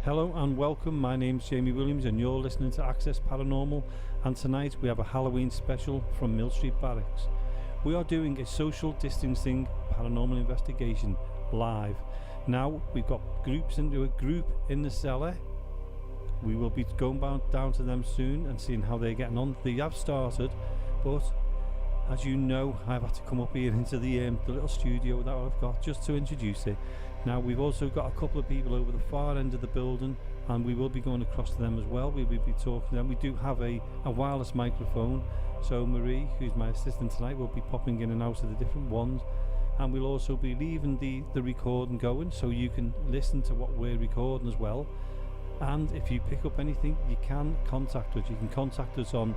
Hello and welcome, my name's Jamie Williams and you're listening to Access Paranormal, and tonight we have a Halloween special from Mill Street Barracks. We are doing a social distancing paranormal investigation live. Now we've got groups into a group in the cellar. We will be going down to them soon and seeing how they're getting on. They have started, but as you know, I've had to come up here into the little studio that I've got just to introduce it. Now we've also got a couple of people over the far end of the building, and we will be going across to them as well. We will be talking to them. We do have a wireless microphone, so Marie, who's my assistant tonight, will be popping in and out of the different ones, and we'll also be leaving the recording going so you can listen to what we're recording as well. And if you pick up anything, you can contact us. You can contact us on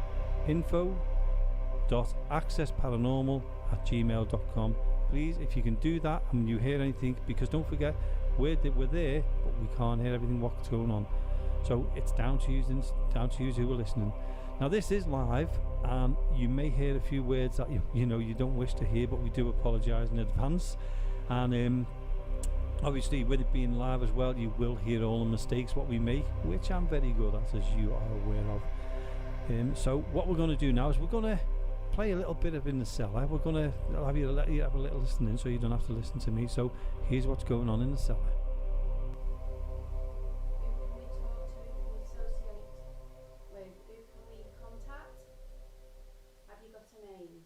info.accessparanormal@gmail.com. Please, if you can do that and you hear anything, because don't forget, we're there, but we can't hear everything what's going on. So it's down to you who are listening. Now this is live, and you may hear a few words that you don't wish to hear, but we do apologise in advance. And obviously, with it being live as well, you will hear all the mistakes what we make, which I'm very good at, as you are aware of. So what we're going to do now is we're going to play a little bit of In the Cellar. We're going to let you have a little listening so you don't have to listen to me. So here's what's going on in the cellar. Who can we talk to? Who can we associate with? Who can we contact? Have you got a name?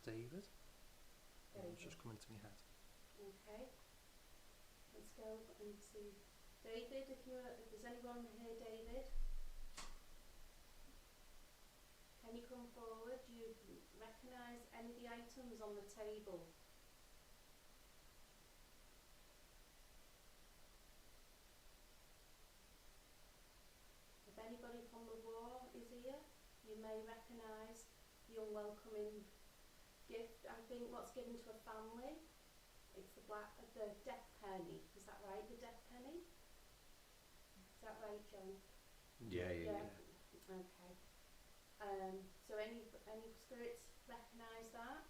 David? David. It's just coming to my head. Okay. Let's go and see. David, if there's anyone here, David, can you come forward? Do you recognise any of the items on the table? If anybody from the war is here, you may recognise the unwelcoming gift. I think what's given to a family, it's the death penny. Is that right? The death penny? Is that right, John? Yeah. Okay. So any spirits recognise that?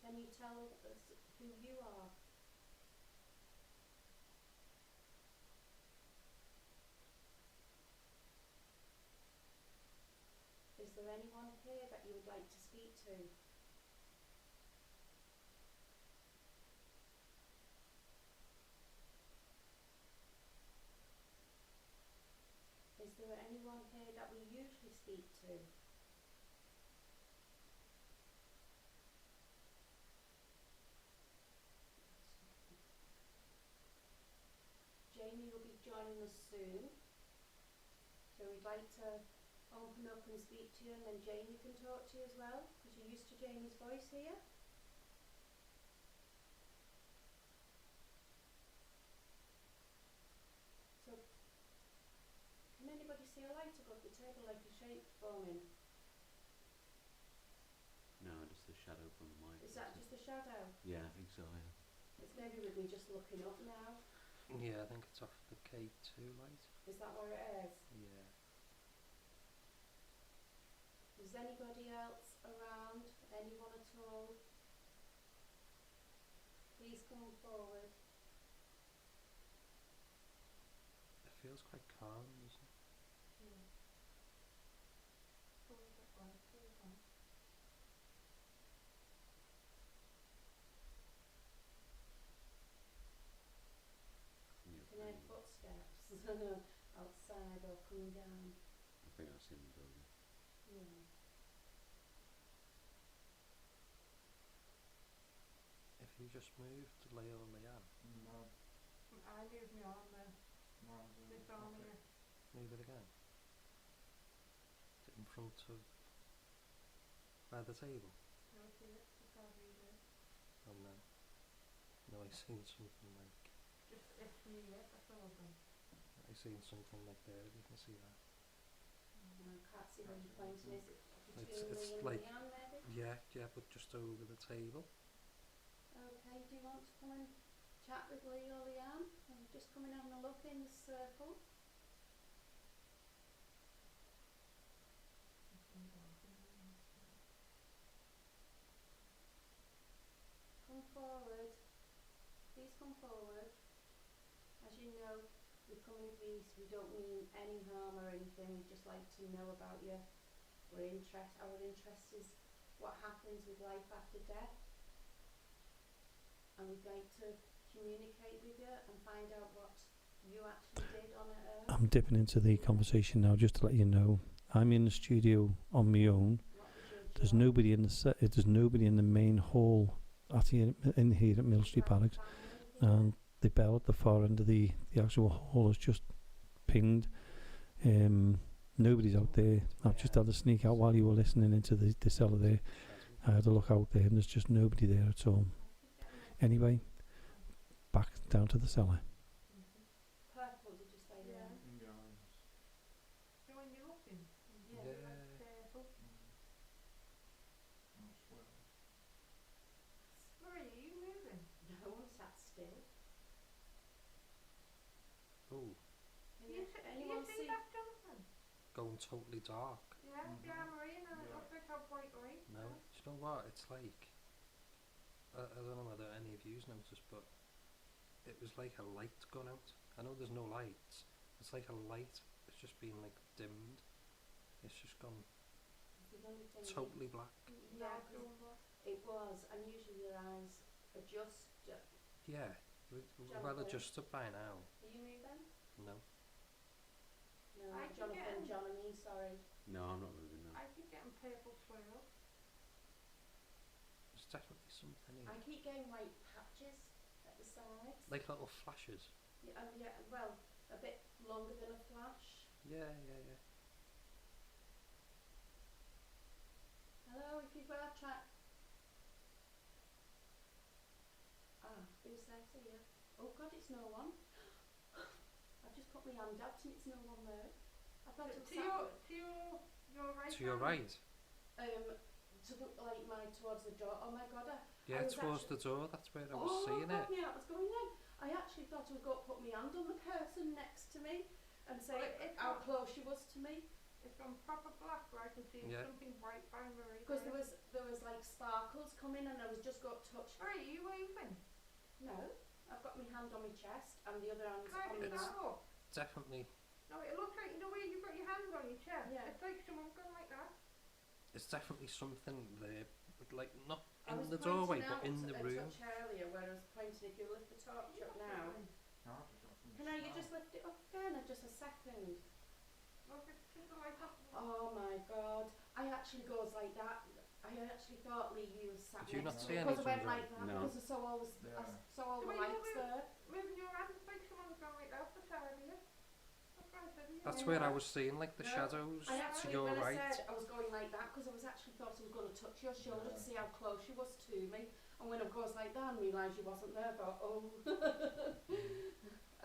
Can you tell us who you are? Is there anyone here that you would like to speak to? Is there anyone here that we usually speak to? Jamie will be joining us soon, so we'd like to open up and speak to you, and then Jamie can talk to you as well, because you're used to Jamie's voice here. So, can anybody see a light above the table, like a shape forming? No, just the shadow from the mic. Is that just a shadow? Yeah, I think so, yeah. It's maybe with me just looking up now. Yeah, I think it's off the K2 light. Is that where it is? Yeah. Is anybody else around? Anyone at all? Please come forward. It feels quite calm, doesn't it? Yeah. Pull that one, pull one. Can I hear footsteps outside or coming down? I think I've seen the building. Yeah. If you just moved to Leo and Leanne, No. I moved my arm there. Lift arm Okay. here. move it again. Is it in front of by the table? Right here, just have you there. And then no, I seen something like Just if you that's all done. I seen something like there, if you can see that. I can't see where you're pointing. Is it between It's Lee and like Leanne maybe? yeah, but just over the table. Okay, do you want to come and chat with Lee or Leanne? And just come and have a look in the circle. forward. As you know, we come in peace, we don't mean any harm or anything, we just like to know about you. Our interest is what happens with life after death. And we'd like to communicate with you and find out what you actually did on Earth. I'm dipping into the conversation now just to let you know. I'm in the studio on my own. What was your There's job? nobody in the there's nobody in the main hall in here at Mill Street Like Barracks, family here? and the bell at the far end of the actual hall has just pinged. Nobody's out there. I've just had a sneak out while you were listening into the cellar there. I had a look out there and there's just nobody there at all. Anyway, back down to the cellar. Purple, did you say? Yeah. Yeah. So when you're looking, Yeah. Yeah. careful. Marie, are you moving? No, I'm sat still. Oh, Anyone you see? see that, Jonathan? going totally dark. Yeah, yeah, Marie, and it looks like a bright light. No, do you know what? It's like, I don't know whether any of you's noticed, but it was like a light gone out. I know there's no lights. It's like a light. It's just been like dimmed. It's just gone The only thing totally black. Yeah, 'cause it was, and usually your eyes adjust. Yeah, well Jonathan. adjusted by now. Are you moving? No. No, I keep Jonathan, getting- John and me, sorry. No, I'm not moving now. I keep getting purple swirls. There's definitely something here. I keep getting white patches at the sides. Like little flashes. Yeah, well, a bit longer than a flash. Yeah. Hello, if you've got a track. Who's that here? Oh God, it's no one. I've just put my hand out and it's no one there. I thought it was Your right. To your hand? right. to the, like my towards the door. Oh my God, Yeah, was towards actually- the door. That's where I was oh seeing God, it. yeah, that was going in. I actually thought I was going to put my hand on the person next to me and say Well, it's how not- close she was to me. It's gone proper black where I can see Yeah. something bright by Marie. Because there was like sparkles coming and I was just got touched. Marie, are you waving? No, I've got my hand on my chest and the other hand's Can I on pick my that up? Definitely. No, it looks like, you know where you've got your hands on your chest? Yeah. It's like someone going like that. It's definitely something there, but like not I in was the doorway, pointing but in out the a room. touch earlier where I was pointing. If you lift the torch up now, can I? You just lift it up again? Just a second. Look, it's just like that. Oh my God! I actually goes like that. I actually thought Lee, you was sat Did you not next to see me any because I went Sandra? like that No. because I saw all the saw all the Wait, no, lights wait. there. Moving your hands, it's like someone's going like that beside you. That's what I said. That's Yeah. where I was seeing like the No, shadows I to actually, your when right. I said I was going like that because I was actually thought I was going to touch your shoulder to see how close you was to me, and when I goes like that and realised you wasn't there, I thought, oh.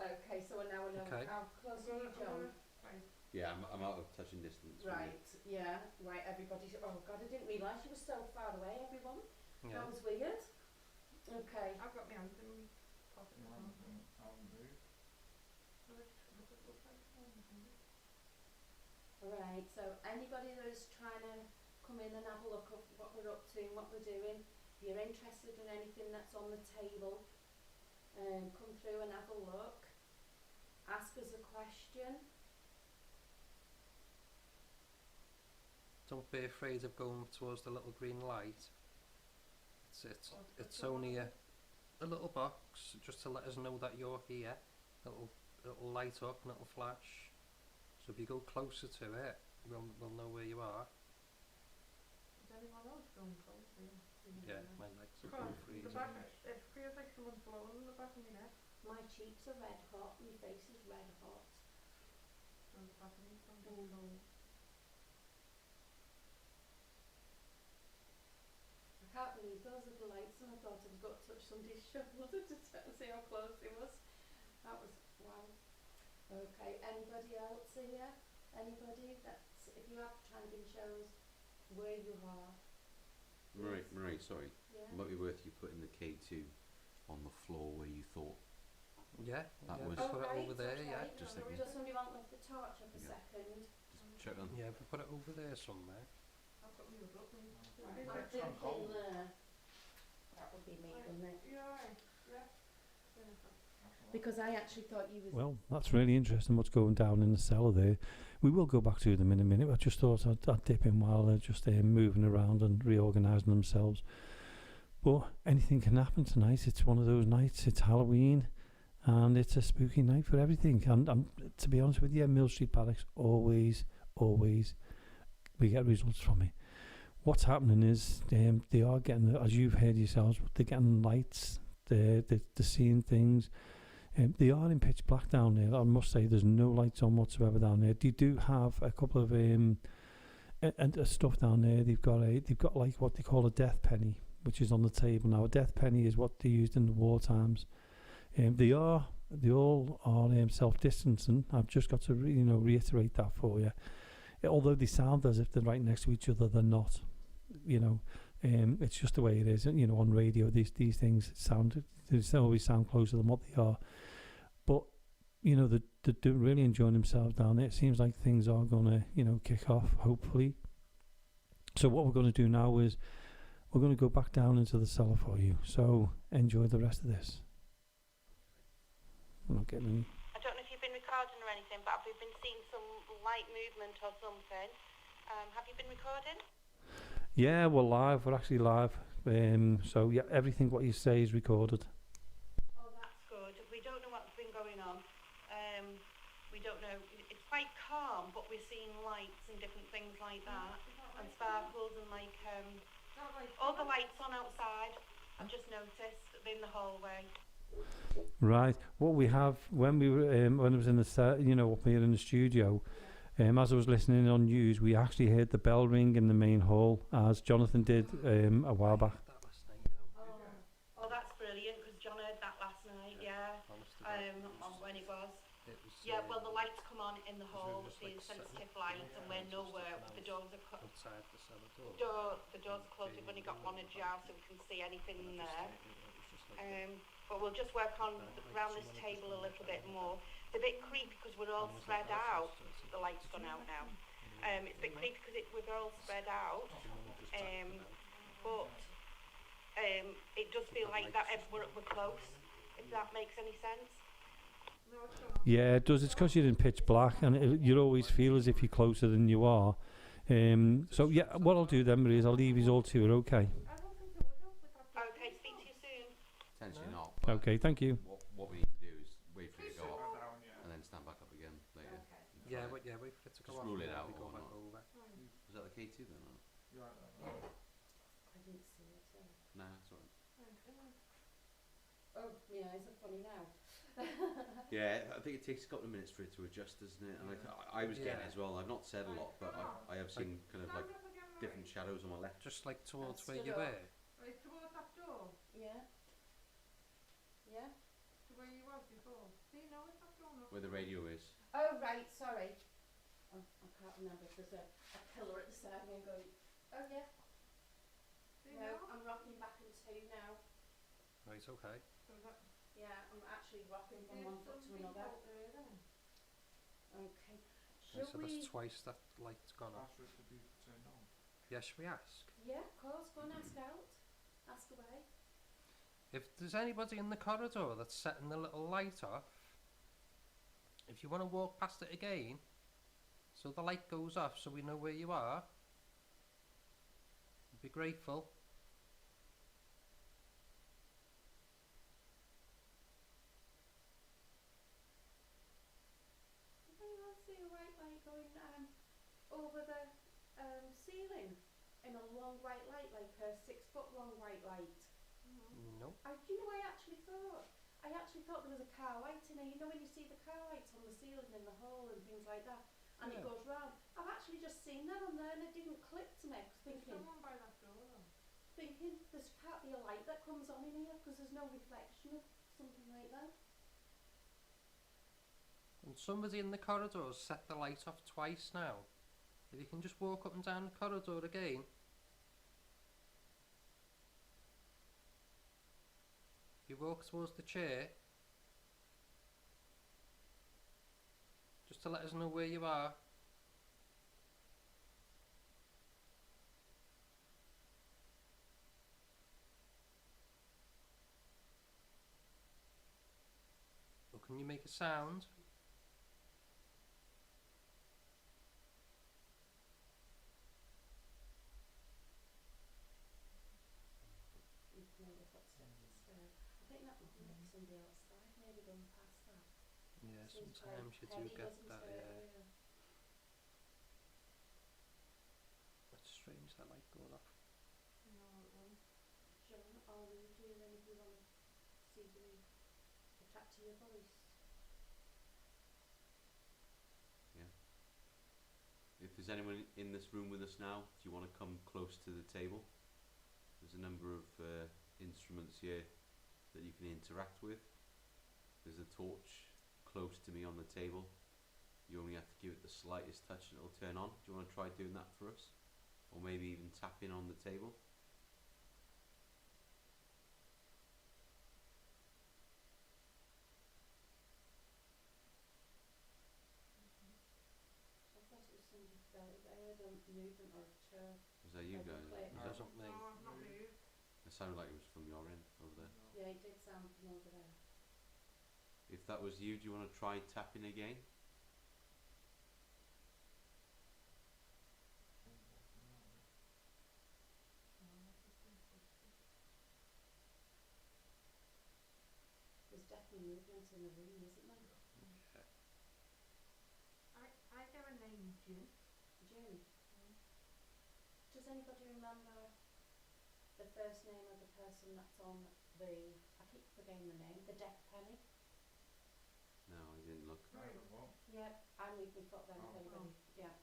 Okay, so now I know Okay. how close are you, John? Yeah, I'm out of touching distance. from you. Right, yeah, right. Everybody's. Oh God, I didn't realise you were so far away. Everyone, Yeah. that was weird. Okay. I've got my hands in my pocket. Right, so anybody that is trying to come in and have a look at what we're up to and what we're doing, if you're interested in anything that's on the table, come through and have a look. Ask us a question. Don't be afraid of going towards the little green light. It's only a little box just to let us know that you're here. It'll light up and it'll flash. So if you go closer to it, we'll know where you are. Is anyone else going close here? Yeah, my legs are Come on, both the freezing. back, it feels like someone's blowing in the back of my neck. My cheeks are red hot, my face is red hot. On the back of me, from Mm. I can't believe those are the lights and I thought I was going to touch somebody's shoulder to see how close it was. That was, wow. Okay, anybody else here? Anybody that's, if you have trying to show us where you are. Marie, sorry. Yeah? It might be worth you putting the K2 on the floor where you thought. Yeah, That yeah, was- we put it right, over there, okay. yeah. Just No, thinking. just somebody won't lift the torch up a Yeah. second. Just check on. Yeah, we put it over there somewhere. That's what we were looking. I'm thinking there. That would be me, wouldn't it? Yeah, right. Yeah. Okay, so anybody else here? Anybody? That's, if you have trying to show us where you are. Please. Yeah, right. Yeah. Okay, anybody else here? Anybody? That's, if you have trying to show us where you are. Please. Yeah. Because I actually thought you was... Well, that's really interesting what's going down in the cellar there. We will go back to them in a minute. I just thought I'd dip in while they're just moving around and reorganising themselves. But anything can happen tonight. It's one of those nights. It's Halloween, and it's a spooky night for everything. And to be honest with you, Mill Street Barracks always we get results from it. What's happening is they are getting, as you've heard yourselves, they're getting lights. They're seeing things. They are in pitch black down there. I must say, there's no lights on whatsoever down there. They do have a couple of stuff down there. They've got like what they call a death penny, which is on the table now. A death penny is what they used in the war times. They all are self-distancing. I've just got to reiterate that for you. Although they sound as if they're right next to each other, they're not. It's just the way it is. On radio, these things they always sound closer than what they are. But they're really enjoying themselves down there. It seems like things are going to kick off, hopefully. So what we're going to do now is we're going to go back down into the cellar for you. So enjoy the rest of this. I'm not getting any. I don't know if you've been recording or anything, but we've been seeing some light movement or something. Have you been recording? Yeah, we're live. We're actually live. So yeah, everything what you say is recorded. Oh, that's good. We don't know what's been going on. We don't know. It's quite calm, but we're seeing lights and different things like that, and sparkles and all the lights on outside. I've just noticed in the hallway. Right. What we have when we were when I was in the up here in the studio, as I was listening on news, we actually heard the bell ring in the main hall, as Jonathan did a while back. Oh, that's brilliant, because John heard that last night. Yeah. When it was. Yeah, well, the lights come on in the hall, the sensitive lights, and we're nowhere. The doors are outside the cellar door. The doors are closed. We've only got one ajar, so we can see anything in there. But we'll just work on around this table a little bit more. It's a bit creepy because we're all spread out. The light's gone out now. It's a bit creepy because we're all spread out. But it does feel like that we're close, if that makes any sense. Yeah, it does. It's because you're in pitch black, and you always feel as if you're closer than you are. So yeah, what I'll do then, Marie, is I'll leave you all to it. Okay. Okay, speak to you soon. Potentially not. But Okay. Thank you. what we need to do is wait for it to go off and then stand back up again later. Yeah, wait for it to go Just off. rule it and then out we go or back not. over. Was that the K2 then? Or? I didn't see it. Nah, that's alright. Oh, my eyes are funny now. Yeah, I think it takes a couple of minutes for it to adjust, doesn't it? And I was getting it as well. I've not said a lot, but I have seen kind of like different shadows on my left. Just like towards That's where stood you up. were. Right towards that door, Yeah. Yeah. to where you was before. See, now it's not going up. Where the radio is. Oh, right, sorry. Oh, I can't remember if there's a pillar at the side of me and going, oh yeah. See No, now? I'm rocking back in two now. Right, okay. So that, Yeah, I'm actually rocking from there's one foot to something another. out there then. Okay. Right, Shall so we? that's twice that light's gone off. Yeah, should we ask? Yeah, of course. Go and ask out. Ask away. If there's anybody in the corridor that's setting the little light off, if you want to walk past it again, so the light goes off so we know where you are, I'd be grateful. Does anyone see a white light going over the ceiling in a long white light, like a 6 foot long white light? No. Do you know, I actually thought there was a car light in there. You know when you see the car lights on the ceiling in the hall and things like that, and it Yeah. goes round. I've actually just seen that on there, and it didn't click to me. 'Cause There's thinking someone by that door though. there can't be a light that comes on in here because there's no reflection of something like that. And somebody in the corridor set the light off twice now. If you can just walk up and down the corridor again. You walk towards the chair. Just to let us know where you are. Can you make a sound? You can hear the footsteps upstairs. I think that might be somebody outside, maybe going past that. Yeah, Seems quite sometimes you do heavy, get doesn't that. it? Yeah, it's strange that light goes off. John, I'll read you then if you want to see the attract to your voice. If there's anyone in this room with us now, do you want to come close to the table? There's a number of instruments here that you can interact with. There's a torch close to me on the table. You only have to give it the slightest touch and it'll turn on. Do you want to try doing that for us? Or maybe even tapping on the table? I thought it was somebody belly. I heard a movement or a chair. Was that you Like a guys? click. Was that Something. No, I've not moved. It sounded like it was from your end over there. Yeah, it did sound from over there. If that was you, do you want to try tapping again? There's definitely movement in the room, isn't there? Yeah. I get a name, Jim. Jim. Does anybody remember the first name of the person that's on the, I keep forgetting the name, the death penny? No, I didn't look. Yeah, I moved my foot then if anybody, yeah.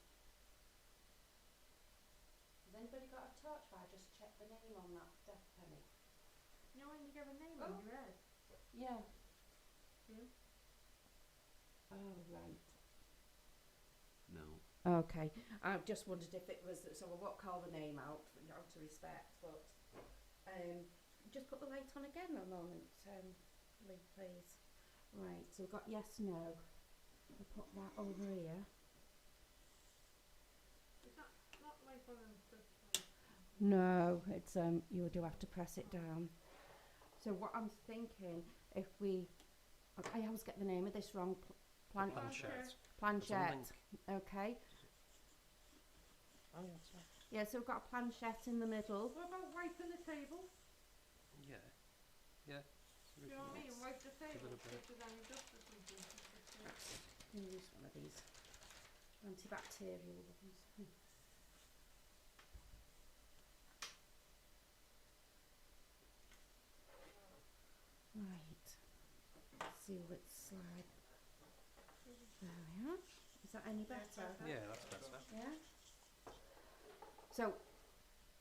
Has anybody got a torchlight? Just check the name on that death penny. You know when you give a name Oh. in your head? Yeah. Jim? Oh, right. No. Okay, I just wondered if it was, so I won't call the name out, out of respect, but just put the light on again a moment, Lee, please. Right, so we've got yes, no. I'll put that over here. Is that not like one of the like, No, it's you do have to press it down. So what I'm thinking, if we, I always get the name of this wrong. Planchette. Planchette. Okay. Oh yeah, that's right. Yeah, so we've got a planchette in the middle. what about wiping the table? Yeah. Yeah. Do you know what I mean? Wipe the table. little bit. If there's any dust or something. Can you use one of these antibacterial ones? Right. Let's see what slide. There we are. Is that any better? Yeah, that's better. Yeah. So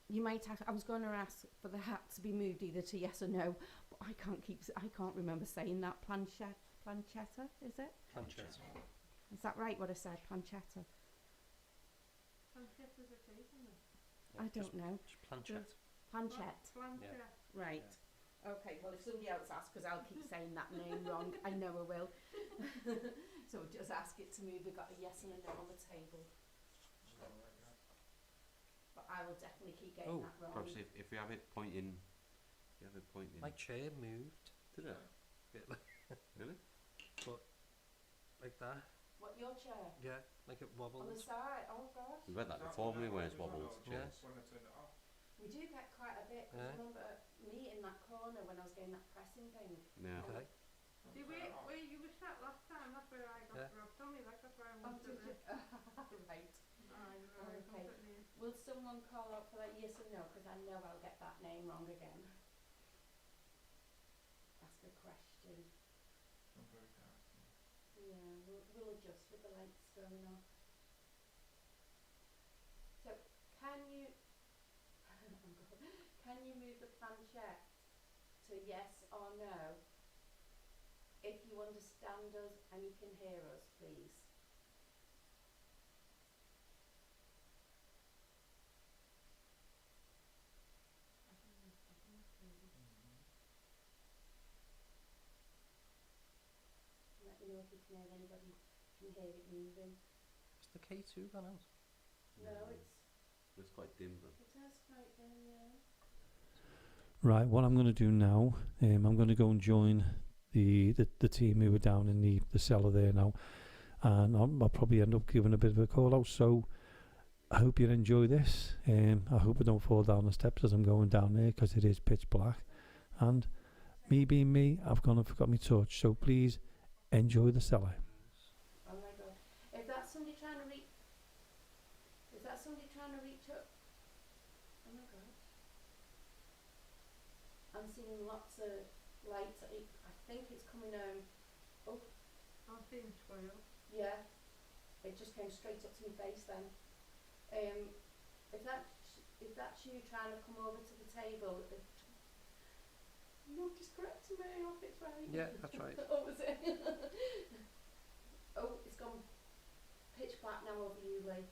you might have. I was going to ask for the hat to be moved either to yes or no, but I can't remember saying that. Planchetta, is it? Planchette. Is that right? What I said, planchetta. Planchette is a cake, isn't it? Yeah, I don't know. Just planchette. Planchette. Planchette. Right. Okay. Well, if somebody else asks, because I'll keep saying that name wrong, I know I will. So just ask it to move. We've got a yes and a no on the table. But I will definitely keep getting that wrong. Perhaps if we have it pointing, My chair moved. Did it? Bit like, Really? but like that. What, your chair? Yeah, like it On the wobbled. side? Oh gosh. We've had that before, haven't we, where it's wobbled Yeah. chairs. We do get quite a bit. 'Cause Yeah. remember me in that corner when I was getting that pressing thing? Yeah. Okay. See, where you were sat last time, that's where I got Yeah. rubbed on me, like that's where I Oh, moved did you? it. Right. Okay. Okay. Will someone call out for that yes or no? Because I know I'll get that name wrong again. Ask a question. Yeah, we'll adjust with the lights going off. So, can you move the planchette to yes or no if you understand us and you can hear us, please? Let me know if you can hear anybody can hear it moving. Has the K2 gone out? No, It's quite dim though. it has quite dim, yeah. Right, what I'm going to do now, I'm going to go and join the team who were down in the cellar there now, and I'll probably end up giving a bit of a call out. So I hope you enjoy this. I hope I don't fall down the steps as I'm going down there, because it is pitch black, and me being me, I've gone and forgot my torch. So please enjoy the cellar. Oh my god. If that's somebody trying to reach... Is that somebody trying to reach up? Oh my god. I'm seeing lots of lights. I think it's coming oh, I'm seeing squirrel. yeah. It just came straight up to my face then. If that's you trying to come over to the table, no, just correct me if it's right. Yeah, that's right. Oh, was it? Oh, it's gone pitch black now over you, Lee.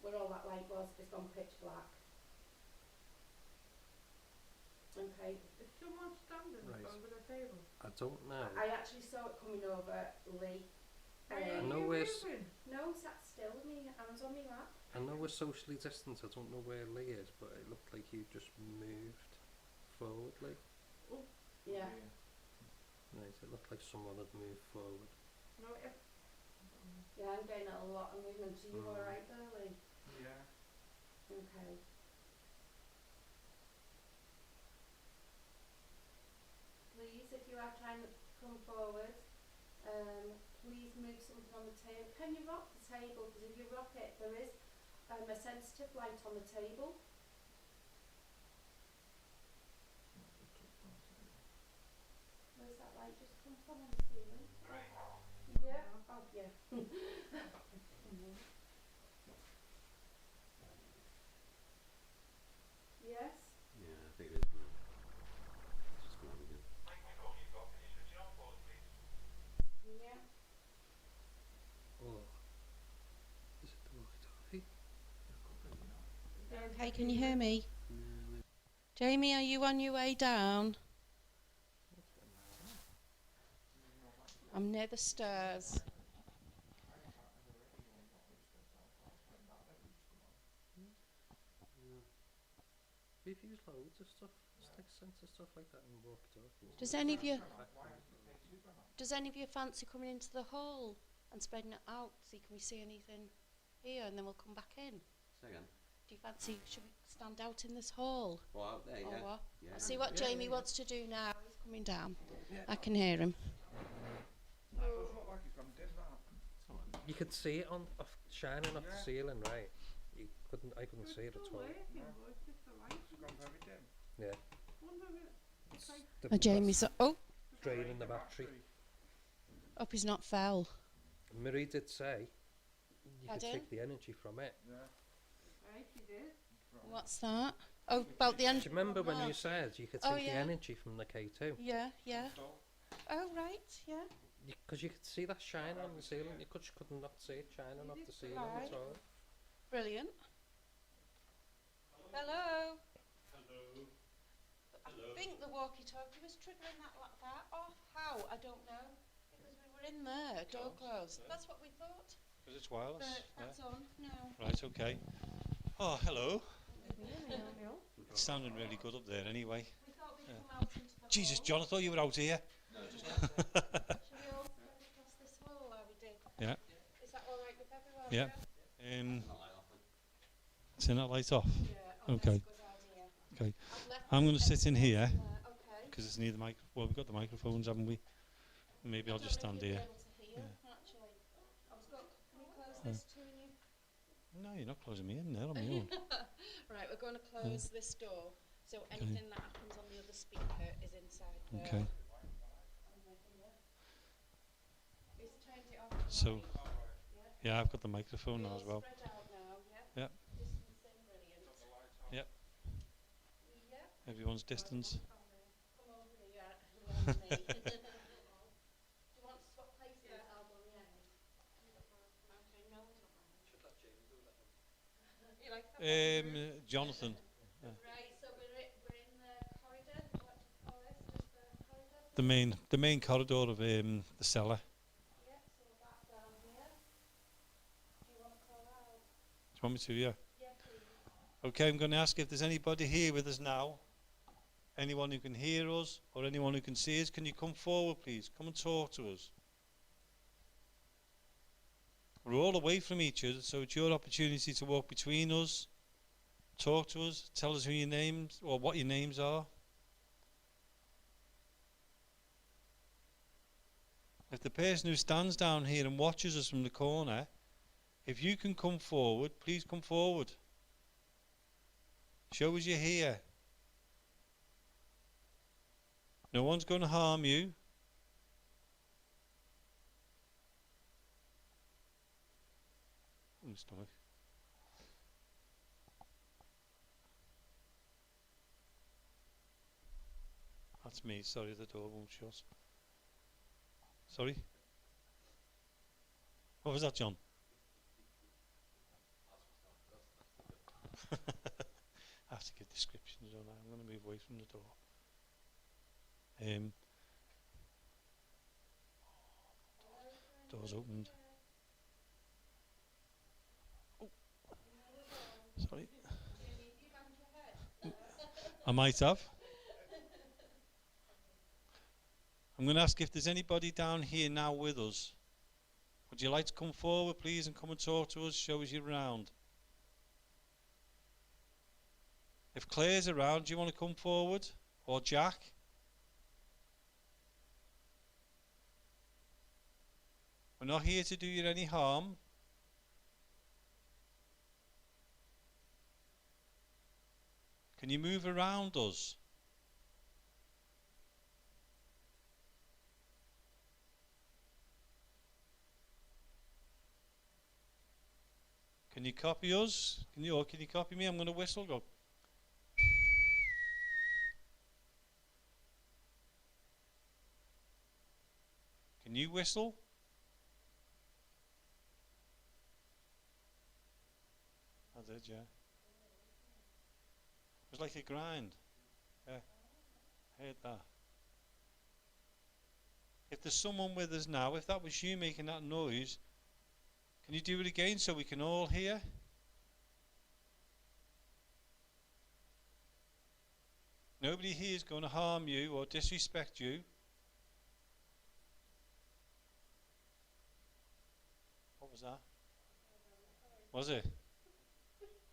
Where all that light was, it's gone pitch black. Okay. Is someone standing Right. over the table? I don't know. I actually saw it coming over Lee. I Are know you we're moving? No, sat still with me, hands on me lap. I know we're socially distanced. I don't know where Lee is, but it looked like you just moved forward, Lee. Yeah. Right, it looked like someone had moved forward. No, if... Yeah, I'm getting a lot of movement. Are you Mm. alright there, Lee? Yeah. Okay. Please, if you are trying to come forward, please move something on the table. Can you rock the table? Because if you rock it, there is a sensitive light on the table. Where's that light just come from on the ceiling? Right. Yeah. Oh, yeah. Yes. Yeah, I think it is. It's just going again. Yeah. Oh. Is it the walkie-talkie? Okay, can you hear me? Jamie, are you on your way down? I'm near the stairs. We've used loads of stuff. It's like sensor stuff like that in walkie-talkies. Does any of you fancy coming into the hall and spreading it out, see can we see anything here, and then we'll come back in? Say again. Do you fancy, should we stand out in this hall? Well, out there, Or yeah. what? Yeah. I'll see what Yeah, Jamie yeah. wants to do now. He's coming down. Yeah. I can hear him. You could see it shining off the ceiling, right? I couldn't see it at all. It's just the light. Yeah. Wonder if it's like The Jamie's draining the battery. hope he's not fell. Marie did say you could Pardon? take the energy from it. right, she did. What's that? Oh, about the Do end. you remember when you said you could take Oh, the yeah. energy from the K2? Yeah, yeah. Oh, right, yeah. Because you could see that shine on the ceiling. You could not see it shining off the ceiling Right. at all. Brilliant. Hello. I think the walkie-talkie was triggering that off. How? I don't know. Because we were in there, door closed. That's what we thought. Because it's wireless. But that's on now. Right, okay. Oh, hello. No. It's sounding really good up there anyway. We thought we'd come out into the Jesus, hall. John, I thought you were out here. Shall we all step across this hall like we did? Yeah. Is that all right with everyone? Yeah. Turn that light off. Yeah. Oh, Okay. that's a good idea. Okay. I've left I'm going to the sit in here Okay. because it's near the mic. Well, we've got the microphones, haven't we? Maybe I'll just stand here. Actually, I was going. Can we close this to you? No, you're not closing me in there on my own. Right, we're going to close this door, so anything that happens on the other speaker is inside there. Okay. He's turned it off. So, Yeah. yeah, I've got the microphone now as well. Spread out now, yeah? Yeah. Distancing, brilliant. Yep. Yeah. Everyone's distance. Come over here, around me. Do you want to swap places? I'll go on the end. Okay, no, I don't mind. You like that? Jonathan. Right, so we're in the corridor. What do you call this? Just the corridor? The main corridor of the cellar. Yeah, so that down here. Do you want to call out? Do you want me to? Yeah. Yeah, please. Okay, I'm going to ask if there's anybody here with us now. anyone who can hear us or anyone who can see us, can you come forward, please? Come and talk to us. We're all away from each other, so it's your opportunity to walk between us, talk to us, tell us who your names or what your names are. If the person who stands down here and watches us from the corner, if you can come forward, please come forward. Show us you're here. No one's going to harm you. Stomach. That's me. Sorry, the door won't shut. Sorry? What was that, John? I have to give descriptions, don't I? I'm going to move away from the door. Door's opened. Oh. Sorry. I might have. I'm going to ask if there's anybody down here now with us. Would you like to come forward, please, and come and talk to us, show us you're around? If Claire's around, do you want to come forward? Or Jack? We're not here to do you any harm. Can you move around us? Can you copy us? Can you copy me? I'm going to whistle. Go. Can you whistle? I did, yeah. It was like a grind. Yeah, I heard that. If there's someone with us now, if that was you making that noise, can you do it again so we can all hear? Nobody here is going to harm you or disrespect you. What was that? Was it?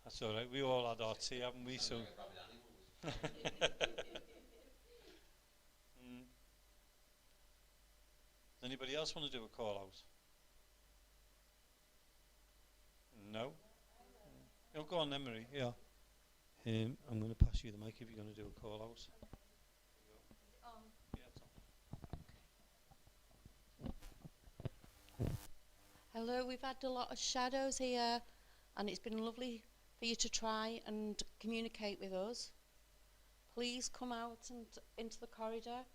That's all right. We all had our tea, haven't we? So. Does anybody else want to do a call out? No? Oh, go on then, Marie. Yeah. I'm going to pass you the mic if you're going to do a call out. Yeah, it's on. Hello, we've had a lot of shadows here, and it's been lovely for you to try and communicate with us. Please come out and into the corridor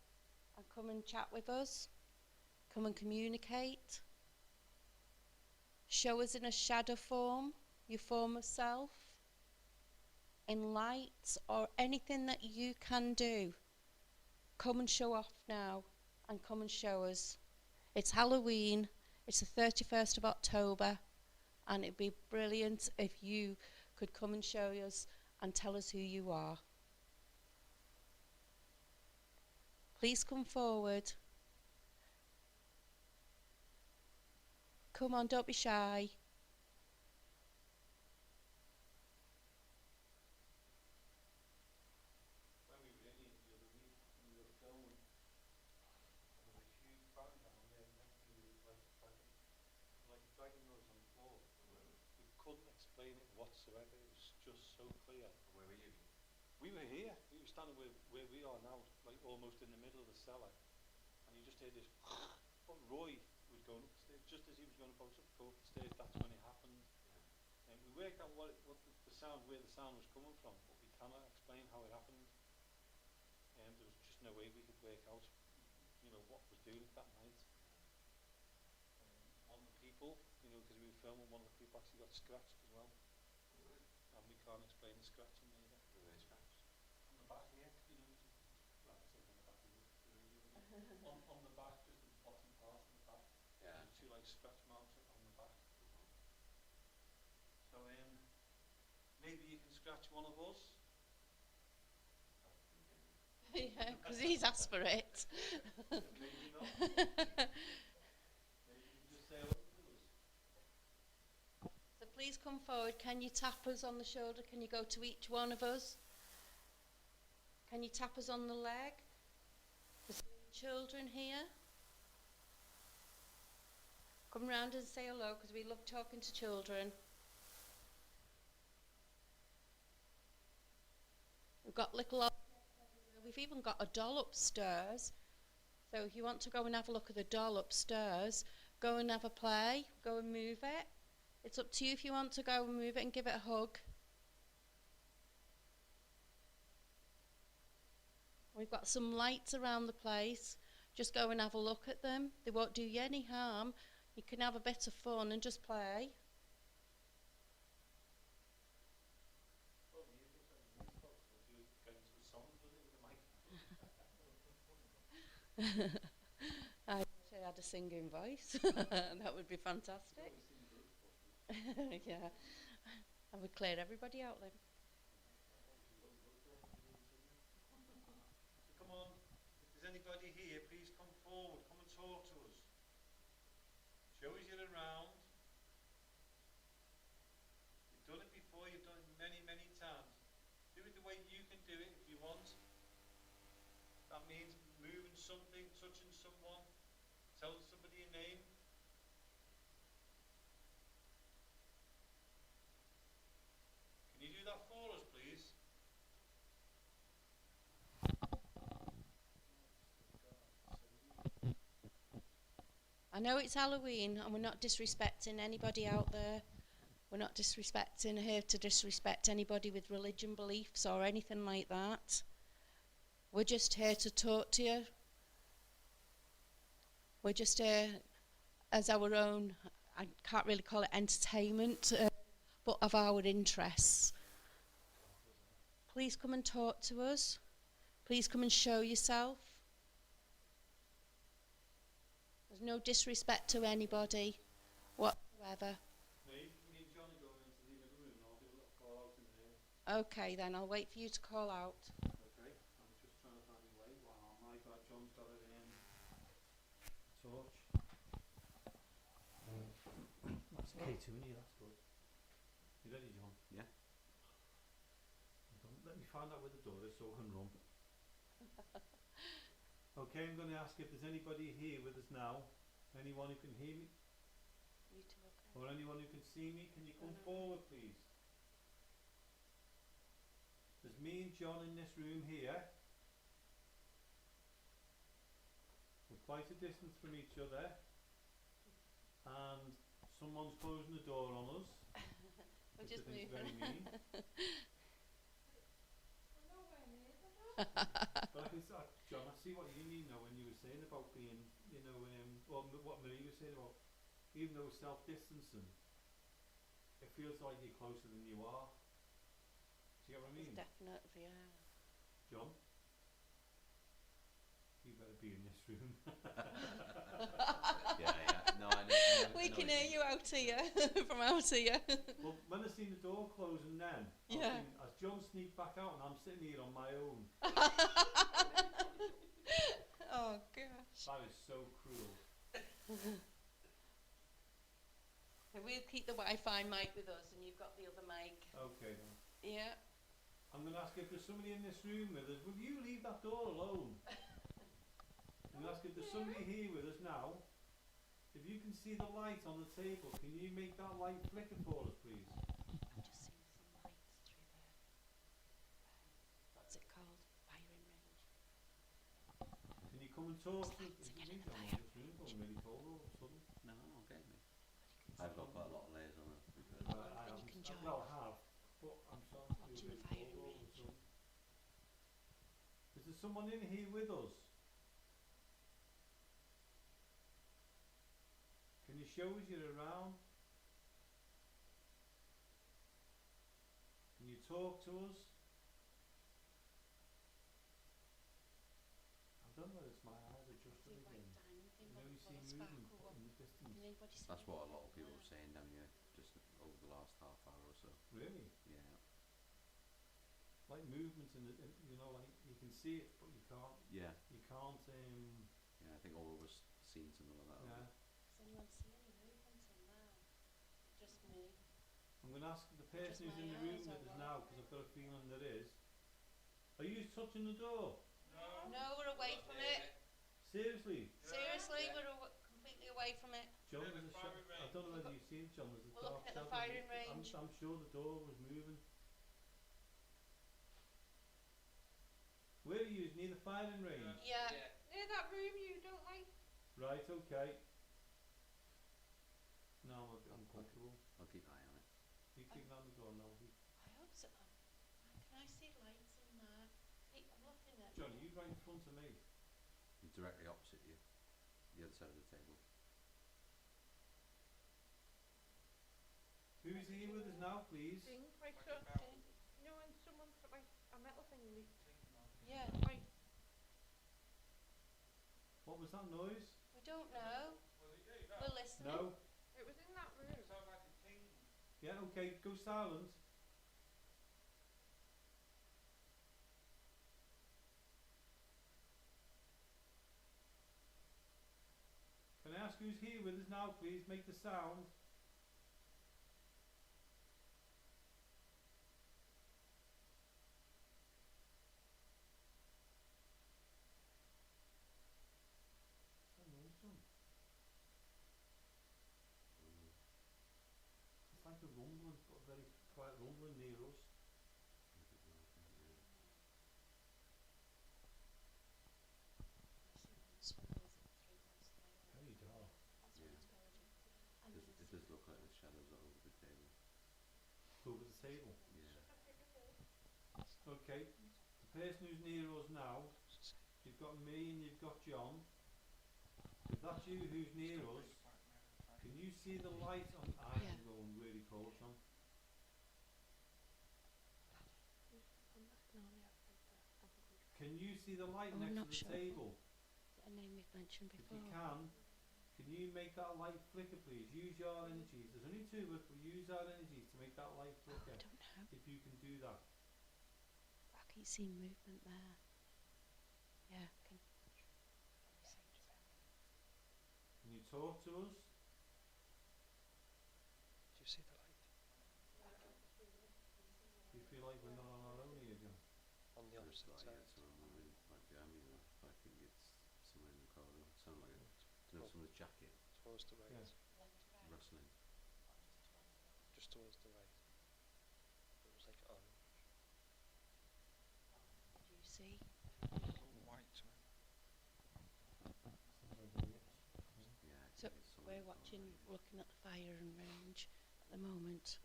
and come and chat with us. Come and communicate. Show us in a shadow form, your form of self, in light, or anything that you can do. Come and show off now, and come and show us. It's Halloween, it's the 31st of October, and it'd be brilliant if you could come and show us and tell us who you are. Please come forward. Come on, don't be shy. When we were in here the other week, we were filming, and there was a huge bang down there next to me, like a dragon nose on the floor. We couldn't explain it whatsoever. It was just so clear. Where were you? We were here. We were standing where we are now, like almost in the middle of the cellar, and you just heard this. But Roy was going up the stairs, just as he was going go up the stairs. That's when it happened. Yeah. And we worked out what the sound, where the sound was coming from, but we cannot explain how it happened. And there was just no way we could work out, what was doing it that night. One of the people, because we were filming, one of the people actually got scratched as well. Really? And we can't explain the scratching either. Were they scratched? On the back here, well, I say on the back of the radio. on the back, just the bottom part of the back. Yeah. There's two scratch marks on the back. So maybe you can scratch one of us. ask for it. Maybe not. Maybe you can just say hello to us. So please come forward. Can you tap us on the shoulder? Can you go to each one of us? Can you tap us on the leg? There's children here. Come round and say hello, because we love talking to children. We've got little... We've even got a doll upstairs. So if you want to go and have a look at the doll upstairs, go and have a play, go and move it. It's up to you if you want to go and move it and give it a hug. We've got some lights around the place. Just go and have a look at them. They won't do you any harm. You can have a bit of fun and just play. I wish I had a singing voice. That would be fantastic. Yeah, I would clear everybody out then. So come on, if there's anybody here, please come forward, come and talk to us. Show us you're around. You've done it before, you've done it many, many times. Do it the way you can do it if you want. That means moving something, touching someone, telling somebody your name. Can you do that for us, please? I know it's Halloween and we're not disrespecting anybody out there. We're not disrespecting here to disrespect anybody with religion beliefs or anything like that. We're just here to talk to you. We're just here as our own, I can't really call it entertainment, but of our interests. Please come and talk to us. Please come and show yourself. There's no disrespect to anybody whatsoever. Me and John are going into the living room and I'll do a little call out in there. Okay then, I'll wait for you to call out. Okay, I'm just trying to find a way. Wow, my God, John's got a torch. That's K2 in here, that's good. You ready, John? Yeah. Let me find out where the door is so I can run. Okay, I'm going to ask if there's anybody here with us now. Anyone who can hear me? You two okay? Or anyone who can see me? Can you come forward, please? There's me and John in this room here. We're quite a distance from each other. And someone's closing the door on us. We're which I just think is moving. very mean. But I can see, John, I see what you mean now when you were saying about being, you know, what Marie was saying about, even though self-distancing, it feels like you're closer than you are. Do you get what I mean? Definitely, yeah. John? You better be in this room. Yeah. No, I know. We can hear you out here, from out here. Well, when I seen the door closing then, Yeah. as John sneaked back out and I'm sitting here on my own. Oh gosh. That is so cruel. We'll keep the Wi-Fi mic with us and you've got the other mic. Okay then. Yeah. I'm going to ask if there's somebody in this room with us. Will you leave that door alone? I'm going to ask if there's somebody here with us now. If you can see the light on the table, can you make that light flicker for us, please? I've just seen some lights through the, what's it called? Firing range. Can you come and talk to Lights us? again in the I'm fire just really going really cold all of a sudden. No, okay, mate. I've got quite a lot of layers on it. I Then you haven't- can join. well, I have, but I'm starting to Watching be the really firing cold all of a range. sudden. Is there someone in here with us? Can you show us you're around? Can you talk to us? I don't know, it's my eyes adjusted See white again. diamond thing, You know, what you see colour movement sparkle one. in the distance. Can anybody see That's what a anything lot of on people that? were saying down here, just over the last half hour or so. Really? Yeah. Like movements in the, you know, like you can see it, but you can't aren't, Yeah, I think all of us seen something like that. yeah. Does anyone see any movement in there? Just me. I'm going to ask the Just person who's in the my room eyes with or us what? now, because I've got a feeling there is. Are you touching the door? No, we're away from it. Seriously? Seriously, we're completely away from it. John, there's a I don't know whether you've seen it, John, there's a We're dark looking at the shadow. firing range. I'm sure the door was moving. Where are you? Near the firing range? Yeah. Near that room you don't like. Right, okay. No, I'm a bit uncomfortable. I'll keep an eye on it. You keep an eye on the door now. I hope so. Can I see lights in there? Hey, I'm looking at. John, are you right in front of me? I'm directly opposite you, the other side of the table. Who's here with us now, please? Thing, like so. You know when someone's got like a metal thing in it. Yeah. Like, What was that noise? We don't know. We're listening. No? it was in that room. Yeah, okay, go silent. Can I ask who's here with us now, please? Make the sound. What's that noise, John? It's like a rumbling, but a very quiet rumbling near us. Very dark. It does look like the shadows are over the table. Over the table. Yeah. Okay, the person who's near us now, you've got me and you've got John. If that's you who's near us, can you see the light on? I'm Yeah. going really cold, John. Can you see the light Oh, I'm next not to the sure. table? Is it a name we've mentioned If before? you can you make that light flicker, please? Use your energies. There's only two of us, but use our energies to make that light Oh, flicker. I don't know. If you can do that. I can see movement there. Yeah. Can you talk to us? Do you see the light? Do you feel like we're not on our own here, John? On the Looks opposite like side. someone moving right behind me though, but I think it's somewhere in the corridor. Sounds like someone's jacket Towards the right. Yeah. rustling. Just towards the right. It was like orange. Do you see? White, sorry. Sounds like a witch. Yeah, I So think it's someone we're in the watching, corridor, yeah. looking at the firing range at the moment.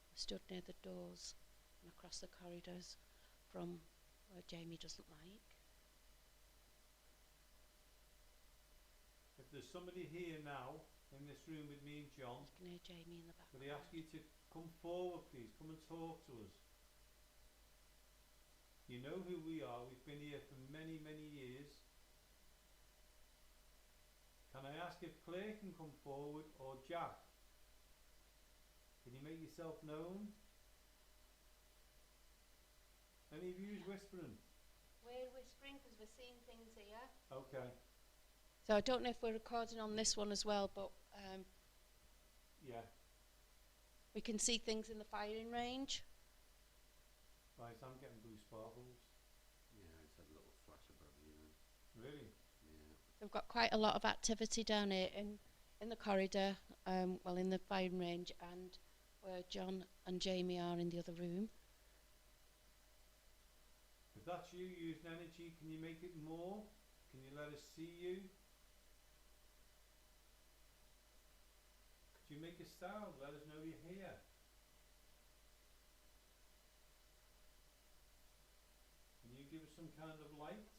We're stood near the doors and across the corridors from where Jamie doesn't like. If there's somebody here now in this room with me and John, You can hear Jamie in the could background. I ask you to come forward, please? Come and talk to us. You know who we are. We've been here for many, many years. Can I ask if Claire can come forward or Jack? Can you make yourself known? Any of you whispering? We're whispering because we're seeing things here. Okay. So I don't know if we're recording on this one as well, but Yeah. we can see things in the firing range. Right, I'm getting blue sparkles. Yeah, I just had a little flash above you then. Really? Yeah. We've got quite a lot of activity down here in the corridor, well, in the firing range, and where John and Jamie are in the other room. If that's you using energy, can you make it more? Can you let us see you? Could you make a sound? Let us know you're here. Can you give us some kind of lights?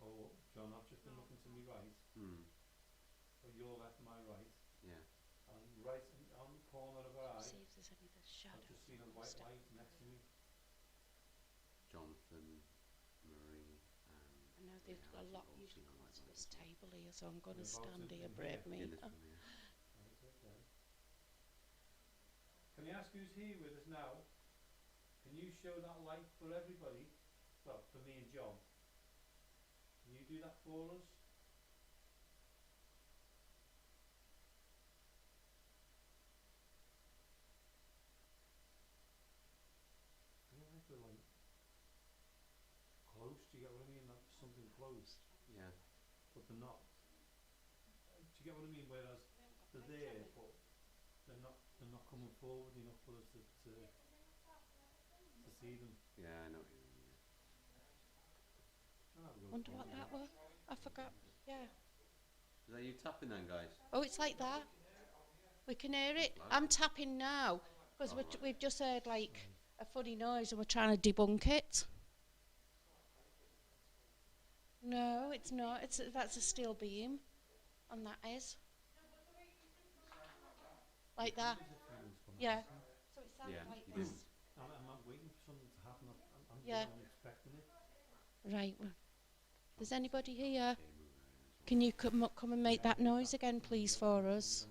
Oh, John, I've just been looking to my right, or your left, my right, Yeah. and right on the corner of our eye, See if there's any of the I've shadows. just seen a white light next to me. Jonathan, Marie, I and know there's a Leanne, lot all usually seen a come white to light this as well. table here, so I'm going to Whereabouts stand is here, it brave here? me. In this room, yeah. Right, okay. Can I ask who's here with us now? Can you show that light for everybody? Well, for me and John. Can you do that for us? I feel like we're like close, do you get what I mean? Like something close, Yeah. but they're not. Do you get what I mean? Whereas they're there, but they're not coming forward enough for us to see them. Yeah, I know what you mean. I'll have a go Wonder for what it. that was. I forgot. Yeah. Is that you tapping then, guys? Oh, it's like that. We can hear it. Loud. I'm tapping now because Oh, right. we've just heard like a funny noise and we're trying to debunk it. No, it's not. That's a steel beam, and that is like that. As if anyone's coming Yeah. at me. So it sounds Yeah, like you this. I'm waiting for something to happen. I'm Yeah. expecting it. Right. Well, there's anybody here? Okay, move around as well. Can you come and make that noise again, please, for us?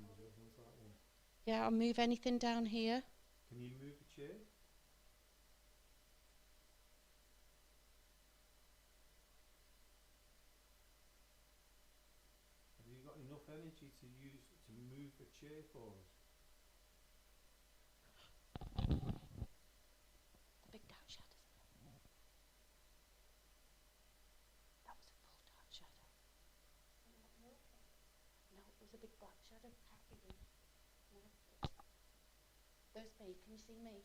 Yeah, I'll move anything down here. Can you move the chair? Have you got enough energy to move the chair for us? The big dark shadows. That was a full dark shadow. No, it was a big black shadow. Can't be me. No. There's me. Can you see me?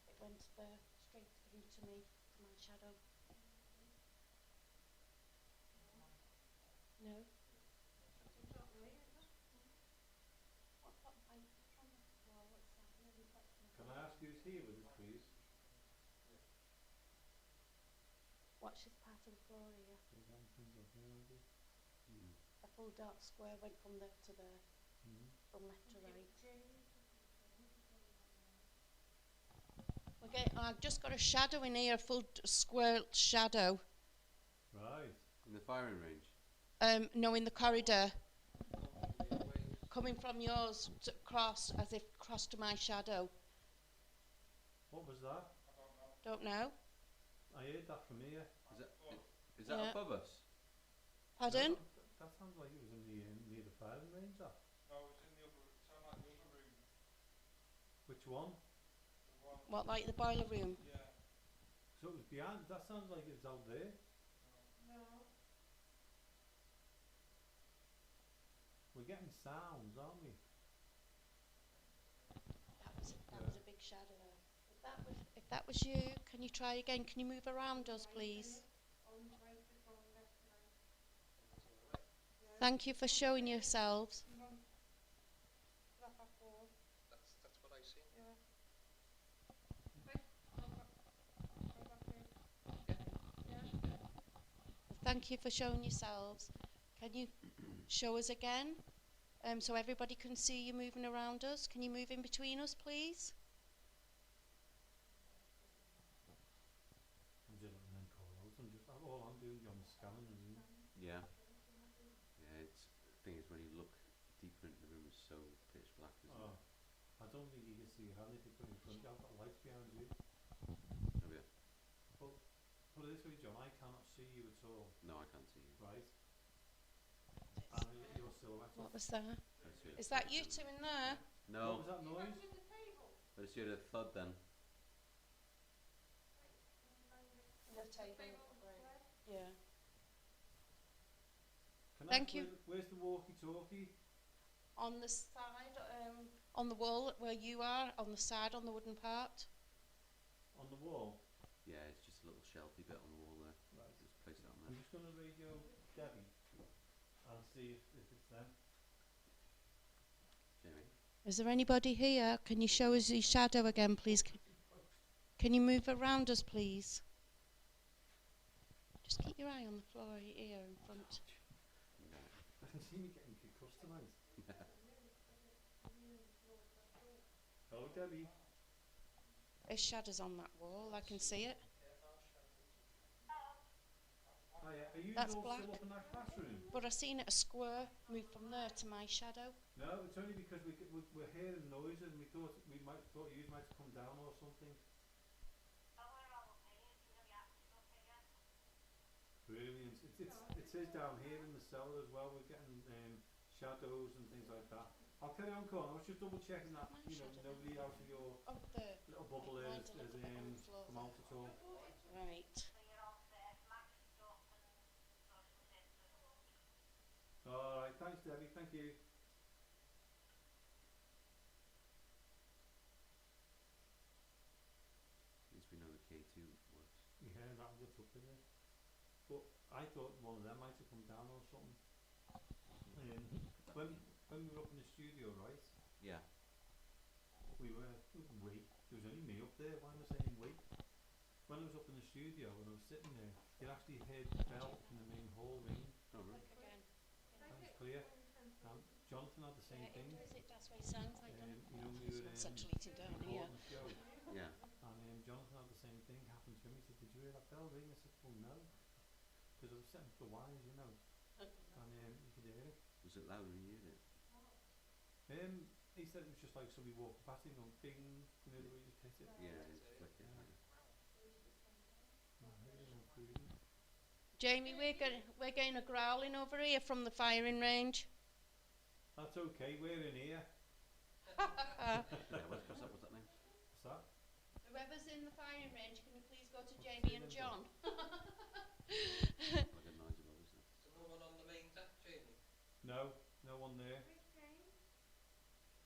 It went there, straight through to me, to my shadow. No. What's that light from the wall? What's that? No, reflecting. Can I ask who's here with us, please? Watch this part of the floor here. There's things up here, maybe. A full dark square went from there to there, from left to right. Okay, I've just got a shadow in here, a full square shadow. Right. In the firing range? No, in the corridor. Coming from yours to cross, as if cross to my shadow. What was that? Don't know. I heard that from here. Is that Yeah. above us? Pardon? No, that sounds like it was in near the firing range. That. No, it's in the upper, sound like the upper room. Which one? The one, What, like the boiler room? yeah. So it was behind. That sounds like it was out there. No. We're getting sounds, aren't we? That was a big shadow there. If that was you, can you try again? Can you move around us, please? On right before left to right. Yeah. Thank you for showing yourselves. That back wall. That's what I see. Yeah. Right. Go back there. Yeah. Thank you for showing yourselves. Can you show us again? So everybody can see you moving around us. Can you move in between us, please? I'm just letting them call out. All I'm doing, John, is scanning the room. Yeah. Yeah, it's the thing is when you look deeper into the room, it's so pitch black, isn't Oh, I don't think you can see your hand if you put it in front. I've got lights behind you. it? Oh yeah. But put it this way, John, I cannot see you at all, No, I can't see you. right? And your silhouette. What was that? Let's hear Is it. that you two in there? What No, was that noise? With the table. let's hear a thud then. The Table table. square. Yeah. Can Thank I, you. Where's the walkie-talkie? On the side, on the wall where you are, on the side, on the wooden part. On the wall? Yeah, it's just a little shelfy bit on the wall there. Right. Just place it on I'm there. just going to radio Debbie and see if it's them. Jamie? Is there anybody here? Can you show us your shadow again, please? Can you move around us, please? Just keep your eye on the floor here in front. No. I can see me getting concussed tonight. Hello, Debbie. There's shadows on that wall, I can see it. Hiya, are you That's all black. still up in that classroom? But I seen it a square move from there to my shadow. No, it's only because we're hearing noises and we thought you might come down or something. Brilliant. It says down here in the cellar as well, we're getting shadows and things like that. I'll carry on, Colin. I was just double checking that, My you know, shadow. nobody out of your Oh, the little bubble there mine's has a little bit on the floor. come out at all. Right. Alright, thanks Debbie, thank you. At least we know the K2 works. Yeah, that was up in there. But I thought one of them might have come down or something. When we were up in the studio, right? Yeah. We were wait. There was only me up there. Why am I saying wait? When I was up in the studio, when I was sitting there, you actually heard the bell in the main hall ring. Oh, really? Look again. That was clear. Jonathan had the same thing. That's what it sounds like. You know, we were It's saturated down here. recording the show, Yeah. and Jonathan had the same thing happen to him. He said, "Did you hear that bell ring?" I said, "Well, no," because I was setting up the wires, you know, and you could hear it. Was it louder than you did? He said it was just like somebody walking past him going bing, you know, the way you just hit it. Yeah, it's flicking. Yeah. Yeah. I heard it went brilliant. Jamie, we're getting a growling over here from the firing range. That's okay, we're in here. Yeah, what's that name? What's that? Whoever's in the firing range, can you please go to Jamie and John? Like a noise above, isn't it? So no one on the main deck, Jamie? No, no one there.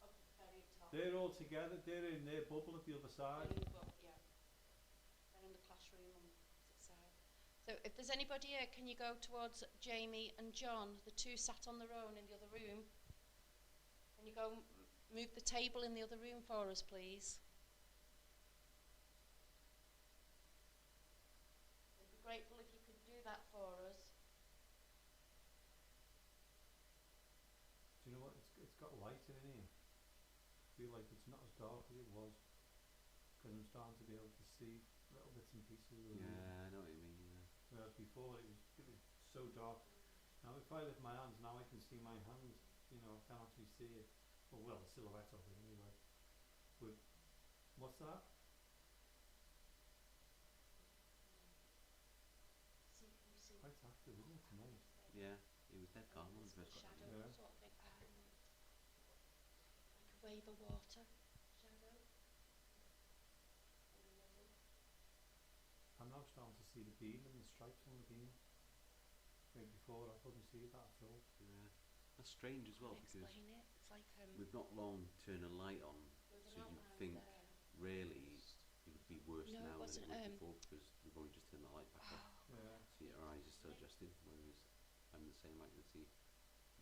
Up at the very top. They're all together, they're in their bubble at the other side. Yeah. They're in the classroom on the opposite side. So if there's anybody here, can you go towards Jamie and John, the two sat on their own in the other room? Can you go move the table in the other room for us, please? We'd be grateful if you could do that for us. Do you know what, it's got lighter in here. I feel like it's not as dark as it was, because I'm starting to be able to see little bits and pieces of the room. Yeah, I know what you mean, yeah. Whereas before it was so dark. Now if I lift my hands, now I can see my hands, you know, I can actually see it. Well, the silhouette of it anyway. But what's that? See. Quite active, isn't it, tonight? Yeah, he was dead calm when we first got Shadow there. Yeah. sort of thing. Like a wave of water. Shadow. I'm now starting to see the beam and the stripes on the beam. Where before I couldn't see that at all. Yeah. That's strange as well, because Explain it. It's like we've not long turned a light on, there's an so you'd outline think there. really it would be worse No, it now than wasn't, it was before, because we've only just turned the light back on. Yeah. So your eyes are still adjusting, whereas I'm the same, I can see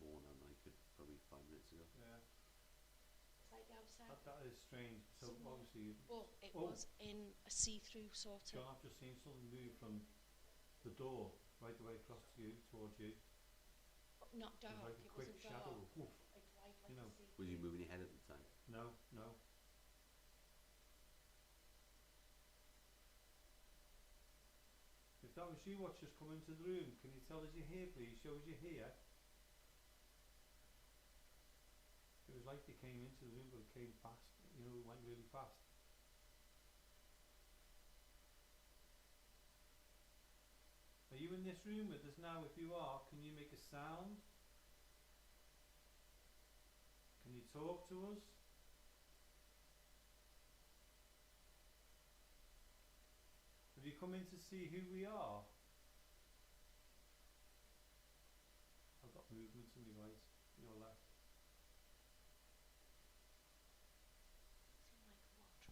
more now than I could probably 5 minutes ago. Yeah. It's like the outside. That is strange. So Somewhere. obviously But it Oh. was in a see-through sort of. John, I've just seen something move from the door right the way across to you, towards you. But not It was dark. like a It quick wasn't shadow. dark. Woof. It's like You know. a see-through. Was you moving your head at the time? No, no. If that was you what's just come into the room, can you tell us you're here, please? Show us you're here. It was like they came into the room, but it came fast. You know, it went really fast. Are you in this room with us now? If you are, can you make a sound? Can you talk to us? Have you come in to see who we are? I've got movement to my right, your left. Seem like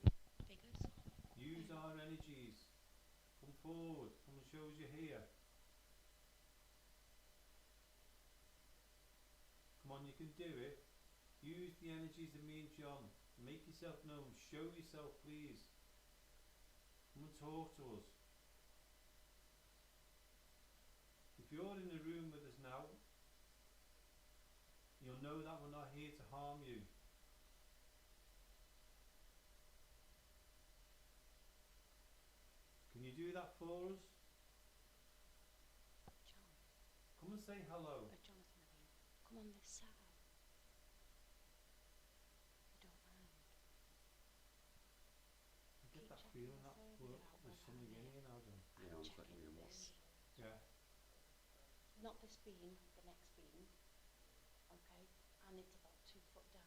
watery figures. Use our energies. Come forward. Come and show us you're here. Come on, you can do it. Use the energies of me and John. Make yourself known. Show yourself, please. Come and talk to us. If you're in the room with us now, you'll know that we're not here to harm you. Can you do that for us? John. Come and say hello. Jonathan, I mean. Come on this side. I don't mind. I get Keep that checking feeling the that third we're, bit out there's where something I'm in here. here now, John. Yeah, almost like Checking we're in this. Yeah. not this beam, the next beam, okay, and it's about 2 foot down,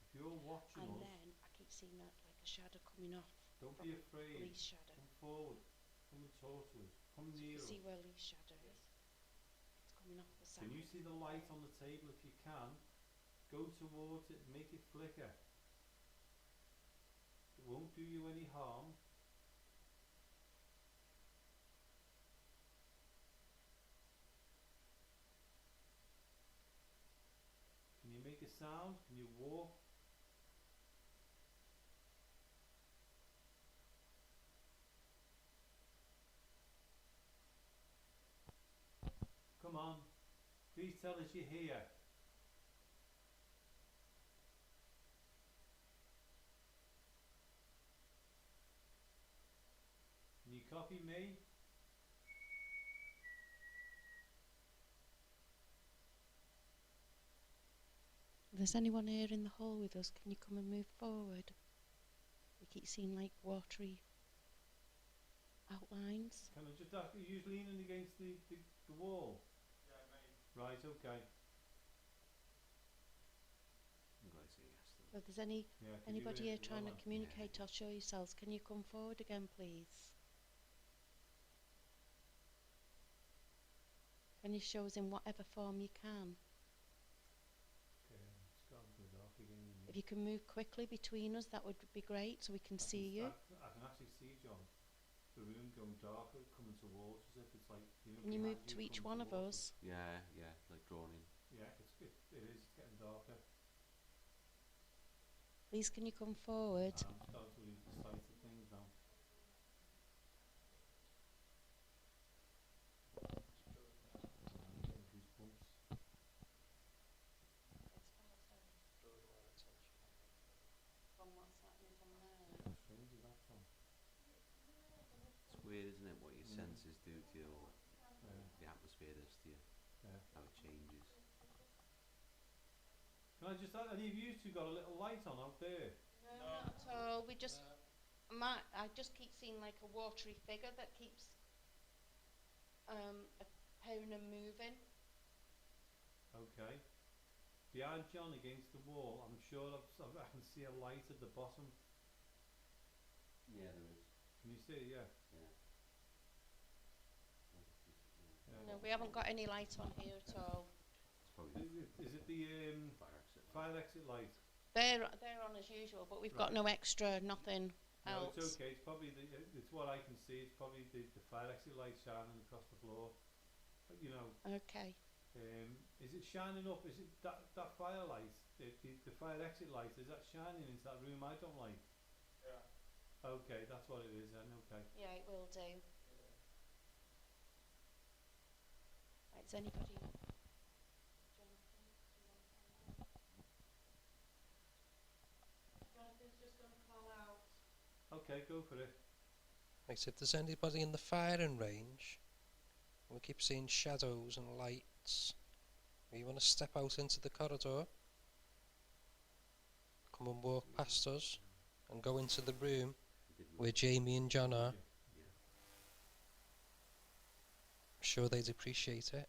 If you're watching and us, then I keep seeing that like a shadow coming off don't from be afraid. Lee's shadow. Come forward. Come and talk to us. Come So you near can us. see where Lee's shadow is. It's coming off the side. Can you see the light on the table? If you can, go towards it, make it flicker. It won't do you any harm. Can you make a sound? Can you walk? Come on. Please tell us you're here. Can you copy me? If there's anyone here in the hall with us, can you come and move forward? We keep seeing like watery outlines. Can I just ask you, you're leaning against the wall? Yeah, mate. Right, okay. I'm going to say yes to So them. if there's any Yeah, could you anybody raise here it trying to lower? communicate or show yourselves, can you come forward again, please? Can you show us in whatever form you can? Okay, it's got to go dark again. If you can move quickly between us, that would be great, so we can see you. I can actually see, John, the room going darker, coming towards us, if it's like, you know, Can you behind move to each coming one of towards us? Yeah, yeah, like drawn in. Yeah, it is getting darker. Please, can you come forward? I'm starting to lose the sight of things now. I'm getting goosebumps. From what's happening from there. How strange is that, John? It's weird, isn't it, what your senses do to you, or Yeah, the atmosphere does to you, yeah. how it changes. Can I just add, any of you two got a little light on out there? No, not at all. We just, I just keep seeing like a watery figure that keeps appearing and moving. Okay. Behind John against the wall, I'm sure I can see a light at the bottom. Yeah, there is. Can you see? Yeah. Yeah. Yeah. No, we haven't got any light on here at all. It's probably Is it the fire exit. fire exit light? They're on as usual, but we've got no extra, nothing No, else. it's okay. It's probably it's what I can see. It's probably the fire exit light shining across the floor. But, you know, Okay. is it shining up? Is it that fire light, the fire exit light? Is that shining into that room I don't like? Yeah. Okay, that's what it is then. Okay. Yeah, it will do. Right, is anybody? Jonathan's just going to call out. Okay, go for it. Right, if there's anybody in the firing range, we keep seeing shadows and lights. You want to step out into the corridor, come and walk past us, and go into the room where Jamie and John are. Yeah. I'm sure they'd appreciate it. Yeah.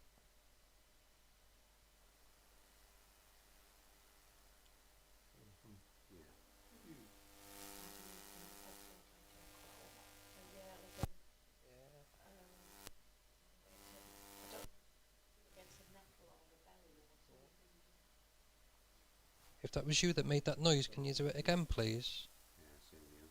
If that was you that made that noise, can you do it again, please? Yeah, same with you.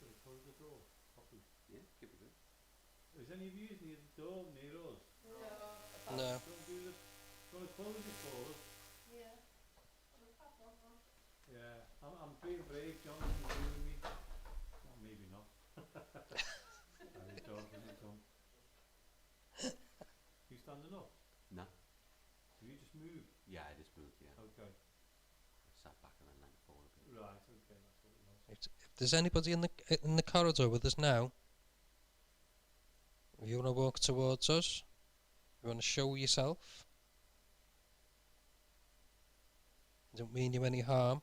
Should I close the door? Properly. Yeah, keep it good. Is any of you near the door near us? No. Don't do this. Do you want to close it for us? Yeah. Yeah. I'm being brave, John. You're doing me. Well, maybe not. I ain't talking, isn't it, John? You standing up? No. Have you just moved? Yeah, I just moved, yeah. Okay. I sat back and then leant forward a bit. Right, okay, that's what it was. If there's anybody in the corridor with us now, if you want to walk towards us, you want to show yourself, don't mean you any harm.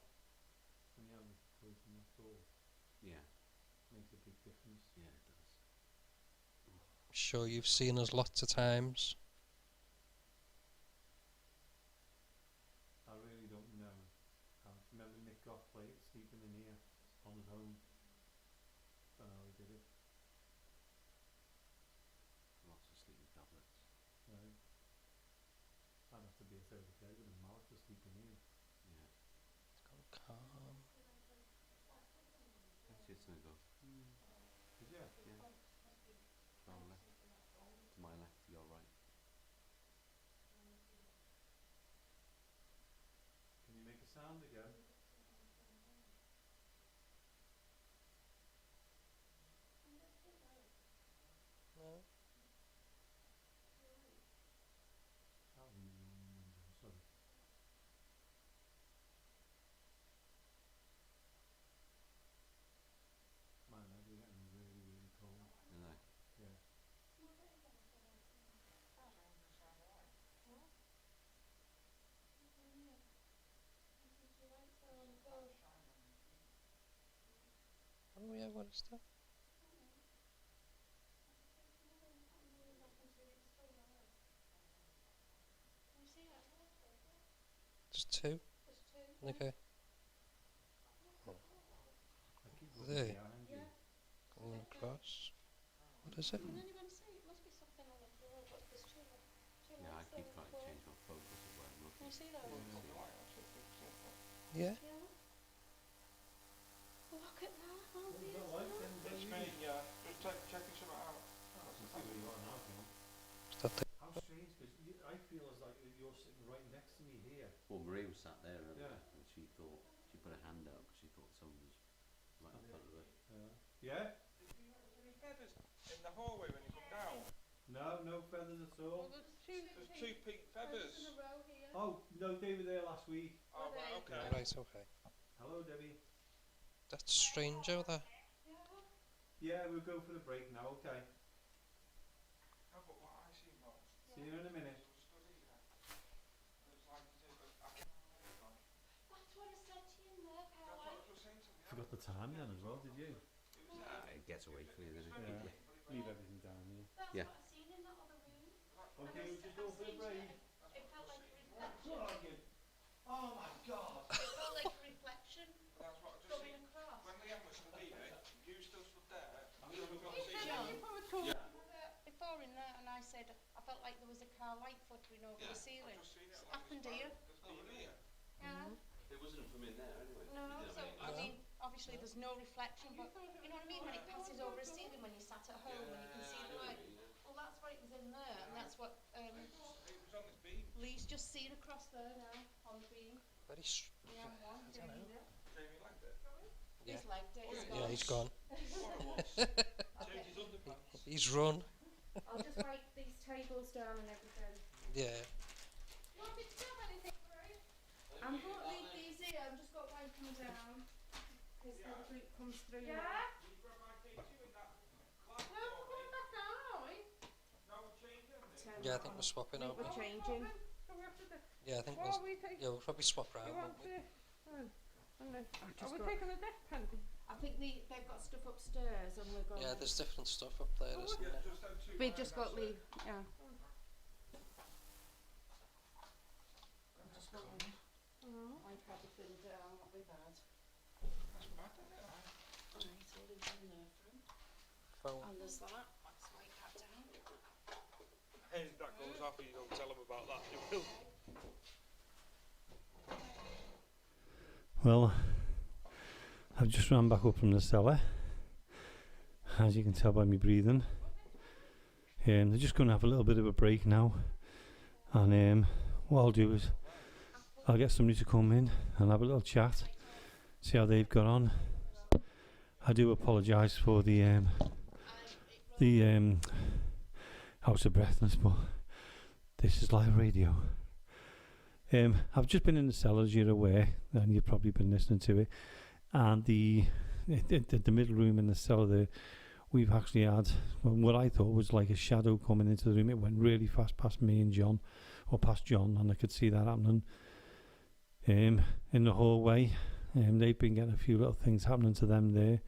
Can you have me closing that door? Yeah. Sure, you've seen us lots of times. I really don't know. I remember Nick got sleeping in here on his own. Don't know how he did it. Lots of sleeping tablets. Right. I'd have to be a third of with a mouth to sleep in here. Yeah. It's gone calm. Actually, it's gonna go. Did you? Yeah. To our left. To my left, to your right. Can you make a sound again? No. Sorry. My legs are getting really, really cold. And I. Yeah. Oh yeah, what is that? Just two? Okay. I keep There. looking behind you. Going across. What is it? Can anyone see? It must be something on the floor, but there's two Yeah, I lights keep there on trying the to floor. change my focus of where I'm Can looking. you see that? Yeah. Yeah. Look at that. How What was that beautiful. like then, It's David? me, yeah. Just checking something out. I can see where you are now, John. Is that the How strange, because I feel as like you're sitting right next to me here. Well, Marie was sat there earlier, Yeah. and she thought she put her hand out because she thought someone was right in front of her. Yeah? Did you notice any feathers in the hallway when you come down? No, no feathers at all. There's two pink feathers. In a row here. Oh, no, David there last week. Oh, right, okay. right? Okay. Hello, Debbie. That's strange, how that. Yeah, we'll go for the break now, okay. No, but what I seen was, See you in a minute. I was stood here, and it's like, I can't on. That's what I said to you in there, That's what I Caroline. was saying to me. Forgot the time then as well, did you? It was there. It gets away from you, doesn't it? Yeah. But it Leave went, everything down here. That's Yeah. what I seen in that other room. Okay, we'll just go for the break. It felt like a reflection. Oh my god! It felt like a reflection that's what I just going seen. across. When Liam was stood here, you still stood there, and You- then we've got you to see said you. before in there, and I said I felt like there was a car light flickering over Yeah, the ceiling. I've just seen it. It's like happened it's here. been here. Yeah. It wasn't from in there anyway. No, We didn't so have I any- mean, obviously there's no reflection, but you know what I mean when it passes over a ceiling when you're sat at home and you can see the light. Well, that's what it was in there, and that's what It was on this beam. Lee's just seen across there now on the beam. Very Yeah, one. I don't know. Jamie liked it. Yeah. He's liked it. He's Yeah, he's gone. What it was. Changed his underpants. He's run. I'll just wipe these tables down and everything. Yeah. You want me to grab anything, Marie? I'm going to leave these here. I've just got to wipe them down. Because the group comes through now. You grab my K2 in that glass No, we're going back now, aren't we? No, we're changing it. Turn Yeah, I that think on. we're swapping I out. think we're changing. So we have to do, Yeah, I think what we'll, are we taking? yeah, we'll probably swap round, You won't want we? the, I've are just we got, taking a death pen? I think they've got stuff upstairs and we're going Yeah, there's different stuff up there, isn't Yeah, there? just them two. We've behind, just got that's leave. it. Yeah. Wipe everything down what we've had. That's mad, isn't it? Right, I'll leave them there for him. Phone. And there's that. Let's wipe that down. Hey, that goes off, you don't tell them about that, you will. Well, I've just ran back up from the cellar, as you can tell by me breathing. They're just going to have a little bit of a break now, and what I'll do is I'll get somebody to come in and have a little chat, see how they've got on. I do apologise for the out of breathness, but this is live radio. I've just been in the cellar, as you're aware, and you've probably been listening to it. And the middle room in the cellar there, we've actually had what I thought was like a shadow coming into the room. It went really fast past me and John, or past John, and I could see that happening. In the hallway, they've been getting a few little things happening to them there,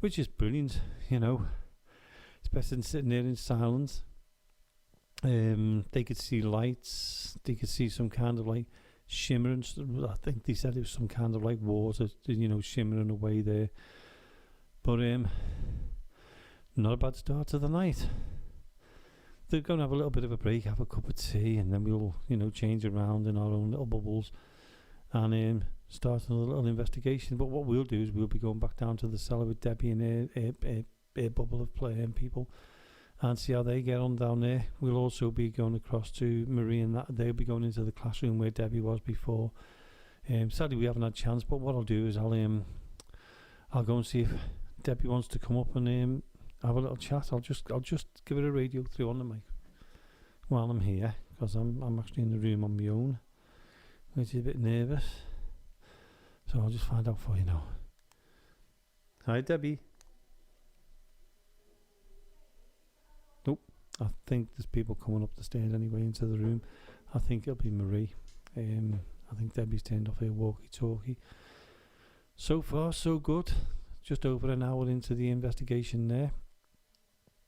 which is brilliant, you know. It's best in sitting there in silence. They could see lights. They could see some kind of like shimmering. I think they said it was some kind of like water, shimmering away there. But not a bad start to the night. They're going to have a little bit of a break, have a cup of tea, and then we'll, change around in our own little bubbles and start a little investigation. But what we'll do is we'll be going back down to the cellar with Debbie and a bubble of people and see how they get on down there. We'll also be going across to Marie, and that they'll be going into the classroom where Debbie was before. Sadly, we haven't had a chance, but what I'll do is I'll go and see if Debbie wants to come up and have a little chat. I'll just give her a radio through on the mic while I'm here, because I'm actually in the room on my own, which is a bit nervous. So I'll just find out for you now. Hi, Debbie. Nope. I think there's people coming up the stairs anyway into the room. I think it'll be Marie. I think Debbie's turned off her walkie-talkie. So far, so good. Just over an hour into the investigation there.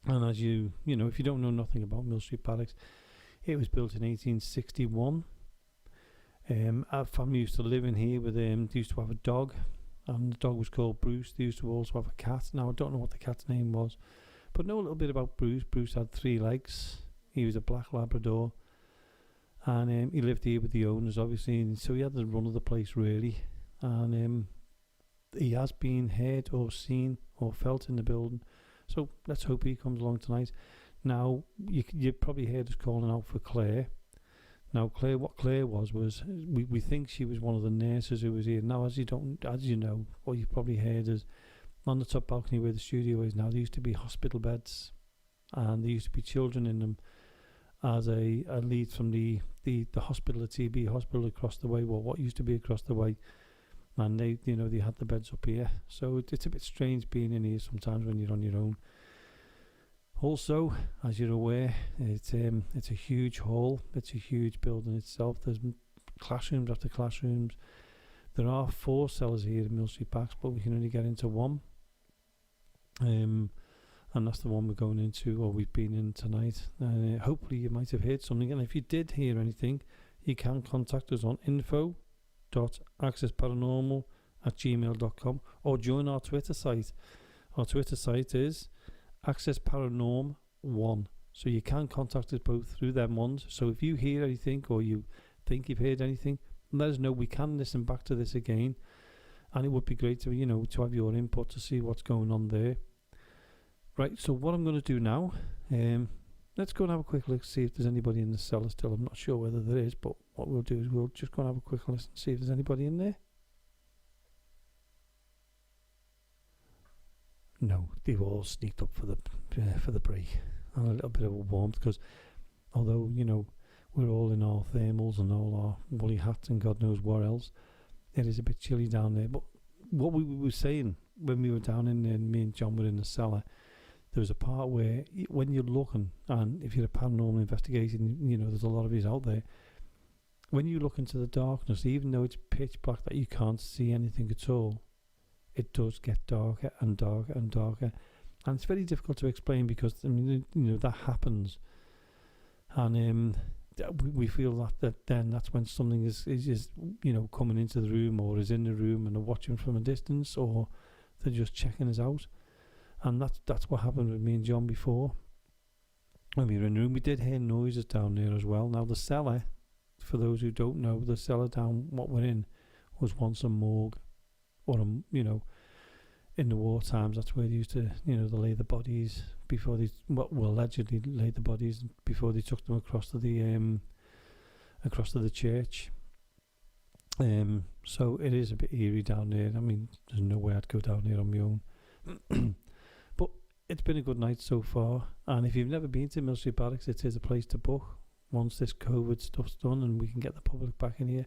And as if you don't know nothing about Mill Street Barracks, it was built in 1861. Our family used to live in here with they used to have a dog, and the dog was called Bruce. They used to also have a cat. Now I don't know what the cat's name was, but know a little bit about Bruce. Bruce had 3 legs. He was a black Labrador, and he lived here with the owners, obviously, and so he had the run of the place really. And he has been heard or seen or felt in the building. So let's hope he comes along tonight. Now, you probably heard us calling out for Claire. Now, what Claire was we think she was one of the nurses who was here. Now, as you know, what you've probably heard is on the top balcony where the studio is now, there used to be hospital beds, and there used to be children in them as a lead from the hospital, the TB hospital across the way, well, what used to be across the way. And they had the beds up here, so it's a bit strange being in here sometimes when you're on your own. Also, as you're aware, it's a huge hall. It's a huge building itself. There's classrooms after classrooms. There are 4 cellars here in Mill Street Barracks, but we can only get into 1. And that's the one we're going into, or we've been in tonight. Hopefully you might have heard something, and if you did hear anything, you can contact us on info.accessparanormal@gmail.com or join our Twitter site. Our Twitter site is accessparanorm1, so you can contact us both through them ones. So if you hear anything or you think you've heard anything, let us know. We can listen back to this again, and it would be great to to have your input to see what's going on there. Right, so what I'm going to do now, let's go and have a quick look, see if there's anybody in the cellar still. I'm not sure whether there is, but what we'll do is we'll just go and have a quick listen, see if there's anybody in there. No, they've all sneaked up for the break, and a little bit of a warmth, because although we're all in our thermals and all our woolly hats and God knows what else, it is a bit chilly down there. But what we were saying when we were down in there, me and John were in the cellar, there was a part where when you're looking, and if you're a paranormal investigation, there's a lot of these out there, when you look into the darkness, even though it's pitch black that you can't see anything at all, it does get darker and darker and darker, and it's very difficult to explain, because that happens, and we feel that then that's when something is coming into the room, or is in the room and they're watching from a distance, or they're just checking us out. And that's what happened with me and John before. When we were in the room, we did hear noises down there as well. Now the cellar, for those who don't know, the cellar down what we're in was once a morgue, or in the war times, that's where they used to they lay the bodies before they allegedly laid the bodies before they took them across to the church. So it is a bit eerie down there. I mean, there's no way I'd go down there on my own. But it's been a good night so far, and if you've never been to Mill Street Barracks, it is a place to book once this COVID stuff's done and we can get the public back in here.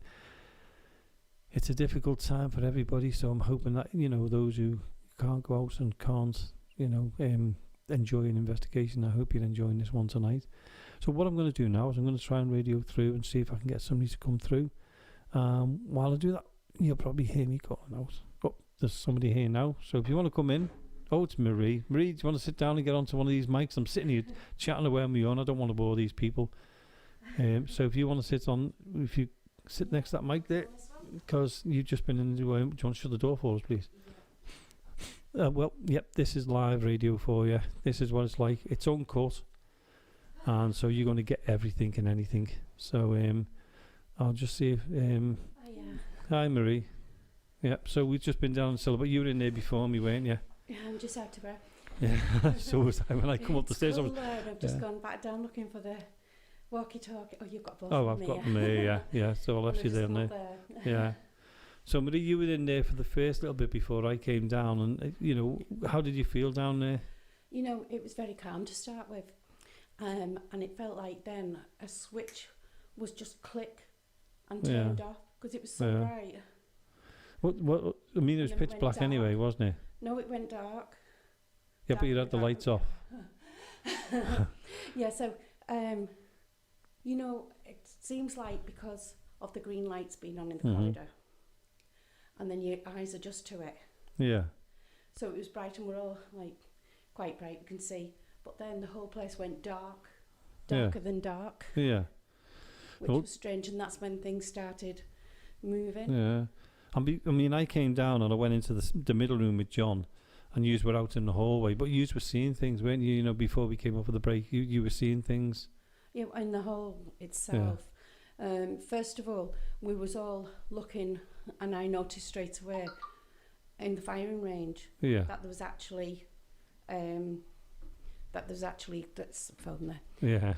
It's a difficult time for everybody, so I'm hoping that those who can't go out and can't enjoy an investigation, I hope you're enjoying this one tonight. So what I'm going to do now is I'm going to try and radio through and see if I can get somebody to come through. While I do that, you'll probably hear me calling out. Oh, there's somebody here now, so if you want to come in, Oh, it's Marie. Marie, do you want to sit down and get onto one of these mics? I'm sitting here chatting away on my own. I don't want to bore these people. So if you want to sit next to that mic there, because you've just been in the room. Do you want to shut the door for us, please? Well, yep, this is live radio for you. This is what it's like. It's uncut. And so you're going to get everything and anything. So I'll just see if... Hi, Marie. Yep, so we've just been down in Cellar, but you were in there before me, weren't you? Yeah, I'm just out of breath. Yeah, so was I when I come up the stairs. I've just gone back down looking for the walkie-talkie. Oh, you've got both Oh, of I've got them there, yeah. So I left you there. Yeah. So, Marie, you were in there for the first little bit before I came down, and, how did you feel down there? It was very calm to start with. And it felt like then a switch was just click and turned off because it was so bright. What? I mean, it was pitch black anyway, wasn't it? No, it went dark. Yeah, but you had the lights off. Yeah, so, it seems like because of the green lights being on in the corridor, and then your eyes adjust to it. Yeah. So it was bright, and we're all, quite bright, you can see. But then the whole place went darker than dark. Yeah. Which was strange, and that's when things started moving. Yeah. I came down and I went into the middle room with John, and yous were out in the hallway, but yous were seeing things, weren't you? Before we came up for the break, you were seeing things. Yeah, in the hall itself. Yeah. First of all, we was all looking, and I noticed straight away in the firing range that there was actually that's phone there. Yeah.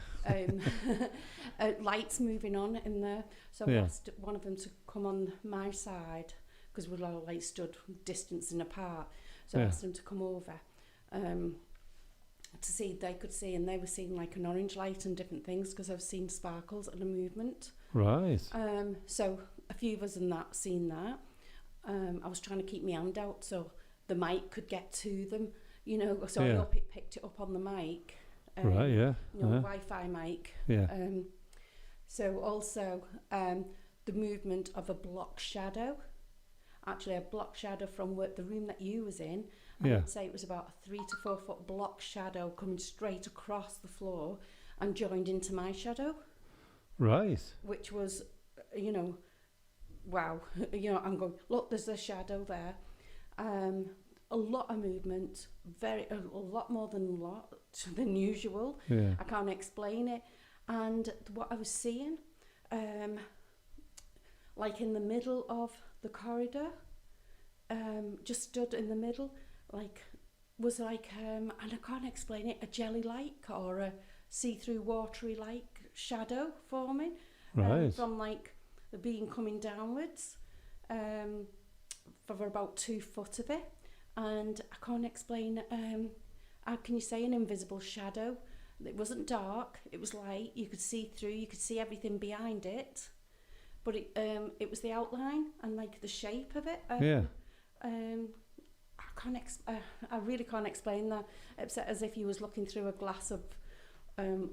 Lights moving on in there. So I asked one of them to come on my side because we're all stood distancing apart. So I asked them to come over to see they could see, and they were seeing an orange light and different things because I've seen sparkles and a movement. Right. So a few of us in that seen that. I was trying to keep my hand out so the mic could get to them. So I picked it up on the mic. Right, yeah. Wi-Fi mic. Yeah. So also the movement of a block shadow. Actually, a block shadow from the room that you was in. I would say it was about a 3 to 4 foot block shadow coming straight across the floor and joined into my shadow. Right. Which was, wow. I'm going, look, there's a shadow there. A lot of movement, a lot more than usual. Yeah. I can't explain it. And what I was seeing, in the middle of the corridor, just stood in the middle, was and I can't explain it, a jelly-like or a see-through watery-like shadow forming. Right. From the beam coming downwards, for about 2 foot of it. And I can't explain, how can you say an invisible shadow? It wasn't dark, it was light, you could see through, you could see everything behind it. But it was the outline and the shape of it. I really can't explain that, except as if you was looking through a glass of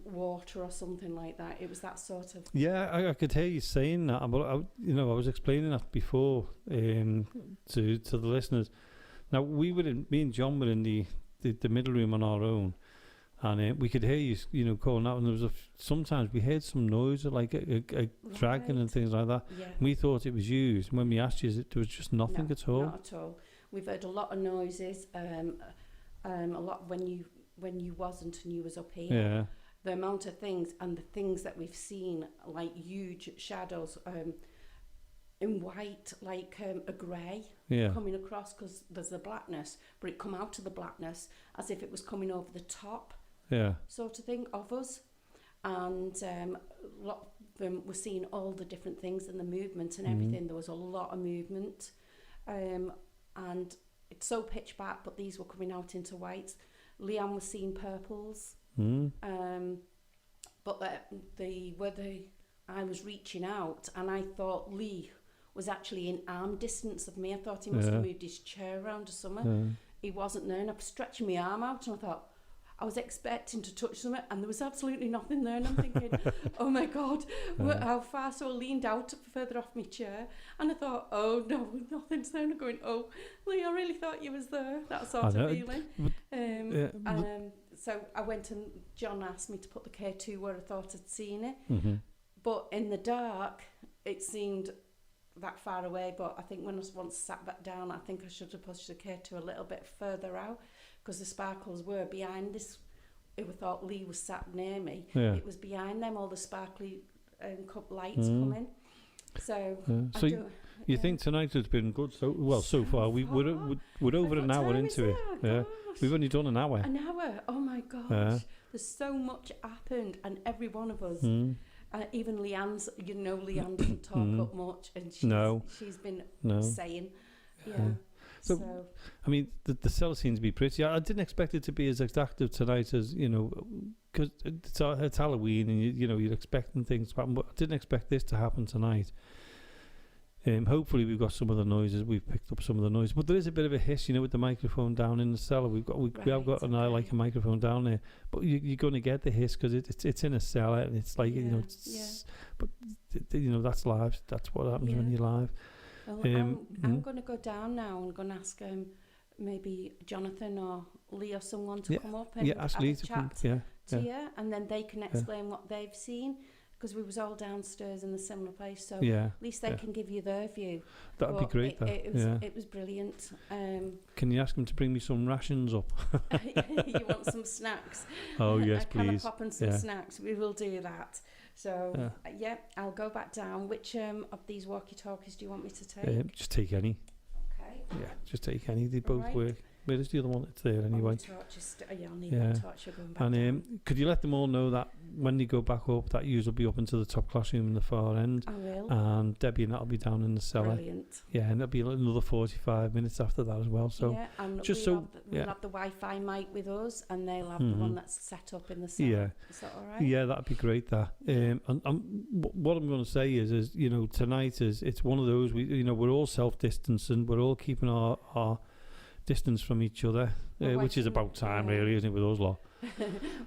water or something like that. It was that sort of... Yeah, I could hear you saying that, but I was explaining that before to the listeners. Now, me and John were in the middle room on our own, and we could hear you, calling out, and there was sometimes we heard some noise like a dragon and things like that. Yeah. We thought it was you. And when we asked you, there was just nothing at all. Not at all. We've heard a lot of noises, a lot when you wasn't and you was up here. Yeah. The amount of things and the things that we've seen, huge shadows, in white, a grey, coming across because there's the blackness, but it come out of the blackness as if it was coming over the top, sort of thing of us. And a lot of them were seeing all the different things and the movement and everything. There was a lot of movement, and it's so pitch black, but these were coming out into whites. Leanne was seeing purples, but I was reaching out, and I thought Lee was actually in arm distance of me. I thought he must have moved his chair around or something. He wasn't there, and I was stretching my arm out, and I thought, I was expecting to touch something, and there was absolutely nothing there. And I'm thinking, oh my God, how far? So I leaned out further off my chair, and I thought, oh no, nothing's there. And I'm going, oh, Lee, I really thought you was there. That sort of feeling. So I went, and John asked me to put the K2 where I thought I'd seen it. Mm-hmm. But in the dark, it seemed that far away. But I think when I once sat back down, I think I should have pushed the K2 a little bit further out, because the sparkles were behind this. We thought Lee was sat near me. Yeah. It was behind them, all the sparkly lights coming. So, so you think tonight has been good? So far we're over an hour into it. Yeah, we've only done an hour. An hour. Oh my gosh! There's so much happened, and every one of us. Even Leanne's. Leanne doesn't talk up much, and she's been saying, So, I mean, the cellar seems to be pretty. I didn't expect it to be as active tonight as, because it's Halloween and, you're expecting things to happen, but I didn't expect this to happen tonight. Hopefully we've got some of the noises, we've picked up some of the noise, but there is a bit of a hiss, with the microphone down in the cellar. We have got a microphone down there, but you're going to get the hiss because it's in a cellar, and it's like, but, that's live. That's what happens when you're live. Well, I'm going to go down now. I'm going to ask maybe Jonathan or Lee or someone to come up and ask have Lee a to chat come, to you, and then they can explain what they've seen, because we was all downstairs in a similar place, so at least they can give you their view. That'd be great. It was brilliant. Can you ask them to bring me some rations up? You want some snacks? Oh yes, please. Pop and some snacks. We will do that. So I'll go back down. Which of these walkie-talkies do you want me to take? Just take any. Okay. Yeah, just take any. They both work. Where's the other one? It's there anyway. I'll need that torch. You're going back and could you let them all know that when they go back up, that use will be up into the top classroom in the far end. I will. And Debbie and that'll be down in the cellar. Brilliant. Yeah, and there'll be another 45 minutes after that as well. So and just we'll have the Wi-Fi mic with us, and they'll have the one that's set up in the cellar. Yeah. Is that all right? Yeah, that'd be great. That. And what I'm going to say is tonight it's one of those we're all self-distancing. We're all keeping our distance from each other, which is about time, really, isn't it, with us lot?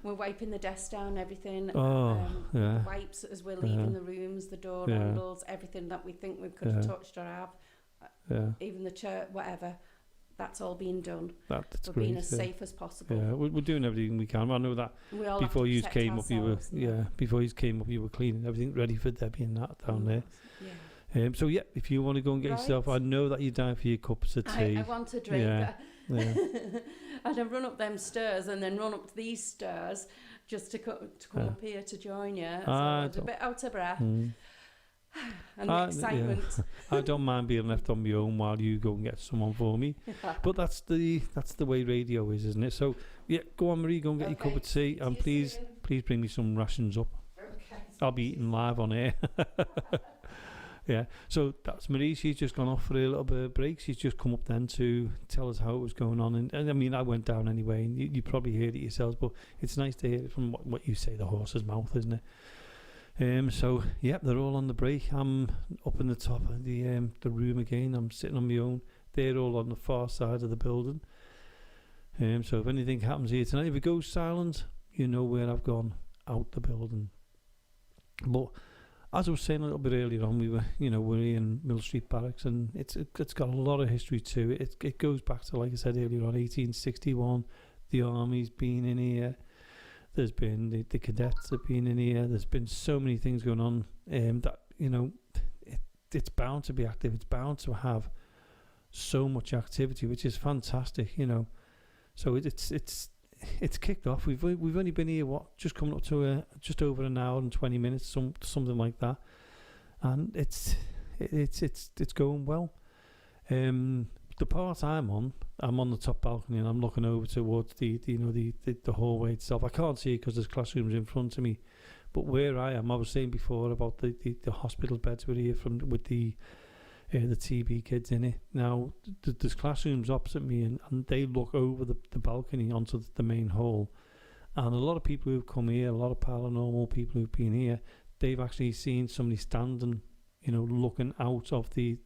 We're wiping the desk down, everything. Wipes as we're leaving the rooms, the door handles, everything that we think we could have touched or have, even the chair, whatever. That's all being done. That's we're great, being as safe as possible. Yeah, we're doing everything we can. I know that before you came up, you were cleaning everything ready for Debbie and that down there. Yeah. So if you want to go and get yourself, I know that you're down for your cups of tea. I want a drink. And I run up them stairs and then run up these stairs just to come up here to join you. So I was a bit out of breath. And the excitement. I don't mind being left on my own while you go and get someone for me. But that's the way radio is, isn't it? So go on, Marie, go and get your cup of tea, and please bring me some rations up. Okay. I'll be eating live on air. Yeah, so that's Marie. She's just gone off for a little bit of break. She's just come up then to tell us how it was going on. And I mean, I went down anyway, and you probably heard it yourselves, but it's nice to hear it from what you say, the horse's mouth, isn't it? So, they're all on the break. I'm up in the top of the room again. I'm sitting on my own. They're all on the far side of the building. So if anything happens here tonight, if it goes silent, you know where I've gone, out the building. But as I was saying a little bit earlier on, we're in Mill Street Barracks, and it's got a lot of history to it. It goes back to, like I said earlier on, 1861. The army's been in here. There's been the cadets have been in here. There's been so many things going on that it's bound to be active. It's bound to have so much activity, which is fantastic. So it's kicked off. We've only been here just coming up to just over an hour and 20 minutes, something like that, and it's going well. The part I'm on the top balcony, and I'm looking over towards the hallway itself. I can't see it because there's classrooms in front of me, but where I am, I was saying before about the hospital beds were here with the TB kids in it. Now, there's classrooms opposite me, and they look over the balcony onto the main hall. And a lot of people who've come here, a lot of paranormal people who've been here, they've actually seen somebody standing, looking out of the...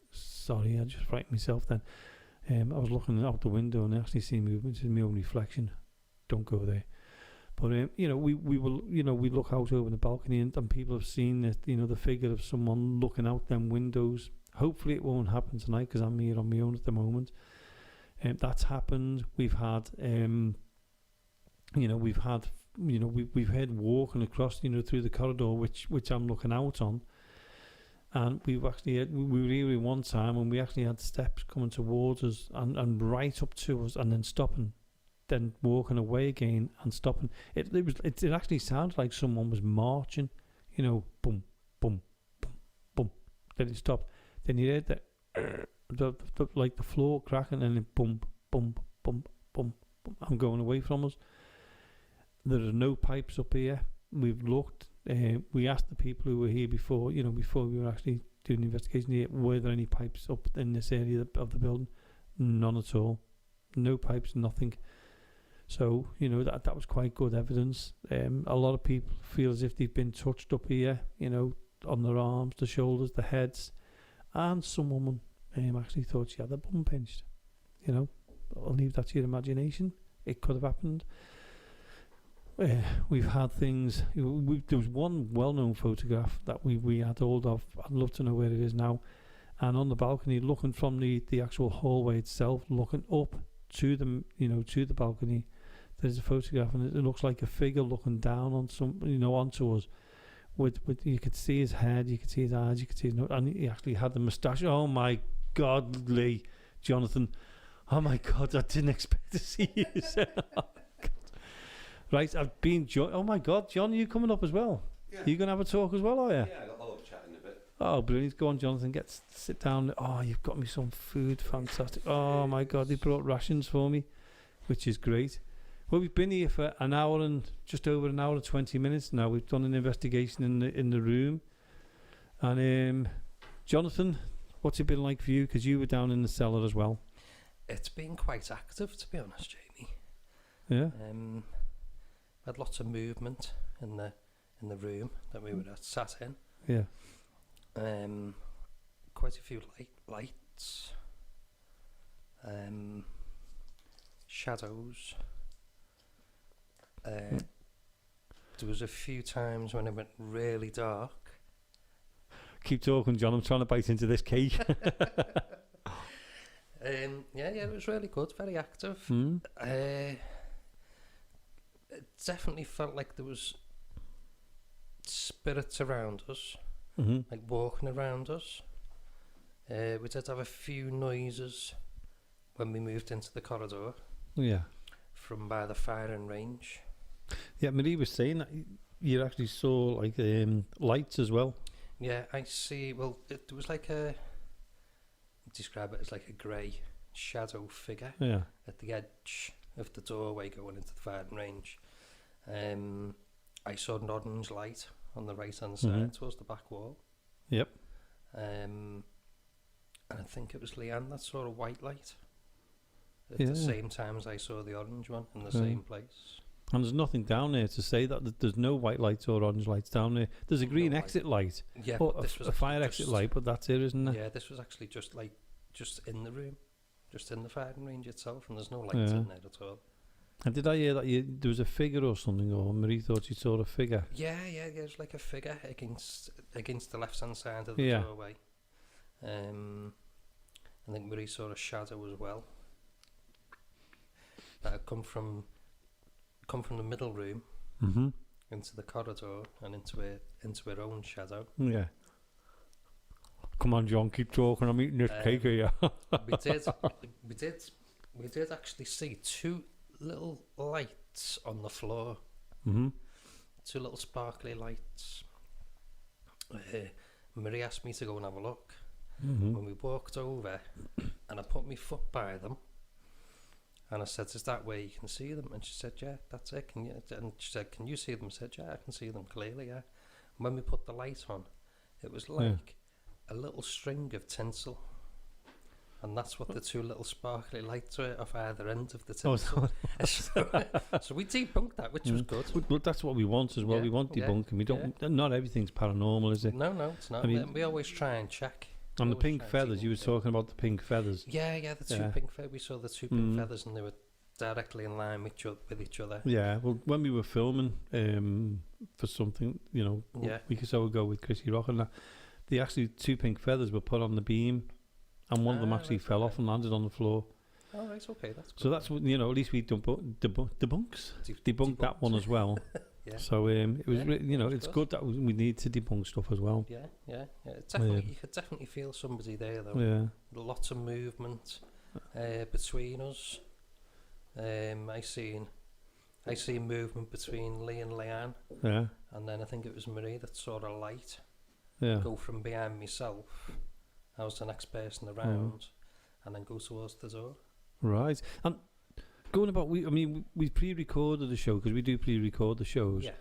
Sorry, I just frightened myself then. I was looking out the window and I actually see movement in my own reflection. don't go there. But you know, we will, you know, we look out over the balcony, and people have seen that, you know, the figure of someone looking out them windows. Hopefully it won't happen tonight, because I'm here on my own at the moment. That's happened. We've had, you know, we've heard walking across, you know, through the corridor, which I'm looking out on. And we've actually we were here one time, and we actually had steps coming towards us and right up to us, and then stopping, then walking away again and stopping. It actually sounded like someone was marching, you know, boom, boom, boom, boom. Then it stopped. Then you heard the like the floor cracking, and then boom, boom, boom, boom, boom. I'm going away from us. There are no pipes up here. We've looked. We asked the people who were here before, you know, before we were actually doing the investigation here, were there any pipes up in this area of the building? None at all. No pipes, nothing. So, you know, that was quite good evidence. A lot of people feel as if they've been touched up here, you know, on their arms, the shoulders, the heads. And some woman actually thought she had her bum pinched. You know, I'll leave that to your imagination. It could have happened. We've had things. There was one well-known photograph that we had hold of. I'd love to know where it is now. And on the balcony, looking from the actual hallway itself, looking up to the, you know, to the balcony, there's a photograph, and it looks like a figure looking down on some, you know, onto us. With you could see his head, you could see his eyes, you could see his nose, and he actually had the moustache. Oh my God, Lee, Jonathan! Oh my God, I didn't expect to see you. Right, I've been. Oh my God, John, are you coming up as well? Yeah. You gonna have a talk as well, are you? Yeah, I'll have a chat in a bit. Oh, brilliant! Go on, Jonathan. Sit down. Oh, you've got me some food. Fantastic. Oh my God, they brought rations for me, which is great. Well, we've been here for an hour and just over an hour and 20 minutes now. We've done an investigation in the room. And Jonathan, what's it been like for you? Because you were down in the cellar as well. It's been quite active, to be honest, Jamie. Yeah. Had lots of movement in the room that we were sat in. Yeah. Quite a few lights. Shadows. There was a few times when it went really dark. Keep talking, John. I'm trying to bite into this cake. Yeah, it was really good. Very active. It definitely felt like there was spirits around us, like walking around us. We did have a few noises when we moved into the corridor. Yeah. From by the firing range. Yeah, Marie was saying that you actually saw like lights as well. Yeah, I see. Well, it was like describe it as like a grey shadow figure. Yeah. At the edge of the doorway going into the firing range. I saw an orange light on the right hand side towards the back wall. Yep. And I think it was Leanne that saw a white light at the same time as I saw the orange one in the same place. And there's nothing down there to say that there's no white lights or orange lights down there. There's a green exit light. Yeah, or this was a fire exit light, but that's it, isn't it? Yeah, this was actually just in the room, just in the firing range itself, and there's no lights in there at all. And did I hear that there was a figure or something, or Marie thought she saw a figure? Yeah, it was like a figure against the left hand side of the doorway. I think Marie saw a shadow as well. That had come from the middle room into the corridor and into her own shadow. Yeah. Come on, John, keep talking. I'm eating this cake here. we did actually see two little lights on the floor. Two little sparkly lights. Marie asked me to go and have a look. When we walked over, and I put my foot by them. And I said, "Is that where you can see them?" And she said, "Yeah, that's it." And she said, "Can you see them?" I said, "Yeah, I can see them clearly, yeah." And when we put the light on, it was like a little string of tinsel. And that's what the two little sparkly lights were off either end of the tinsel. So we debunked that, which was good. Well, that's what we want as well. We want debunking. We don't. Not everything's paranormal, is it? No, it's not. I mean, we always try and check. And the pink feathers, you were talking about the pink feathers. Yeah, the two pink feathers. We saw the two pink feathers, and directly in line with each other. Yeah, well, when we were filming for something, you know, Yeah. a week or so ago with Chrissy Rock and that, they actually 2 pink feathers were put on the beam, and one of them actually right, fell okay. off and landed on the floor. Oh, right, okay, that's good. So that's what, you know, at least we debunked that one as well. Yeah. So it was, Yeah, you know, that's it's good. good that we need to debunk stuff as well. Yeah. It's definitely, you could definitely feel somebody there though. Yeah. Lots of movement between us. I seen movement between Lee and Leanne, Yeah. and then I think it was Marie that saw a light Yeah. go from behind myself. I was the next person around, and then go towards the door. Right. And going about, we pre-recorded the show because we do pre-record the shows. Yeah.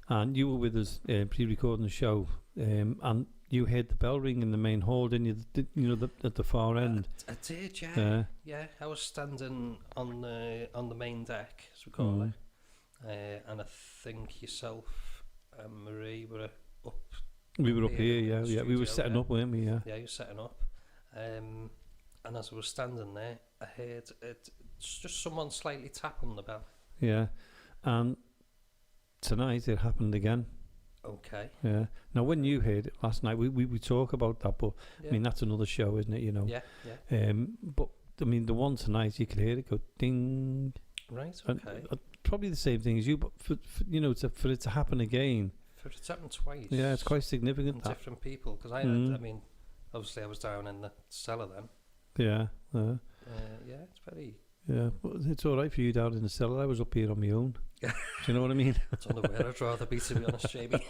And you were with us pre-recording the show, and you heard the bell ring in the main hall, didn't you? You know, at the far end. I did, yeah. Yeah, I was standing on the main deck, as we call it, and I think yourself and Marie were up. We were up here, in the yeah. We were studio, setting up, weren't we? Yeah. Yeah, you were setting up. And as I was standing there, I heard it's just someone slightly tap on the bell. Yeah. And tonight it happened again. Okay. Yeah. Now, when you heard it last night, we talk about that, but Yeah. I mean that's another show, isn't it? You know. Yeah. But I mean the one tonight, you could hear it go ding. Right. And, Okay. probably the same thing as you, but for you know, for it to happen again. For it's happened twice. Yeah, it's quite significant. from That. different people, because I Mm. mean, obviously I was down in the cellar then. Yeah. Yeah, it's very. Yeah, but it's all right for you down in the cellar. I was up here on my own. Do you know what I mean? I don't know where I'd rather be, to be honest, Jamie.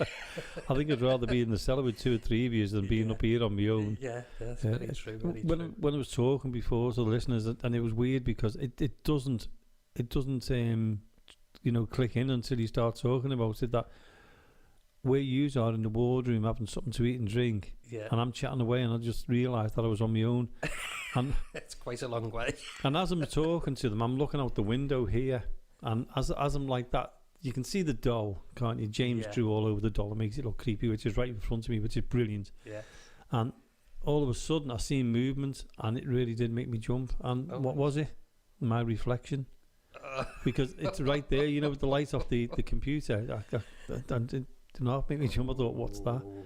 I think I'd rather be in the cellar with 2 or 3 of you than being up here on my own. Yeah, that's very true. Very when true. when I was talking before to the listeners, and it was weird because it doesn't you know, click in until you start talking about it, that where you are in the wardroom having something to eat and drink, Yeah, and I'm chatting away, and I just realised that I was on my own. And it's quite a long way. and as I'm talking to them, I'm looking out the window here, and as I'm like that, you can see the doll, can't you? James Yeah. drew all over the doll and makes it look creepy, which is right in front of me, which is brilliant. Yeah. And all of a sudden, I seen movement, and it really did make me jump. And Oh, what nice. was it? My reflection. Because it's right there, you know, with the light off the computer. And it did not make me jump. I thought, what's that? Ooh.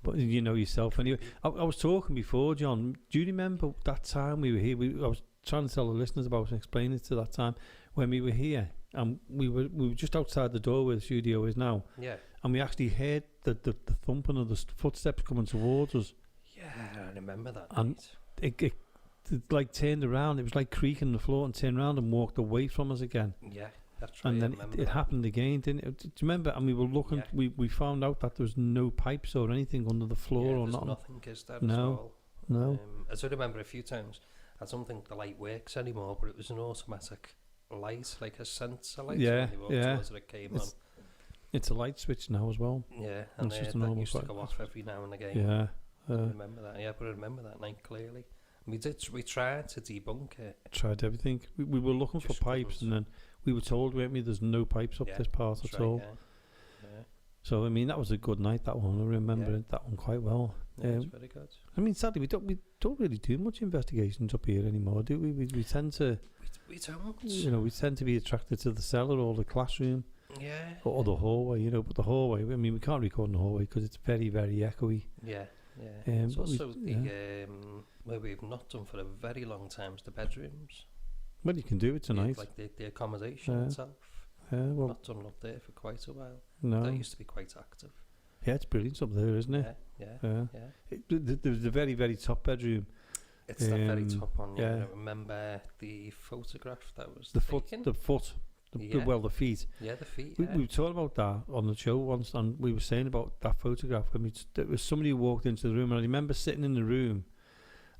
But you know yourself. Anyway, I was talking before, John. Do you remember that time we were here? I was trying to tell the listeners about and explain it to that time when we were here, and we were just outside the door where the studio is now, Yeah. and we actually heard the thumping of the footsteps coming towards us. Yeah, I remember that. And night. It like turned around. It was like creaking the floor and turned around and walked away from us again. Yeah, that's right. And I then remember it that. happened again, didn't it? Do you remember? And we were looking. Yeah. We found out that there was no pipes or anything under the floor Yeah, or there's nothing. nothing, is there? No. At all. No. I do remember a few times. I don't think the light works anymore, but it was an automatic light, like a sensor light. Yeah, when you walked yeah. towards it, it came on. It's a light switch now as well. Yeah, and It's just a that normal used to light go off every now and again. Yeah. I remember that. Yeah, but I remember that night clearly. We tried to debunk it. Tried everything. We were looking for Just pipes, couldn't. and then we were told, weren't we, there's no pipes up Yeah, this part That's at right, all. Yeah. So I mean, that was a good night. That one, I remember Yeah. that one quite well. Yeah, it's very good. I mean, sadly, we don't really do much investigations up here anymore, do we? We tend to, We don't. you know, we tend to be attracted to the cellar or the classroom Yeah. or the hallway, you know. But the hallway, I mean, we can't record in the hallway because it's very, very echoey. Yeah. Um, It's but we- also where we've not done for a very long time is the bedrooms. Well, you can do it tonight. Like the accommodation Yeah. itself. Well, Not done up there for quite a while. no. That used to be quite active. Yeah, it's brilliant up there, isn't it? Yeah. There was the very, very top bedroom. It's that very Um, top one. yeah. Yeah. I remember the photograph that was The foot, taken. the feet. Yeah. Feet. Yeah, the feet. We Yeah. were talking about that on the show once, and we were saying about that photograph when there was somebody who walked into the room, and I remember sitting in the room,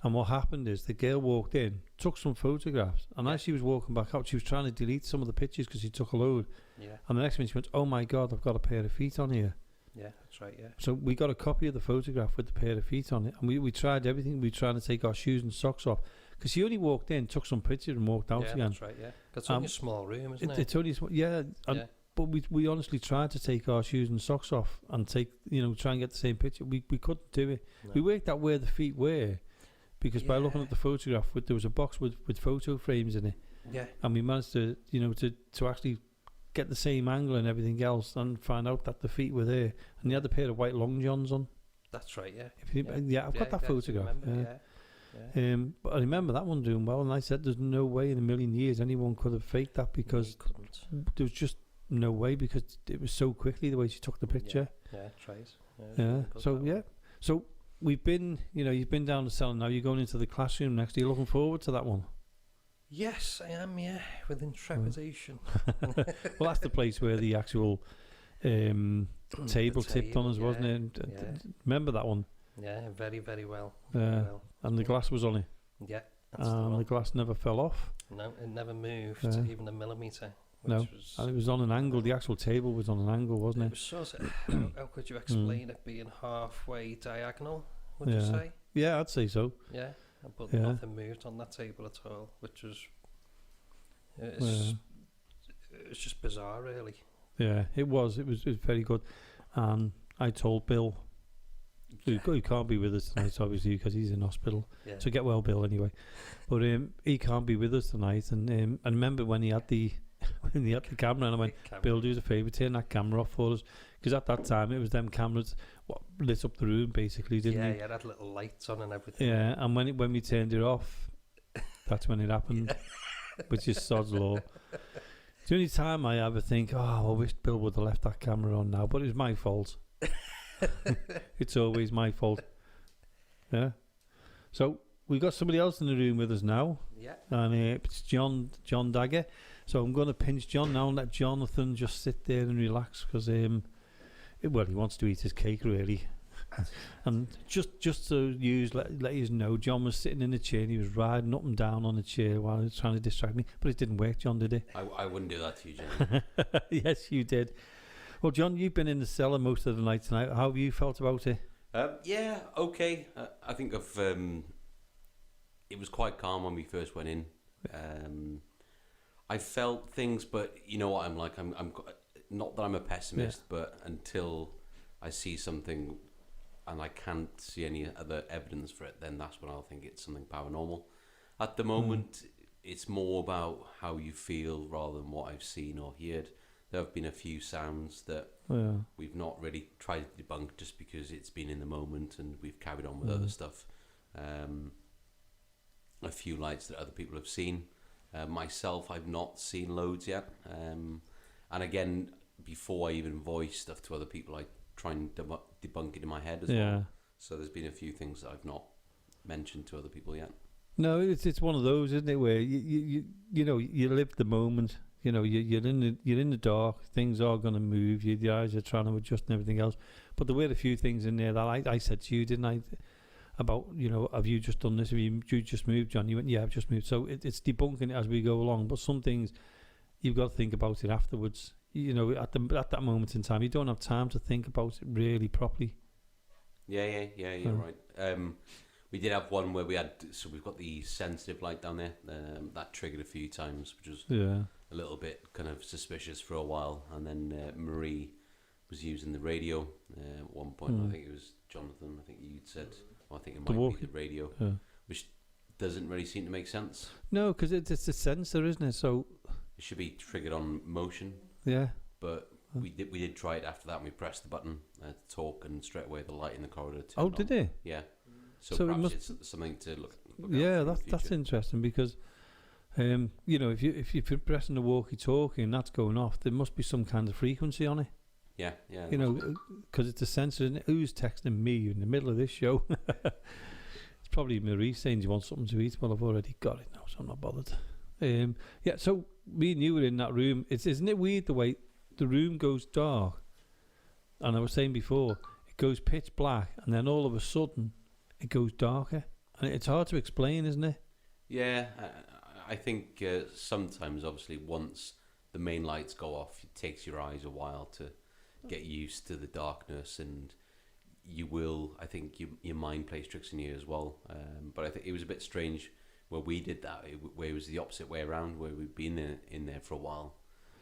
and what happened is the girl walked in, took some photographs, and as she was walking back out, she was trying to delete some of the pictures because she took a load. Yeah. And the next minute she went, "Oh my God, I've got a pair of feet on here." Yeah, that's right. Yeah. So we got a copy of the photograph with the pair of feet on it, and we tried everything. We tried to take our shoes and socks off because she only walked in, took some pictures, and walked out Yeah, again. that's right. Yeah. 'Cause it's only a small room, isn't it? It's only yeah, and Yeah. but we honestly tried to take our shoes and socks off and try and get the same picture. We couldn't do it. No. We worked out where the feet were because by looking Yeah. at the photograph, there was a box with photo frames in it, Yeah. And we managed to, to actually get the same angle and everything else, and find out that the feet were there, and he had a pair of white long johns on. That's right. Yeah. I've got that photograph. But I remember that one doing well, and I said, "There's no way in a million years anyone could have faked that, because there was just no way, because it was so quickly the way she took the picture." Yeah, tries. Yeah. So we've been, you've been down the Cellar now. You're going into the classroom next. Are you looking forward to that one? Yes, I am. Yeah, with trepidation. Well, that's the place where the actual table tipped on us, wasn't it? And, remember that one? Yeah, very, very well. And the glass was on it. Yeah, the glass never fell off. No, it never moved even a millimetre. No, and it was on an angle. The actual table was on an angle, wasn't it? It was sort of, how could you explain it being halfway diagonal, would you say? Yeah, I'd say so. Yeah, but nothing moved on that table at all, which was... It's just bizarre, really. Yeah, it was. It was very good. And I told Bill, who can't be with us tonight, obviously, because he's in hospital. Yeah. So get well, Bill, anyway. But he can't be with us tonight. And I remember when he had the camera, and I went, Bill, do us a favour, turn that camera off for us. Because at that time, it was them cameras what lit up the room, basically, didn't it? Yeah, it had little lights on and everything. Yeah, and when we turned it off, that's when it happened, which is sod's law. The only time I ever think, I wish Bill would have left that camera on now, but it was my fault. It's always my fault. Yeah. So we've got somebody else in the room with us now. Yeah. And it's John Dagger. So I'm going to pinch John now and let Jonathan just sit there and relax, because he wants to eat his cake, really. And just to let you know, John was sitting in a chair and he was riding up and down on the chair while he was trying to distract me, but it didn't work, John, did it? I wouldn't do that to you, John. Yes, you did. Well, John, you've been in the cellar most of the night tonight. How have you felt about it? Yeah, okay. I think it was quite calm when we first went in. I felt things, but you know what I'm like. I'm not that I'm a pessimist, but until I see something and I can't see any other evidence for it, then that's when I'll think it's something paranormal. At the moment, it's more about how you feel rather than what I've seen or heard. There have been a few sounds that we've not really tried to debunk just because it's been in the moment and we've carried on with other stuff. A few lights that other people have seen. Myself, I've not seen loads yet. And again, before I even voice stuff to other people, I try and debunk it in my head as well. So there's been a few things that I've not mentioned to other people yet. No, it's one of those, isn't it, where you live the moment. You're in the dark. Things are going to move. Your eyes are trying to adjust and everything else. But there were a few things in there that I said to you, didn't I? About, have you just done this? Have you just moved, John? You went, yeah, I've just moved. So it's debunking it as we go along. But some things you've got to think about it afterwards. At that moment in time, you don't have time to think about it really properly. Yeah, you're right. We did have one where we've got the sensitive light down there. That triggered a few times, which was a little bit kind of suspicious for a while. And then Marie was using the radio at one point. I think it was Jonathan. I think you'd said. Well, I think it might be the radio, which doesn't really seem to make sense. No, because it's a sensor, isn't it? So it should be triggered on motion. Yeah. But we did try it after that, and we pressed the button to talk, and straight away the light in the corridor turned on. Did it? Yeah. So perhaps it's something to look yeah, that's interesting, because if you're pressing the walkie-talkie and that's going off, there must be some kind of frequency on it. Yeah. Because it's a sensor, isn't it? Who's texting me in the middle of this show? It's probably Marie saying, do you want something to eat? Well, I've already got it now, so I'm not bothered. So me and you were in that room. Isn't it weird the way the room goes dark? And I was saying before, it goes pitch black, and then all of a sudden it goes darker. And it's hard to explain, isn't it? Yeah, I think sometimes, obviously, once the main lights go off, it takes your eyes a while to get used to the darkness, and you will, I think your mind plays tricks on you as well. But I think it was a bit strange where we did that, where it was the opposite way around, where we'd been in there for a while,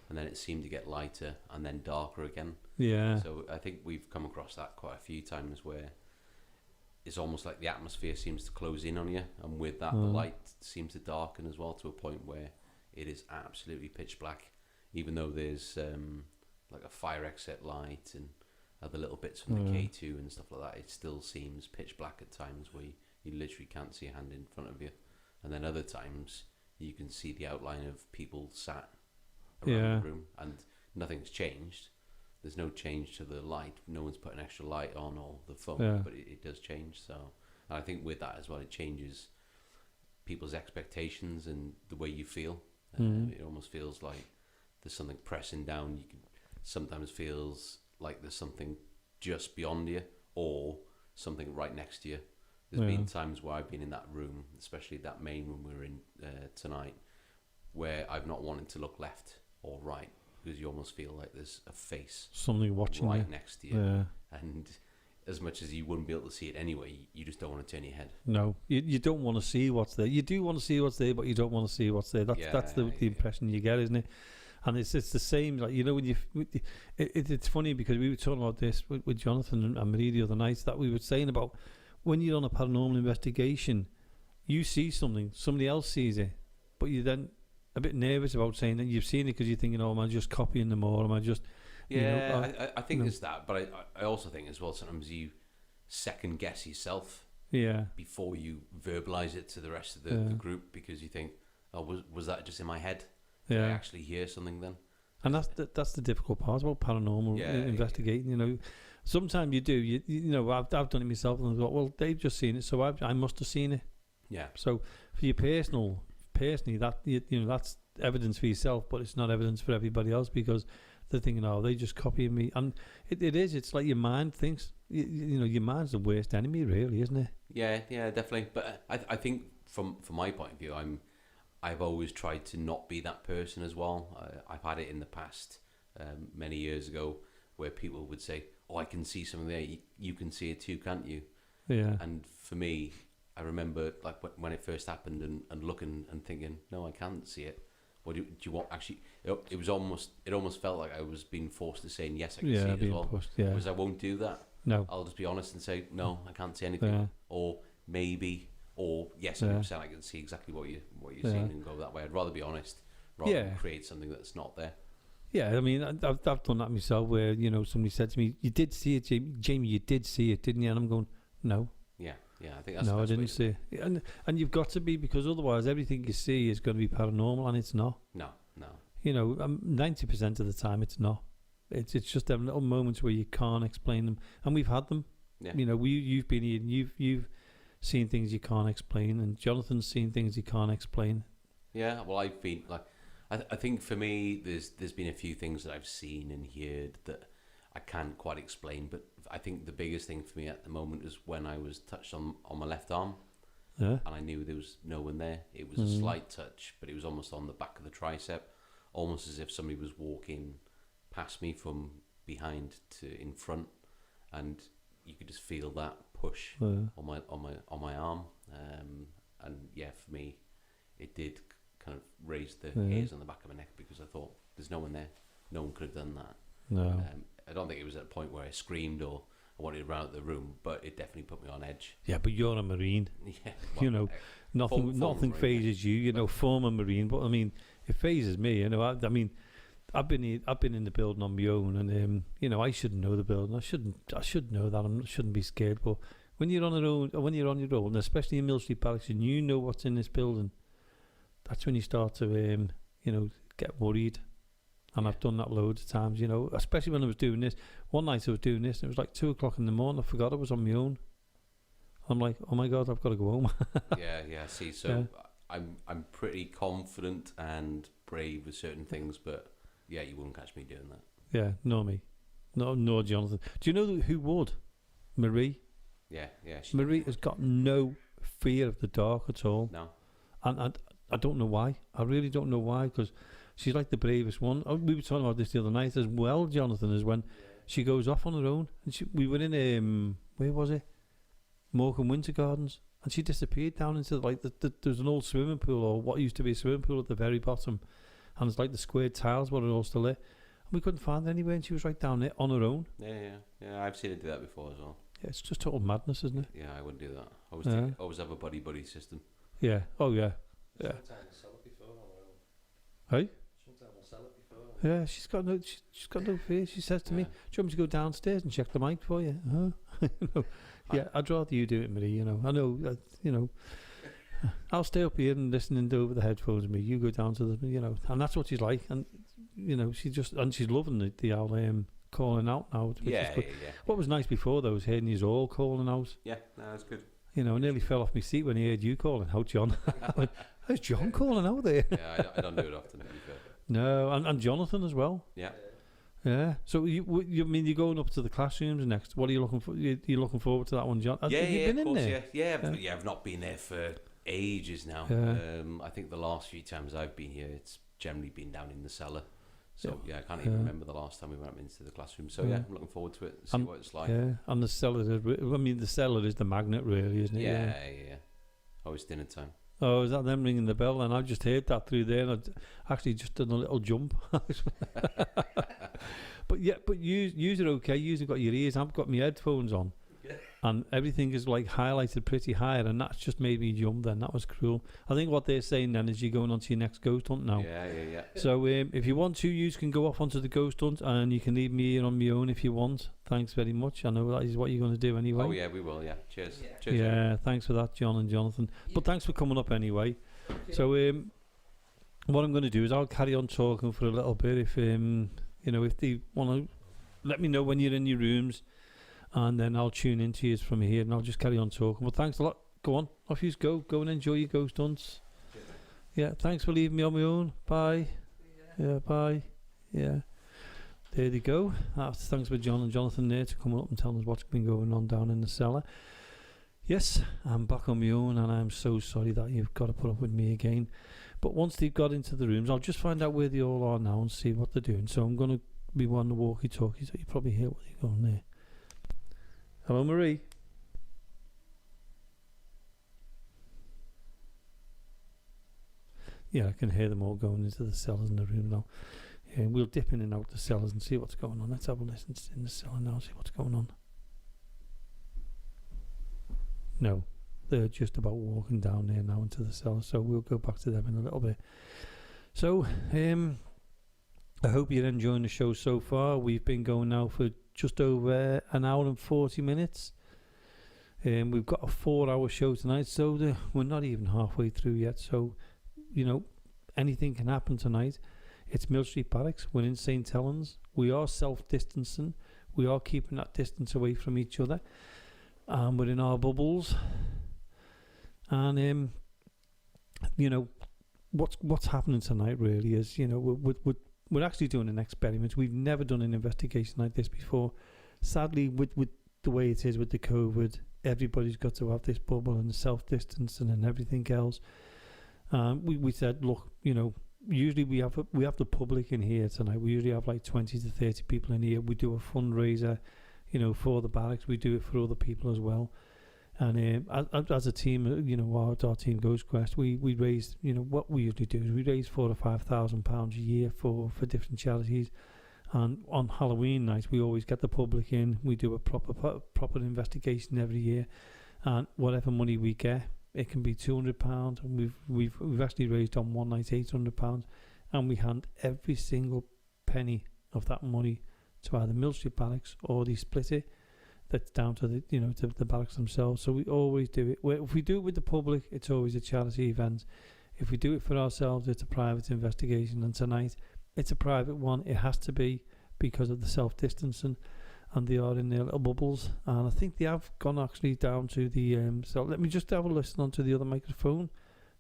and then it seemed to get lighter and then darker again. Yeah. So I think we've come across that quite a few times, where it's almost like the atmosphere seems to close in on you, and with that the light seems to darken as well, to a point where it is absolutely pitch black, even though there's like a fire exit light and other little bits from the K2 and stuff like that. It still seems pitch black at times where you literally can't see a hand in front of you, and then other times you can see the outline of people sat around the room, and nothing's changed. There's no change to the light. No one's put an extra light on or the phone, but it does change. So and I think with that as well, it changes people's expectations and the way you feel. It almost feels like there's something pressing down. You can sometimes feels like there's something just beyond you or something right next to you. There's been times where I've been in that room, especially that main room we were in tonight, where I've not wanted to look left or right because you almost feel like there's a face, something watching right you next to you. And as much as you wouldn't be able to see it anyway, you just don't want to turn your head. No, you don't want to see what's there. You do want to see what's there, but you don't want to see what's there. That's the impression you get, isn't it? And it's the same, like, you know, when it's funny because we were talking about this with Jonathan and Marie the other night, that we were saying about when you're on a paranormal investigation, you see something, somebody else sees it, but you're then a bit nervous about saying that you've seen it because you're thinking, oh, am I just copying them or am I just... I think it's that, but I also think as well sometimes you second guess yourself before you verbalise it to the rest of the group because you think, oh, was that just in my head? Did I actually hear something then? And that's the difficult part about paranormal investigating. You know, sometimes you do. You know, I've done it myself, and I thought, well, they've just seen it, so I must have seen it. Yeah. So for you personally, that you know that's evidence for yourself, but it's not evidence for everybody else because they're thinking, oh, they just copying me, and it is. It's like your mind thinks. You know, your mind's the worst enemy, really, isn't it? Yeah, definitely. But I think from my point of view, I've always tried to not be that person as well. I've had it in the past, many years ago, where people would say, oh, I can see something there. You can see it too, can't you? Yeah. And for me, I remember like when it first happened and looking and thinking, no, I can't see it. Or do you want actually? It almost felt like I was being forced to say yes, I can see it as well. Pushed, because I won't do that. No. I'll just be honest and say no, I can't see anything. Or maybe. Or yes, 100%, I can see exactly what you're seeing and go that way. I'd rather be honest rather than create something that's not there. Yeah, I mean, I've done that myself where, you know, somebody said to me, you did see it, Jamie, you did see it, didn't you? And I'm going, no. Yeah, I think that's no, I didn't see it. And you've got to be, because otherwise everything you see is going to be paranormal, and it's not. No. You know, 90% of the time it's not. It's just them little moments where you can't explain them, and we've had them. Yeah. You know, you've been here and you've seen things you can't explain, and Jonathan's seen things he can't explain. Yeah, well, I've been like, I think for me, there's been a few things that I've seen and heard that I can't quite explain. But I think the biggest thing for me at the moment is when I was touched on my left arm, and I knew there was no one there. It was a slight touch, but it was almost on the back of the tricep, almost as if somebody was walking past me from behind to in front, and you could just feel that push on my arm, and yeah, for me, it did kind of raise the hairs on the back of my neck because I thought there's no one there, no one could have done that. No, I don't think it was at a point where I screamed or I wanted to run out the room, but it definitely put me on edge. Yeah, but you're a Marine. Yeah, well, you know, nothing phases you. You know, former Marine, but I mean, it phases me. You know, I mean, I've been in the building on my own, and you know, I shouldn't know the building. I should know that. I shouldn't be scared. But when you're on your own, especially in Mill Street Barracks, and you know what's in this building, that's when you start to you know, get worried. And I've done that loads of times. You know, especially when I was doing this. One night I was doing this, and it was like 2:00 in the morning. I forgot I was on my own. I'm like, oh my God, I've got to go home. yeah. See, so I'm pretty confident and brave with certain things, but. Yeah, you wouldn't catch me doing that. Yeah, nor me. No, Jonathan. Do you know who would? Marie. Yeah. Marie has got no fear of the dark at all. No. And I don't know why. I really don't know why, because she's like the bravest one. We were talking about this the other night as well, Jonathan, is when she goes off on her own. And we were in, where was it? Morecambe Winter Gardens. And she disappeared down into, like, there's an old swimming pool, or what used to be a swimming pool at the very bottom. And it's like the squared tiles were all still there. And we couldn't find her anywhere, and she was right down there on her own. Yeah, I've seen her do that before as well. Yeah, it's just total madness, isn't it? Yeah, I wouldn't do that. I always have a buddy system. Yeah, oh yeah. Sometimes Cellar before on her own. Hey? She went to have a cellar before. Yeah, she's got no fear. She says to me, "Do you want me to go downstairs and check the mic for you?" Huh? You know, yeah, I'd rather you do it, Marie. You know, I know. You know, I'll stay up here and listening over the headphones with me. You go down to the, you know, and that's what she's like. And you know, she's loving the old calling out now. Which is good. What was nice before though was hearing you all calling out. Yeah, no, that's good. You know, I nearly fell off my seat when I heard you calling out, John. I went, how's John calling out there? Yeah, I don't do it often, to be fair. No, and Jonathan as well. Yeah. Yeah. So you mean you're going up to the classrooms next? What are you looking for? You're looking forward to that one, John? Have you been in there? Yeah, I've not been there for ages now. Yeah. I think the last few times I've been here, it's generally been down in the cellar. So I can't even remember the last time we went into the classroom. So I'm looking forward to it. See what it's like. Yeah, and the cellar. The cellar is the magnet, really, isn't it? Yeah. Always dinner time. Oh, is that them ringing the bell? And I just heard that through there, and I actually just done a little jump. But yous are okay. Yous have got your ears. I've got my headphones on, and everything is like highlighted pretty high, and that's just made me jump. Then that was cruel. I think what they're saying then is you're going on to your next ghost hunt now. Yeah. So if you want to, you can go off onto the ghost hunt, and you can leave me here on my own if you want. Thanks very much. I know that is what you're going to do anyway. Oh yeah, we will. Yeah. Cheers. Cheers. Yeah, thanks for that, John and Jonathan. But thanks for coming up anyway. Okay. So what I'm going to do is I'll carry on talking for a little bit. If if they want to, let me know when you're in your rooms, and then I'll tune into you from here, and I'll just carry on talking. Well, thanks a lot. Go on, off you go and enjoy your ghost hunts. Yeah, thanks for leaving me on my own. Bye. Yeah, bye. Yeah. There they go. Thanks for John and Jonathan there to come up and tell us what's been going on down in the cellar. Yes, I'm back on my own, and I'm so sorry that you've got to put up with me again. But once they've got into the rooms, I'll just find out where they all are now and see what they're doing. So I'm going to be on the walkie-talkie, so you probably hear what they're going there. Hello, Marie. Yeah, I can hear them all going into the cellars in the room now. Yeah, we'll dip in and out the cellars and see what's going on. Let's have a listen in the cellar now, see what's going on. No, they're just about walking down there now into the cellar, so we'll go back to them in a little bit. So, I hope you're enjoying the show so far. We've been going now for just over an hour and 40 minutes. We've got a 4-hour show tonight, so we're not even halfway through yet. So, anything can happen tonight. It's Mill Street Barracks. We're in St. Helens. We are self-distancing. We are keeping that distance away from each other. We're in our bubbles. And, what's happening tonight really is, we're actually doing an experiment. We've never done an investigation like this before. Sadly, with the way it is with the COVID, everybody's got to have this bubble and self-distancing and everything else. We said, look, usually we have the public in here tonight. We usually have like 20 to 30 people in here. We do a fundraiser, for the barracks. We do it for other people as well. And as a team, our team GhostQuest, we raise, what we usually do is we raise £4,000 or £5,000 a year for different charities. And on Halloween night, we always get the public in. We do a proper investigation every year, and whatever money we get, it can be £200, and we've actually raised on one night £800, and we hand every single penny of that money to either Mill Street Barracks or they split it. That's down to the to the barracks themselves. So we always do it. If we do it with the public, it's always a charity event. If we do it for ourselves, it's a private investigation. And tonight, it's a private one. It has to be because of the self-distancing, and they are in their little bubbles. And I think they have gone actually down to the. So let me just have a listen onto the other microphone,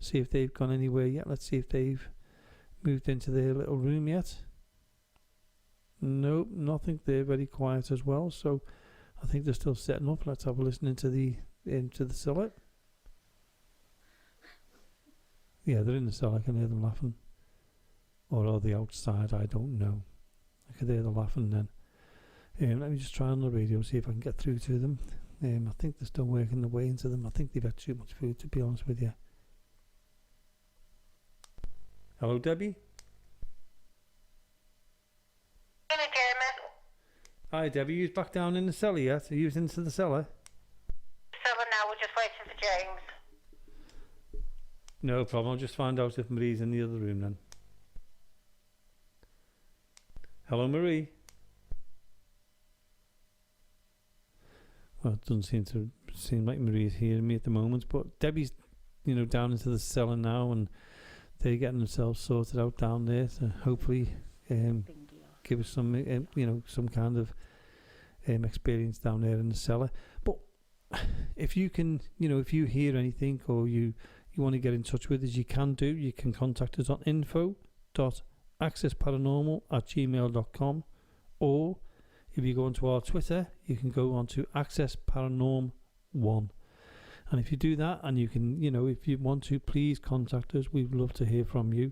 see if they've gone anywhere yet. Let's see if they've moved into their little room yet. Nope, nothing. They're very quiet as well. So I think they're still setting up. Let's have a listen into the cellar. Yeah, they're in the cellar. I can hear them laughing. Or are they outside? I don't know. I can hear them laughing then. Let me just try on the radio, see if I can get through to them. I think they're still working their way into them. I think they've had too much food, to be honest with you. Hello, Debbie? Hi, Debbie. You're back down in the cellar yet? Are you into the cellar? Cellar now. We're just waiting for James. No problem. I'll just find out if Marie's in the other room then. Hello, Marie. Well, it doesn't seem like Marie is hearing me at the moment, but Debbie's, down into the cellar now, and they're getting themselves sorted out down there to hopefully give us some, some kind of experience down there in the cellar. But if you can, if you hear anything or you want to get in touch with us, you can do. You can contact us on info.accessparanormal@gmail.com, or if you go onto our Twitter, you can go onto accessparanorm1. And if you do that, and you can, if you want to, please contact us. We'd love to hear from you.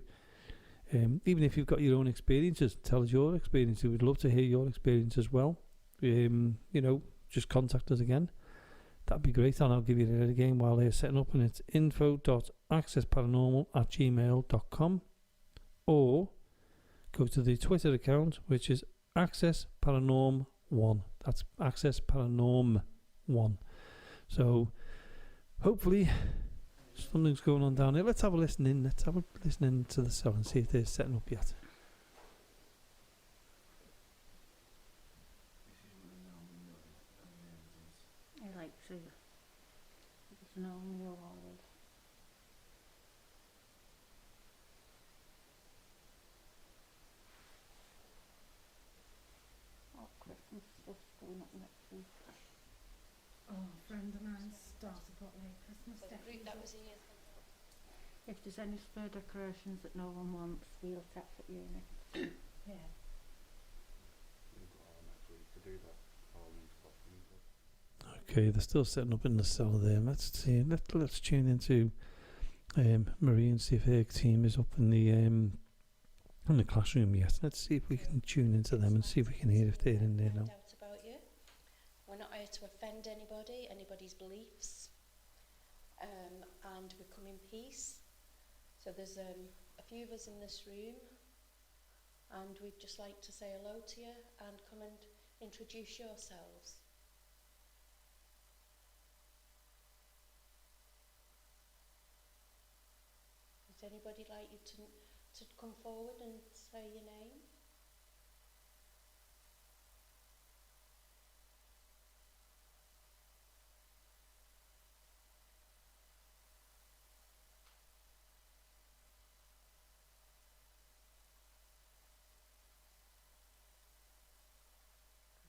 Even if you've got your own experiences, tell us your experiences. We'd love to hear your experience as well. Just contact us again. That'd be great, and I'll give you that again while they're setting up, and it's info.accessparanormal@gmail.com, or go to the Twitter account, which is accessparanorm1. That's accessparanorm1. So hopefully something's going on down there. Let's have a listen in. Let's have a listen in to the cell and see if they're setting up yet. I like to. There's no meal always. Oh, Christmas stuff going up next week. Oh, a friend of mine started put like Christmas decorations. If there's any spare decorations that no one wants, we'll tap at you next week. Yeah. Okay, they're still setting up in the cellar there. Let's see. Let's tune into Marie and see if her team is up in the classroom yet. Let's see if we can tune into them and see if we can hear if they're in there now. Doubt about you. We're not here to offend anybody's beliefs, and we come in peace. So there's a few of us in this room, and we'd just like to say hello to you and come and introduce yourselves. Would anybody like you to come forward and say your name?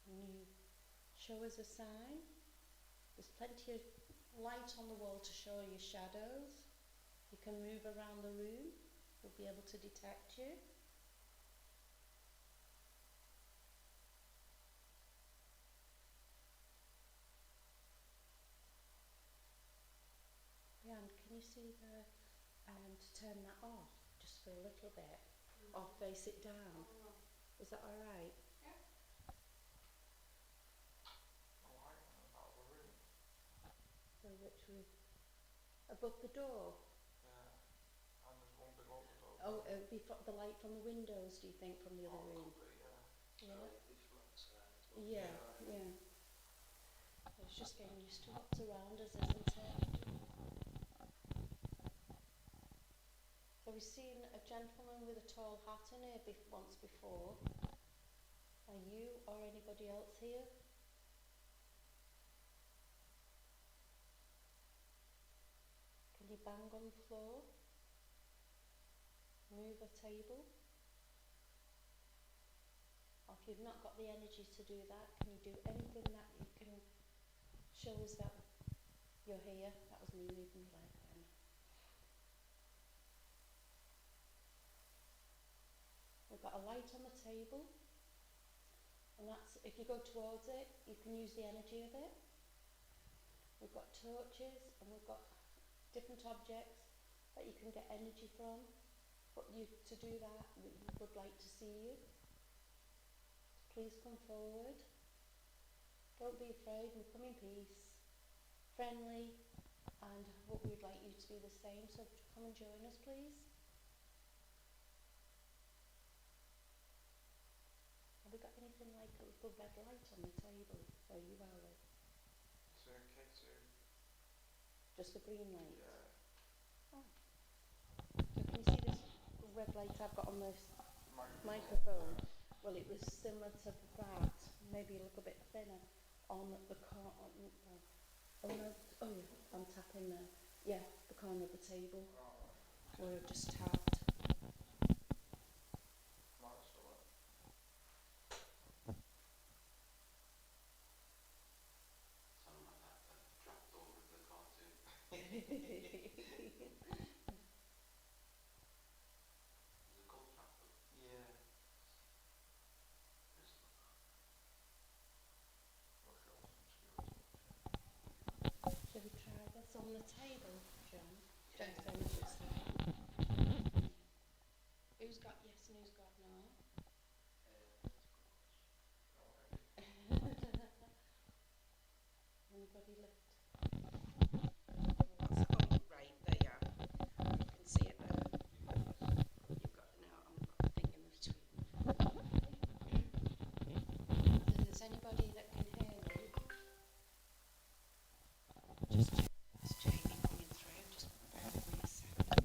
Can you show us a sign? There's plenty of light on the wall to show your shadows. You can move around the room. We'll be able to detect you. Leanne, can you see to turn that off just for a little bit, or face it down? Is that all right? So which room? Above the door? Oh, the light from the windows, do you think, from the other room? Yeah. Yeah. It's just getting used to what's around us, isn't it? So we've seen a gentleman with a tall hat in here once before. Are you or anybody else here? Can you bang on the floor? Move a table? Or if you've not got the energy to do that, can you do anything that you can show us that you're here? That was me moving my leg then. We've got a light on the table, and that's, if you go towards it, you can use the energy of it. We've got torches, and we've got different objects that you can get energy from. But to do that, we would like to see you. Please come forward. Don't be afraid, we come in peace, friendly, and what we'd like you to be the same. So come and join us, please. Have we got anything like a little red light on the table where you are with? It's okay too. Just the green light? Yeah. Oh. So can you see this red light I've got on this microphone? Well, it was similar to that, maybe a little bit thinner on the corner. Oh no! Oh, I'm tapping there. Yeah, the corner of the table where I've just tapped. Sound like that trapdoor in the cartoon. Is it called trapdoor? Yeah. Shall we try this on the table, John? Yeah. Jonathan, if it's there. Who's got yes and who's got no? Anybody lift? What's it? Oh, right, there you are. You can see it there. You've got, no, I've got the thing in between. If there's anybody that can hear me, just check. It's Jamie coming through. Just bear with me a second.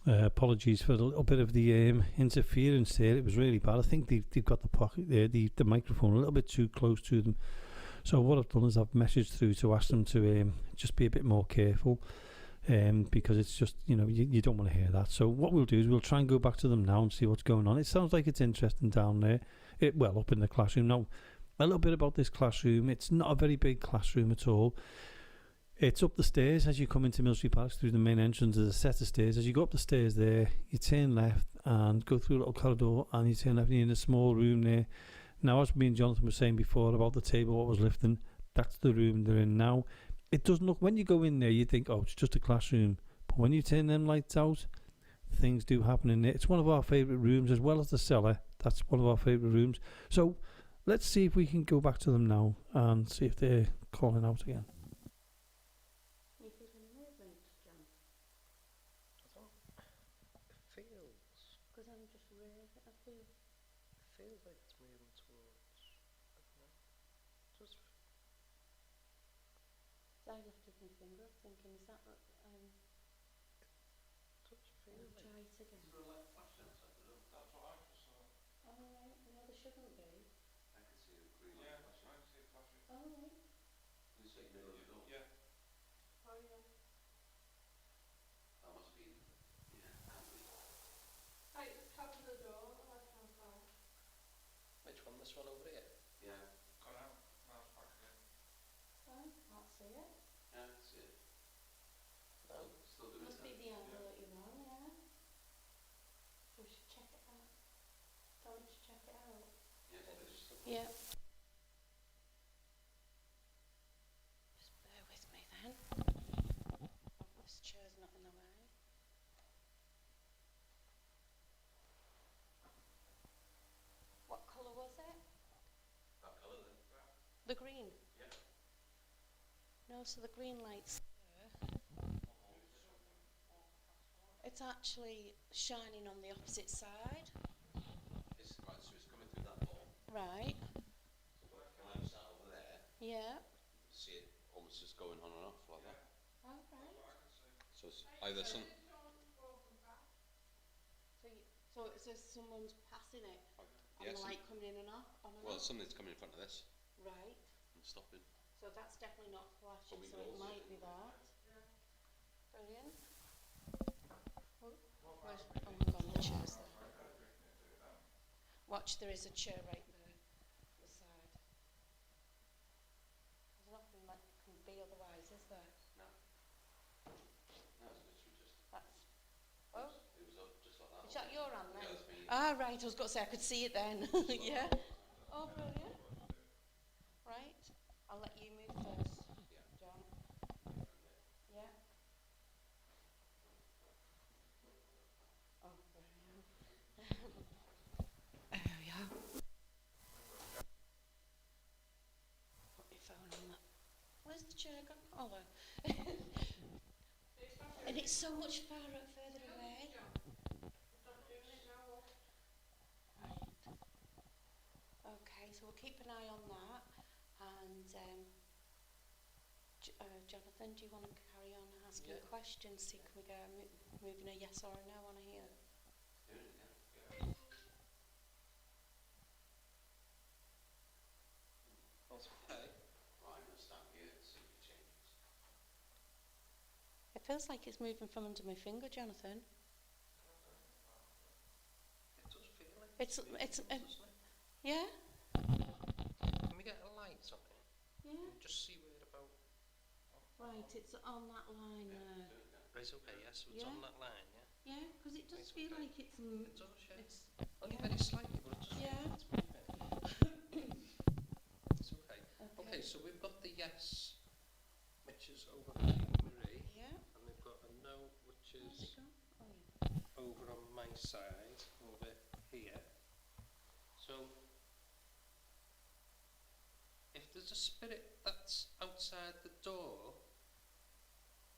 Apologies for a little bit of the interference there. It was really bad. I think they've got the microphone a little bit too close to them. So what I've done is I've messaged through to ask them to just be a bit more careful, because it's just, you don't want to hear that. So what we'll do is we'll try and go back to them now and see what's going on. It sounds like it's interesting down there. Up in the classroom. Now, a little bit about this classroom. It's not a very big classroom at all. It's up the stairs as you come into Mill Street Barracks through the main entrance. There's a set of stairs. As you go up the stairs there, you turn left and go through a little corridor, and you turn left and you're in a small room there. Now, as me and Jonathan were saying before about the table, what was lifting, that's the room they're in now. It doesn't look, when you go in there, you think, oh, it's just a classroom. But when you turn them lights out, things do happen in there. It's one of our favourite rooms, as well as the cellar. That's one of our favourite rooms. So let's see if we can go back to them now and see if they're calling out again. You feel any movement, John? It feels. Because I'm just really, I feel. It feels like it's moving towards. I don't know. Just. I lifted my finger up thinking, is that what, Just feel I'll like. try it again. Is there a light flashing outside the room? That's what I just saw. Alright, no, there shouldn't be. I can see a green Yeah, light flashing. I see it flashing. Alright. Can you see it middle of the door? Yeah. Oh yeah. That must be, Anthony. Right, the top of the door on the left hand side. Which one? This one over here? Yeah. Gone out. Now it's back again. Oh, can't see it. Yeah, I can see it. No. Still doing Must it. be the angle that you're on, yeah. So we should check it out. Tell me to check it out. Yeah, it's Yeah. Just bear with me then. This chair's not in the way. What colour was it? that colour then. The green? Yeah. No, so the green light's there. It's actually shining on the opposite side. It's right, so it's coming through that wall. Right. So when I'm sat over there, Yeah. you can see it almost just going on and off like that. All right. So it's either some. So it's as someone's passing it, and Yeah, the light coming in and off, on and well, off. something's coming in front of this Right. and stopping. So that's definitely not flashing, Probably so it goes. might be that. Brilliant. Oh, where's, oh my god, the chair's there. Watch, there is a chair right there, the side. There's nothing that can be otherwise, is there? No. No, it's literally just. That's, oh, It was up just like that. is that your hand Yeah, then? that's me. Ah, right, I was going to say I could see it then. Yeah. Oh, brilliant. Right, I'll let you move first, Yeah. John. Yeah. Oh, brilliant. There we are. Put your phone on that. Where's the chair gone? Oh, there. And it's so much further away. Right. Okay, so we'll keep an eye on that, and Jonathan, do you want to carry on asking Yeah. questions? See, can we go moving a yes or a no on here? That's okay. Right, I'm going to stand here and see if it changes. It feels like it's moving from under my finger, Jonathan. It does feel like It's moving, doesn't it? yeah. Yeah? Can we get a light on it? Yeah. And just see where about. Right, it's on that line there. Right, okay, yes, so it's Yeah. on that line, yeah? Yeah, because it does Right, feel okay. like it's It does, yeah. it's Only yeah. very slightly, but it does Yeah. feel like it's moving. It's okay. Okay, so we've got the yes, which is over here, Marie, Yeah. and we've got a no, which Where's is it gone? Oh yeah. over on my side, over here. So, if there's a spirit that's outside the door,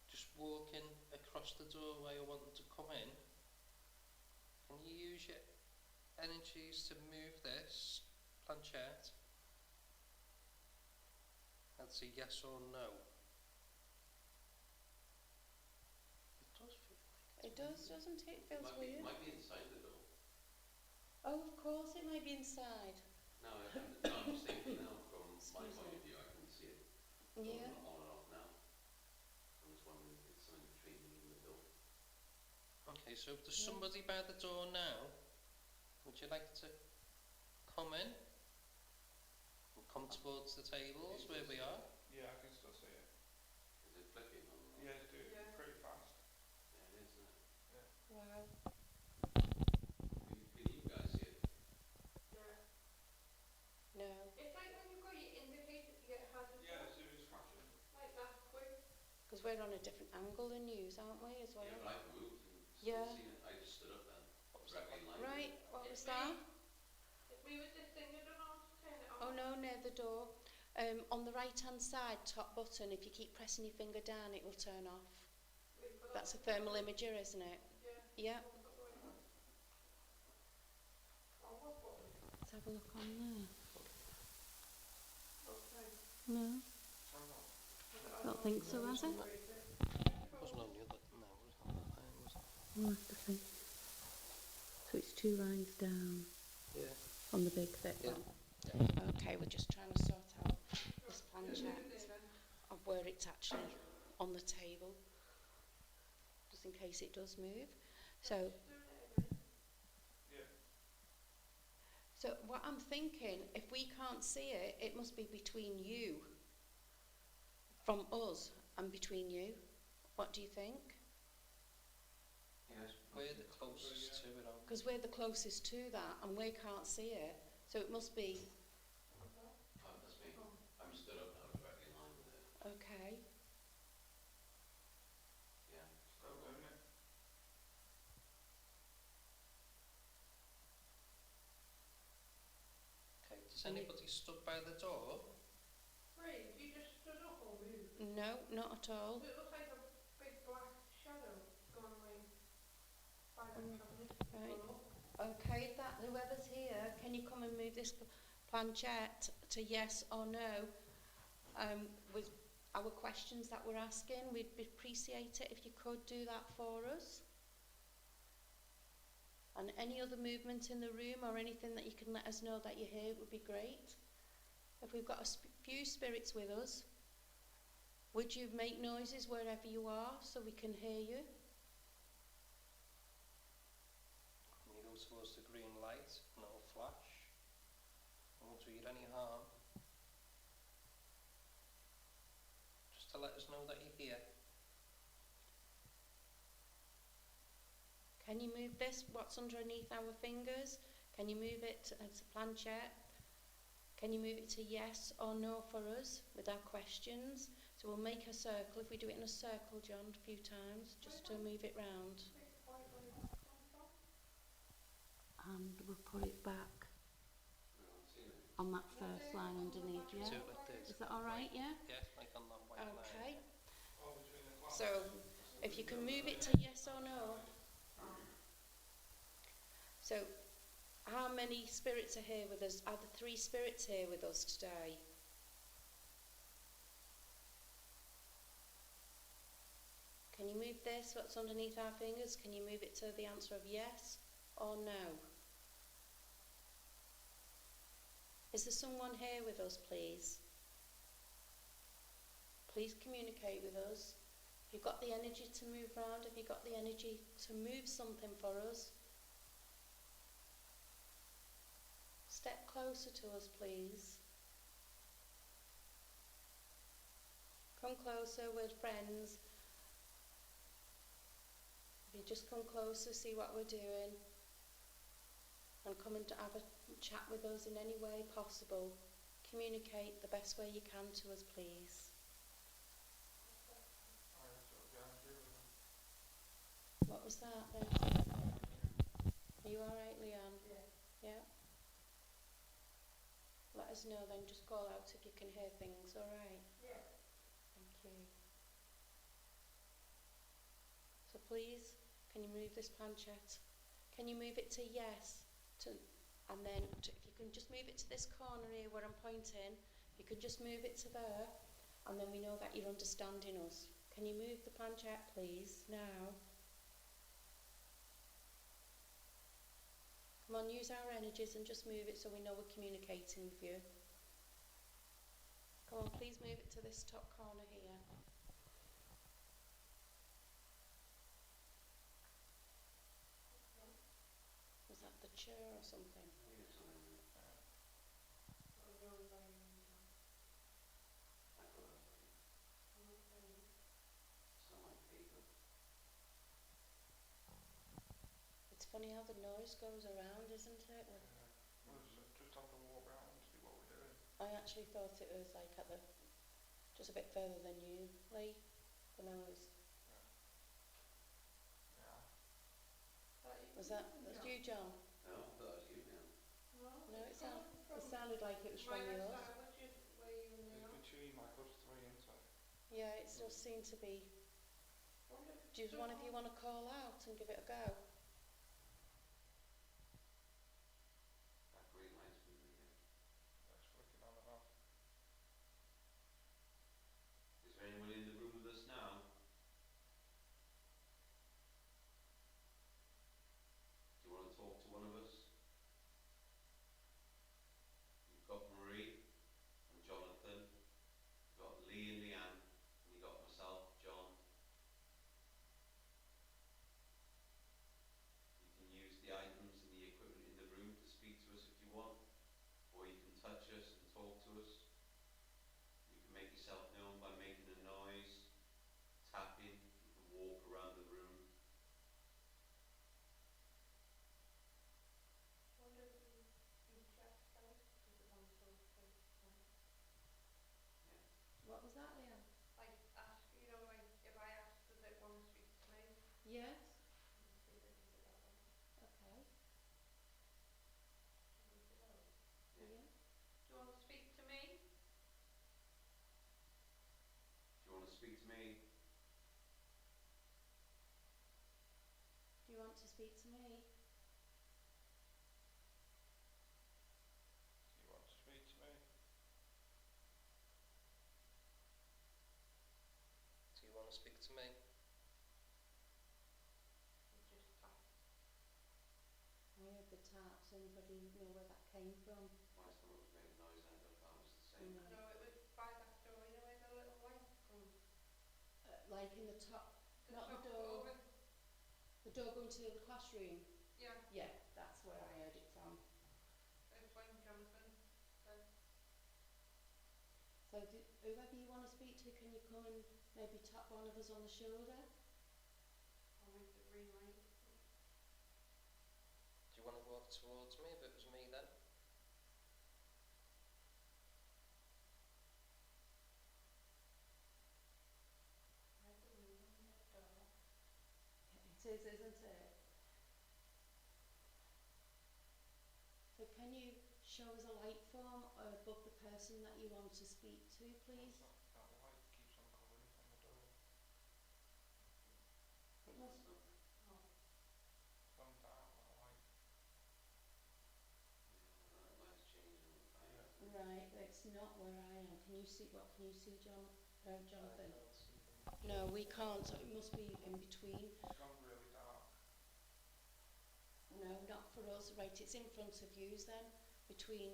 just walking across the doorway or wanting to come in, can you use your energies to move this planchette? That's a yes or no. It does feel like It does, doesn't it? It feels weird. Might be inside the door. Oh, of course, it might be inside. No, I'm just thinking now from my Excuse point me. of view, I can see it Yeah. going on and off now. I'm just wondering if it's something between me and the door. Okay, so if there's Yeah. somebody by the door now, would you like to come in? We'll come towards the tables where we are. Yeah, I can still see it. Is it flipping on? Yeah, it's doing Yeah. pretty fast. Yeah, it is, isn't it? Wow. Can you guys see it? Yeah. No. It's like when you've got your indicator to get hazards Yeah, on, so it's flashing. like that quick. Because we're on a different angle than yous, aren't we, as well? Yeah, but I've moved and Yeah. seen it. I just stood up then. What was that Directly like? in line with Right, it. what was It's that? It's me with this thing, I don't know how to turn it on. Oh no, near the door. On the right hand side, top button, if you keep pressing your finger down, it will turn off. Wait for That's a that. thermal imager, isn't it? Yeah. Yeah. I've got the right one. Oh, what button? Let's have a look on there. Okay. No, don't think so, has it? Wasn't on the other. No, it wasn't on that line, was it? I'll have to think. So it's 2 lines down Yeah. on the big thick Yeah. one. Okay, we're just trying to sort out this planchette of where it's actually on the table, just in case it does move. So, Yeah. so what I'm thinking, if we can't see it, it must be between you, from us, and between you. What do you think? Yes. We're the closest to it, aren't we? Because we're the closest to that, and we can't see it. So it must be Oh, that's me. I'm stood up now, directly in line with it. okay. Yeah. Still doing it. Okay, does anybody stood by the door? Ray, have you just stood up or moved? No, not at all. Does it look like a big black shadow gone like by that cabinet? Right. Or Okay, whoever's here, can you come and move this planchette to yes or no? With our questions that we're asking, we'd appreciate it if you could do that for us. And any other movement in the room or anything that you can let us know that you're here would be great. If we've got a few spirits with us, would you make noises wherever you are so we can hear you? Can you go towards the green light and it'll flash? It won't do you any harm. Just to let us know that you're here. Can you move this, what's underneath our fingers? Can you move it as a planchette? Can you move it to yes or no for us with our questions? So we'll make a circle. If we do it in a circle, John, a few times, just to move it round. And we'll put it back on that first line underneath, yeah? Do it like this. Is that alright, yeah? Yeah, like on that white line. Okay. Oh, between the clouds. So, if you can move it to yes or no. So, how many spirits are here with us? Are the 3 spirits here with us today? Can you move this, what's underneath our fingers? Can you move it to the answer of yes or no? Is there someone here with us, please? Please communicate with us. Have you got the energy to move round? Have you got the energy to move something for us? Step closer to us, please. Come closer, we're friends. If you just come closer, see what we're doing, and come and have a chat with us in any way possible. Communicate the best way you can to us, please. What was that then? Are you alright, Leanne? Yeah? Let us know then, just call out if you can hear things, alright? Yeah. Thank you. So please, can you move this planchette? Can you move it to yes? And then if you can just move it to this corner here where I'm pointing, you can just move it to there, and then we know that you're understanding us. Can you move the planchette, please, now? Come on, use our energies and just move it so we know we're communicating with you. Come on, please move it to this top corner here. Was that the chair or something? It's funny how the noise goes around, isn't it? We'll just have to walk around and see what we're doing. I actually thought it was like at the, just a bit further than you, Lee, the noise. Yeah. Was that you, John? No, I thought it was you now. No, it sounded like it was from yours. It's between like us three, isn't it? Yeah, it does seem to be. Do one of you want to call out and give it a go? That green light's moving again. It's flicking on and off. Is there anyone in the room with us now? Do you want to talk to one of us? You've got Marie and Jonathan, you've got Lee and Leanne, and you've got myself, John. You can use the items and the equipment in the room to speak to us if you want, or you can touch us and talk to us. You can make yourself known by making a noise, tapping, you can walk around the room. What was that, Leanne? Like, ask, you know, like, if I ask, does it want to speak to me? Yes. See if it does it that way. Okay. Leave it out. Yeah. Do you want to speak to me? Do you want to speak to me? Do you want to speak to me? Do you want to speak to me? Do you want to speak to me? You just tap. I heard the taps. Anybody know where that came from? My stomach was making noise and I thought that was the same. No. No, it was by that door, you know where the little light comes? Like in the top, The not top the door. oven. The door going to the classroom. Yeah, Yeah, that's where I heard it from. it's when Jonathan said, So whoever you want to speak to, can you come and maybe tap one of us on the shoulder? I'll make the green light. Do you want to walk towards me if it was me then? I have to move on that door. It is, isn't it? So can you show us a light form above the person that you want to speak to, please? That light keeps on coming from the door. It must. Thumbed out that light. Yeah, that light's changing all the time. Yeah. Right, it's not where I am. Can you see? What can you see, John? No, Jonathan. I can't see them. No, we can't. It must be in between. It's gone really dark. No, not for us. Right, it's in front of yous then, between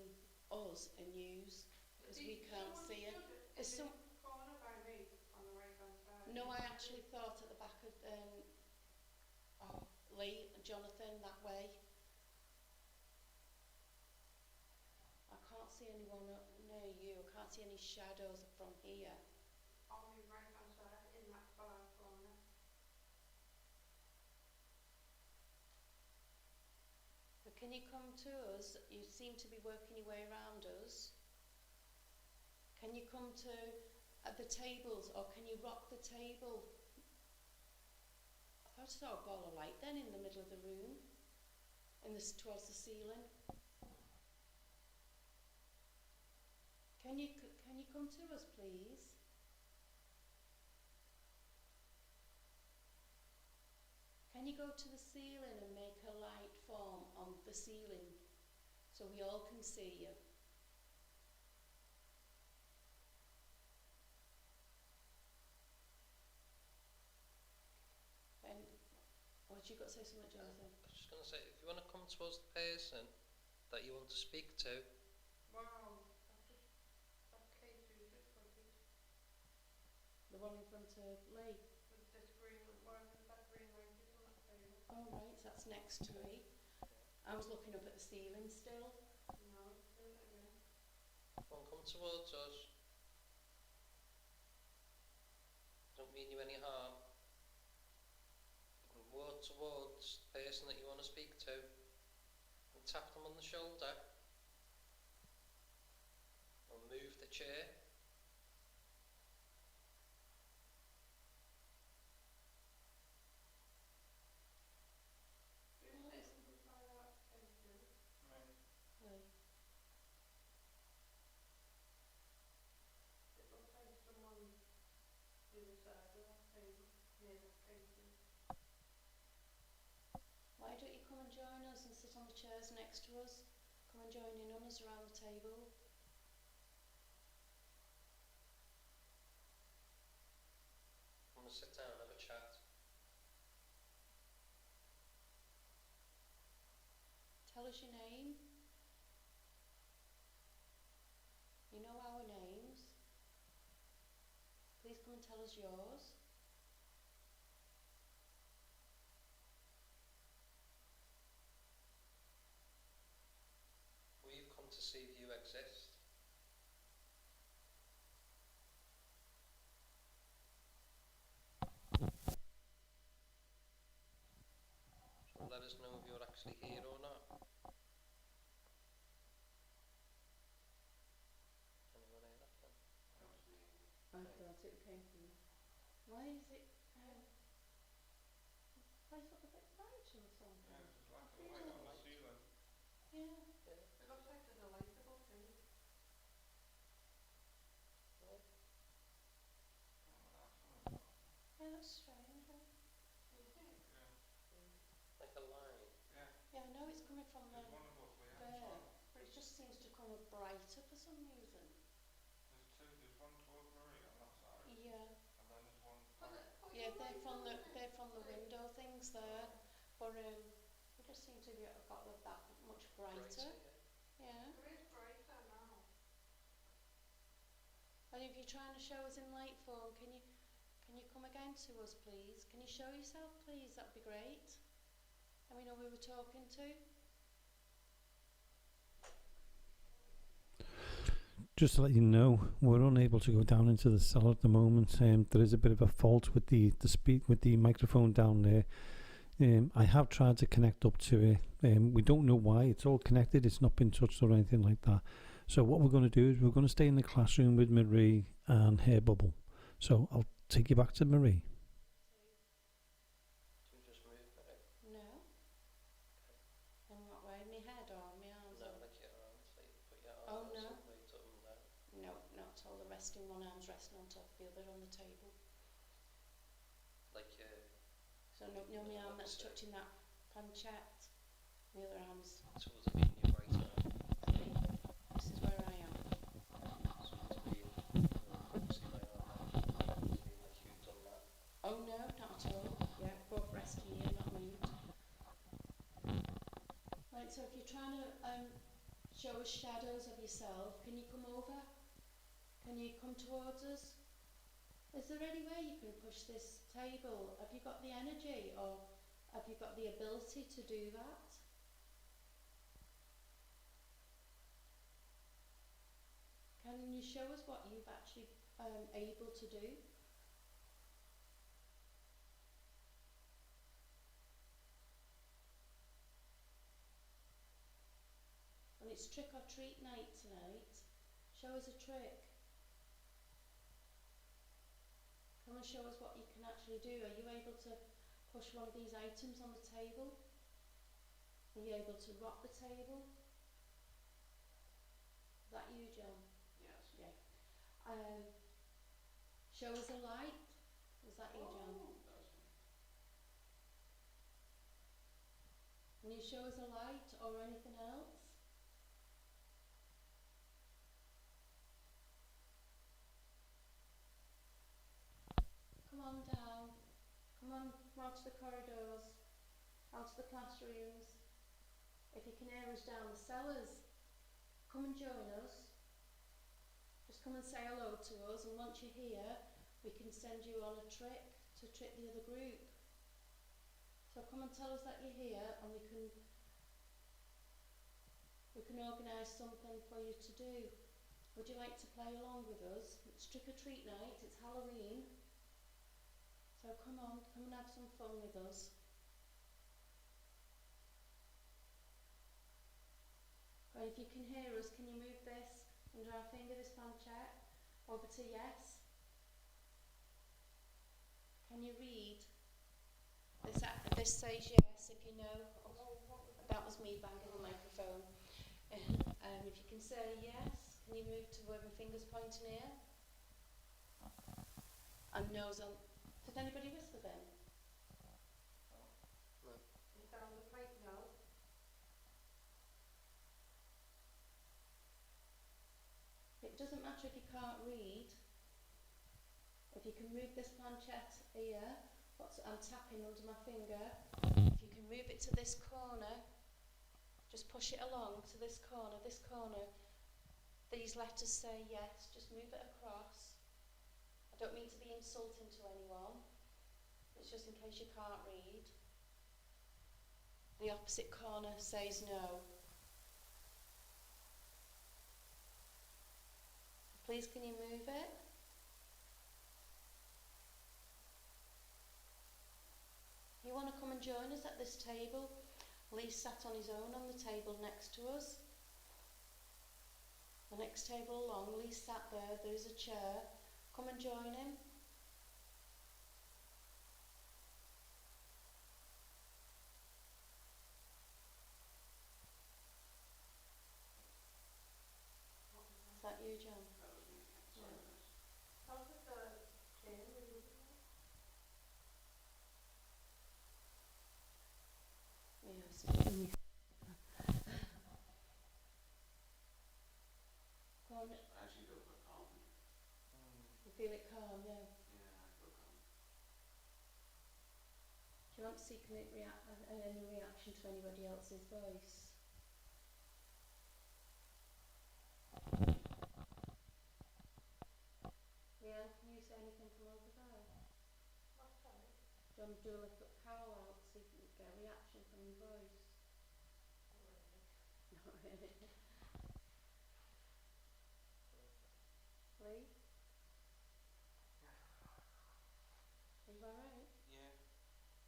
us and yous, because we can't see it. There's some. Corner by me on the right hand side. No, I actually thought at the back of Lee and Jonathan that way. I can't see anyone near you. I can't see any shadows from here. On the right hand side in that far corner. But can you come to us? You seem to be working your way around us. Can you come to the tables, or can you rock the table? I saw a ball of light then in the middle of the room, towards the ceiling. Can you come to us, please? Can you go to the ceiling and make a light form on the ceiling so we all can see you? And what you got to say something, Jonathan? I was just going to say, if you want to come towards the person that you want to speak to, Wow, that case you just put it. The one in front of Lee. With this green, whatever that green light is on that table. Oh right, that's next to me. I was looking up at the ceiling still. No, do it again. well, come towards us. Don't mean you any harm. You can walk towards the person that you want to speak to and tap them on the shoulder. Or move the chair. It looks like someone the other side of that table, near that casing. Why don't you come and join us and sit on the chairs next to us? Come and join in on us around the table. I'm going to sit down and have a chat. Tell us your name. You know our names. Please come and tell us yours. We've come to see if you exist. So let us know if you're actually here or not. Anyone hear that then? I thought it came from you. Why is it place up a bit bright or something? Yeah, there's like a light on the ceiling. Yeah. It looks like there's a light above too. Yeah, that's strange. Huh? Yeah. Like a line. Yeah. Yeah, I know it's coming from There's one above Leanne's there, one. but it just seems to come up brighter for some reason. There's two. There's one towards Marie on that side. Yeah. And then there's one. Yeah, they're from the window things there, but we just seem to have got that much brighter. Yeah. There is brighter now. And if you're trying to show us in light form, can you come again to us, please? Can you show yourself, please? That'd be great. And we know who we're talking to. Just to let you know, we're unable to go down into the cellar at the moment. There is a bit of a fault with the microphone down there. I have tried to connect up to it. We don't know why. It's all connected. It's not been touched or anything like that. So what we're going to do is we're going to stay in the classroom with Marie and Hair Bubble. So I'll take you back to Marie. Do you just move it? No. In what way? My head or my arms? No, or? like your arms. Like you put your arms Oh, no. up, weight up and down. No, not at all. The resting one arm's resting on top of the other on the table. Like So no, my arm that's touching that planchette. The other arm's. so would it be in your right arm? This is where I am. So would it be see my arm now? Would it be like you've done that? so if you're trying to show us shadows of yourself, can you come over? Can you come towards us? Is there any way you can push this table? Have you got the energy, or have you got the ability to do that? Can you show us what you've actually able to do? And it's trick or treat night tonight. Show us a trick. Come and show us what you can actually do. Are you able to push one of these items on the table? Are you able to rock the table? Is that you, John? Yes. Yeah. Show us a light. Is that you, John? That's me. Can you show us a light or anything else? Come on down. Come on out to the corridors, out to the classrooms. If you can hear us down the cellars, come and join us. Just come and say hello to us, and once you're here, we can send you on a trick to trick the other group. So come and tell us that you're here, and we can organise something for you to do. Would you like to play along with us? It's trick or treat night, it's Halloween. So come on, come and have some fun with us. And if you can hear us, can you move this under our finger, this planchette, over to yes? Can you read? This says yes, if you know. That was me banging the microphone. If you can say yes, can you move to where my finger's pointing here? And nose on. Did anybody whisper then? No. Is that on the plate? No. It doesn't matter if you can't read. If you can move this planchette here, I'm tapping under my finger. If you can move it to this corner, just push it along to this corner, These letters say yes, just move it across. I don't mean to be insulting to anyone. It's just in case you can't read. The opposite corner says no. Please, can you move it? You want to come and join us at this table? Lee sat on his own on the table next to us. The next table along, Lee sat there, there's a chair. Come and join him. Is that you, John? That was me. Sorry, Yeah. guys. How's the chain moving? Yes. Go on. I actually feel quite calm. You feel it calm, yeah. Yeah, I feel calm. Do you want to see any reaction to anybody else's voice? Leanne, can you say anything from over there? What, sorry? Do you want to do a lift up cowl out, see if you can get a reaction from your voice? Not really. Lee? Are you alright? Yeah.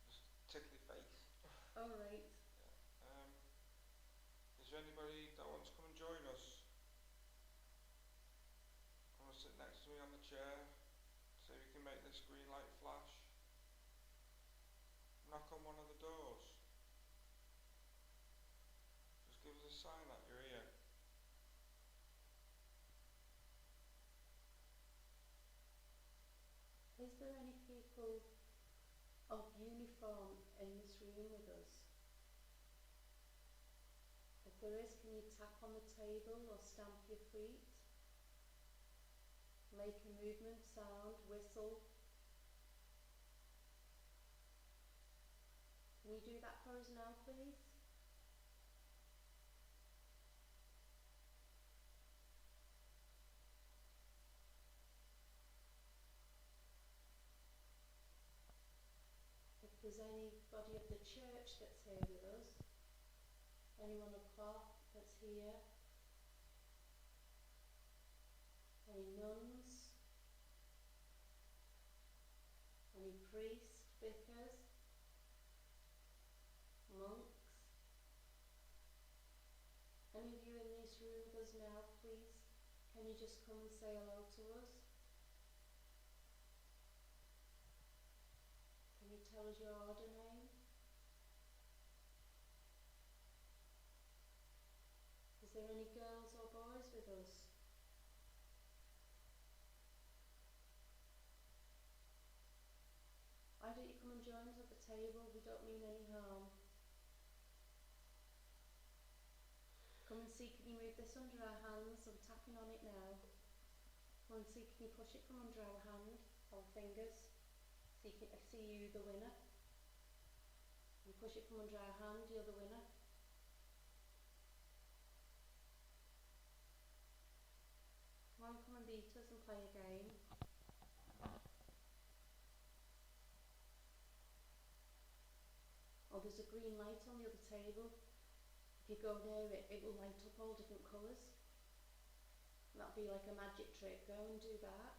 Just tickly face. Alright. Is there anybody that wants to come and join us? Come and sit next to me on the chair. So we can make this green light flash. Knock on one of the doors. Just give us a sign that you're here. Is there any people of uniform in this room with us? If there is, can you tap on the table or stamp your feet? Make a movement, sound, whistle. Can you do that for us now, please? there's anybody of the church that's here with us, anyone of cloth that's here, any nuns, any priests, vicars, monks, any of you in this room with us now, please, can you just come and say hello to us? Can you tell us your order name? Is there any girls or boys with us? Why don't you come and join us at the table? We don't mean any harm. Come and see, can you move this under our hands? I'm tapping on it now. Come and see, can you push it from under our hand, our fingers? See, I see you the winner. You push it from under our hand, you're the winner. Come on, come and beat us and play a game. Oh, there's a green light on the other table. If you go near it, it will light up all different colours. And that'll be like a magic trick. Go and do that.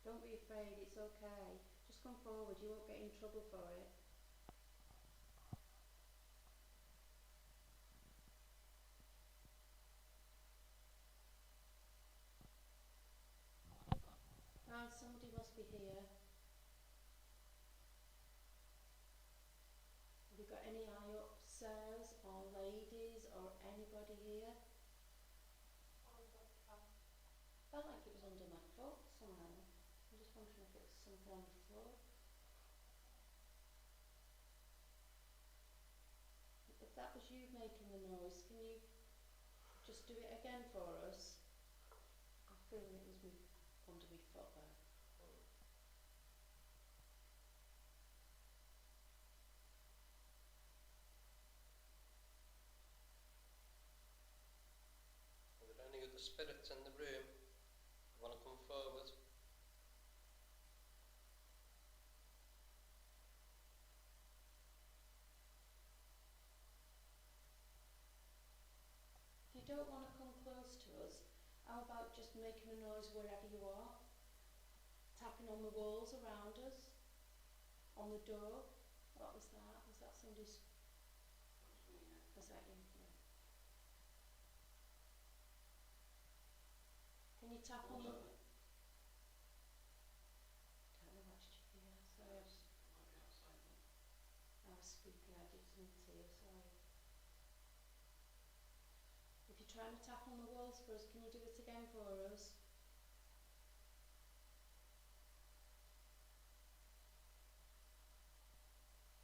Don't be afraid, it's okay. Just come forward, you won't get in trouble for it. Now somebody must be here. Have you got any eye up, sirs or ladies or anybody here? Felt like it was under my foot somehow. I'm just wondering if it was something on the floor. If that was you making the noise, can you just do it again for us? I feel it was under my foot there. Are there any other spirits in the room? You want to come forward? If you don't want to come close to us, how about just making a noise wherever you are? Tapping on the walls around us? On the door? What was that? Was that somebody's? Was that you? Yeah. Can you tap on the? Don't know what's here. Sorry, I was speaking. I didn't hear. Sorry. If you're trying to tap on the walls for us, can you do it again for us?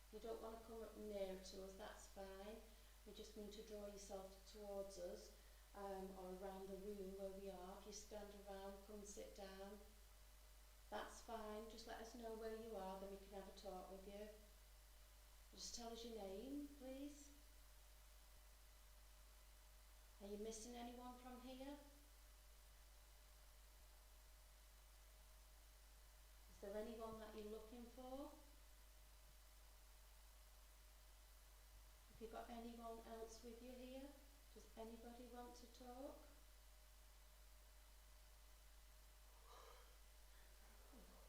If you don't want to come up near to us, that's fine. You just need to draw yourself towards us, or around the room where we are. If you stand around, come and sit down. That's fine. Just let us know where you are, then we can have a talk with you. Just tell us your name, please. Are you missing anyone from here? Is there anyone that you're looking for? Have you got anyone else with you here? Does anybody want to talk?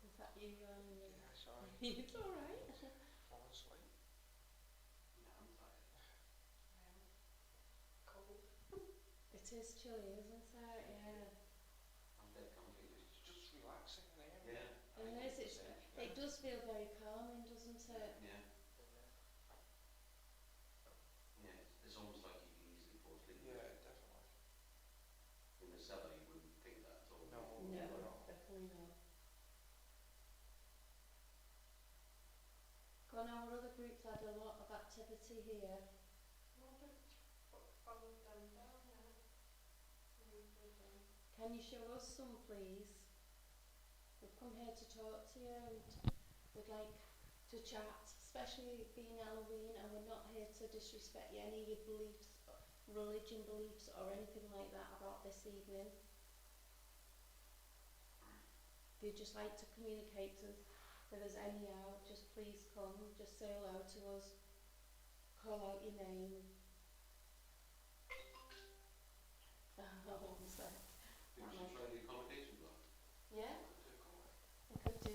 Is that you? Yeah, sorry. It's alright. Fall asleep. Yeah, I'm tired. Cold. It is chilly, isn't it? Yeah. I'm dead comfy. It's just relaxing in here. Yeah. And it does feel very calming, doesn't it? Yeah. Yeah, it's almost like you can easily fall asleep. Yeah, definitely. In the cellar, you wouldn't think that at all. No, No, definitely not. Go on, our other groups had a lot of activity here. Can you show us some, please? We've come here to talk to you and we'd like to chat, especially being Halloween, and we're not here to disrespect any of your beliefs, religion beliefs or anything like that about this evening. you'd just like to communicate to us, if there's any out, just please come, just say hello to us, call out your name. So, try the accommodation block. yeah, we could do.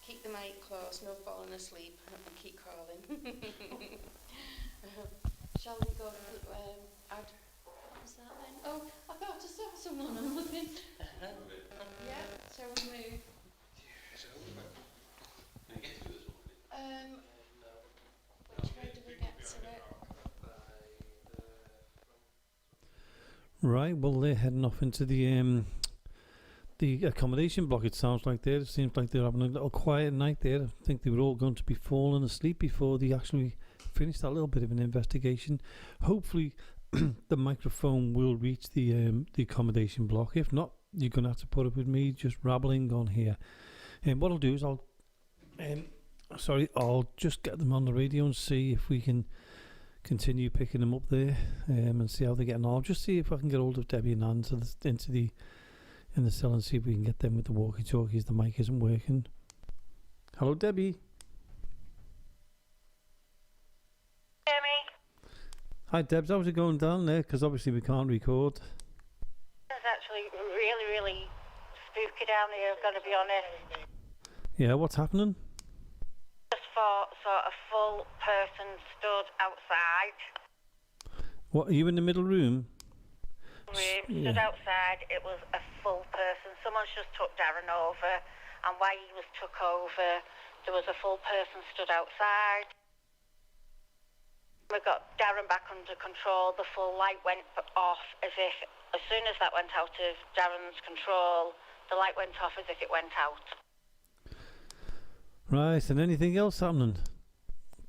Keep the mic close, no falling asleep, and keep calling. Shall we go to, add, what was that then? Oh, I thought I saw someone on the thing. Yeah, shall we move? Can I get to this one? Which way do we get to it? Right, well, they're heading off into the accommodation block. It sounds like there. It seems like they're having a little quiet night there. I think they were all going to be falling asleep before they actually finished that little bit of an investigation. Hopefully, the microphone will reach the accommodation block. If not, you're going to have to put up with me just rabbling on here. And what I'll do is I'll just get them on the radio and see if we can continue picking them up there, and see how they're getting on. I'll just see if I can get hold of Debbie and Anne in the cell and see if we can get them with the walkie-talkies. The mic isn't working. Hello, Debbie. Hear me? Hi, Debs. How's it going down there? Because obviously we can't record. It's actually really, really spooky down here, I've got to be honest. Yeah, what's happening? Just for sort of full person stood outside. What, are you in the middle room? Stood outside, it was a full person. Someone's just took Darren over, and while he was took over, there was a full person stood outside. We got Darren back under control. The full light went off as soon as that went out of Darren's control, the light went off as if it went out. Right, and anything else happening?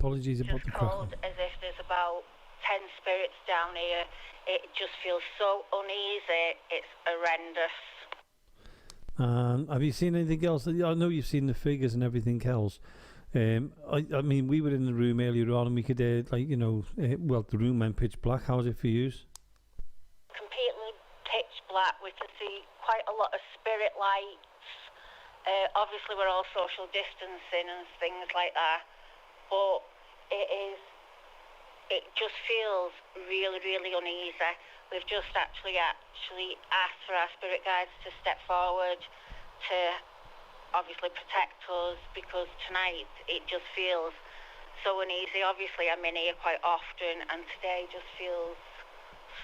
Apologies about the cold, crackling. as if there's about 10 spirits down here. It just feels so uneasy, it's horrendous. Have you seen anything else? I know you've seen the figures and everything else. I mean, we were in the room earlier on and we could, the room went pitch black. How's it for you? Completely pitch black. We can see quite a lot of spirit lights. Obviously, we're all social distancing and things like that. But it just feels really, really uneasy. We've just actually asked for our spirit guides to step forward to obviously protect us, because tonight it just feels so uneasy. Obviously I'm in here quite often, and today just feels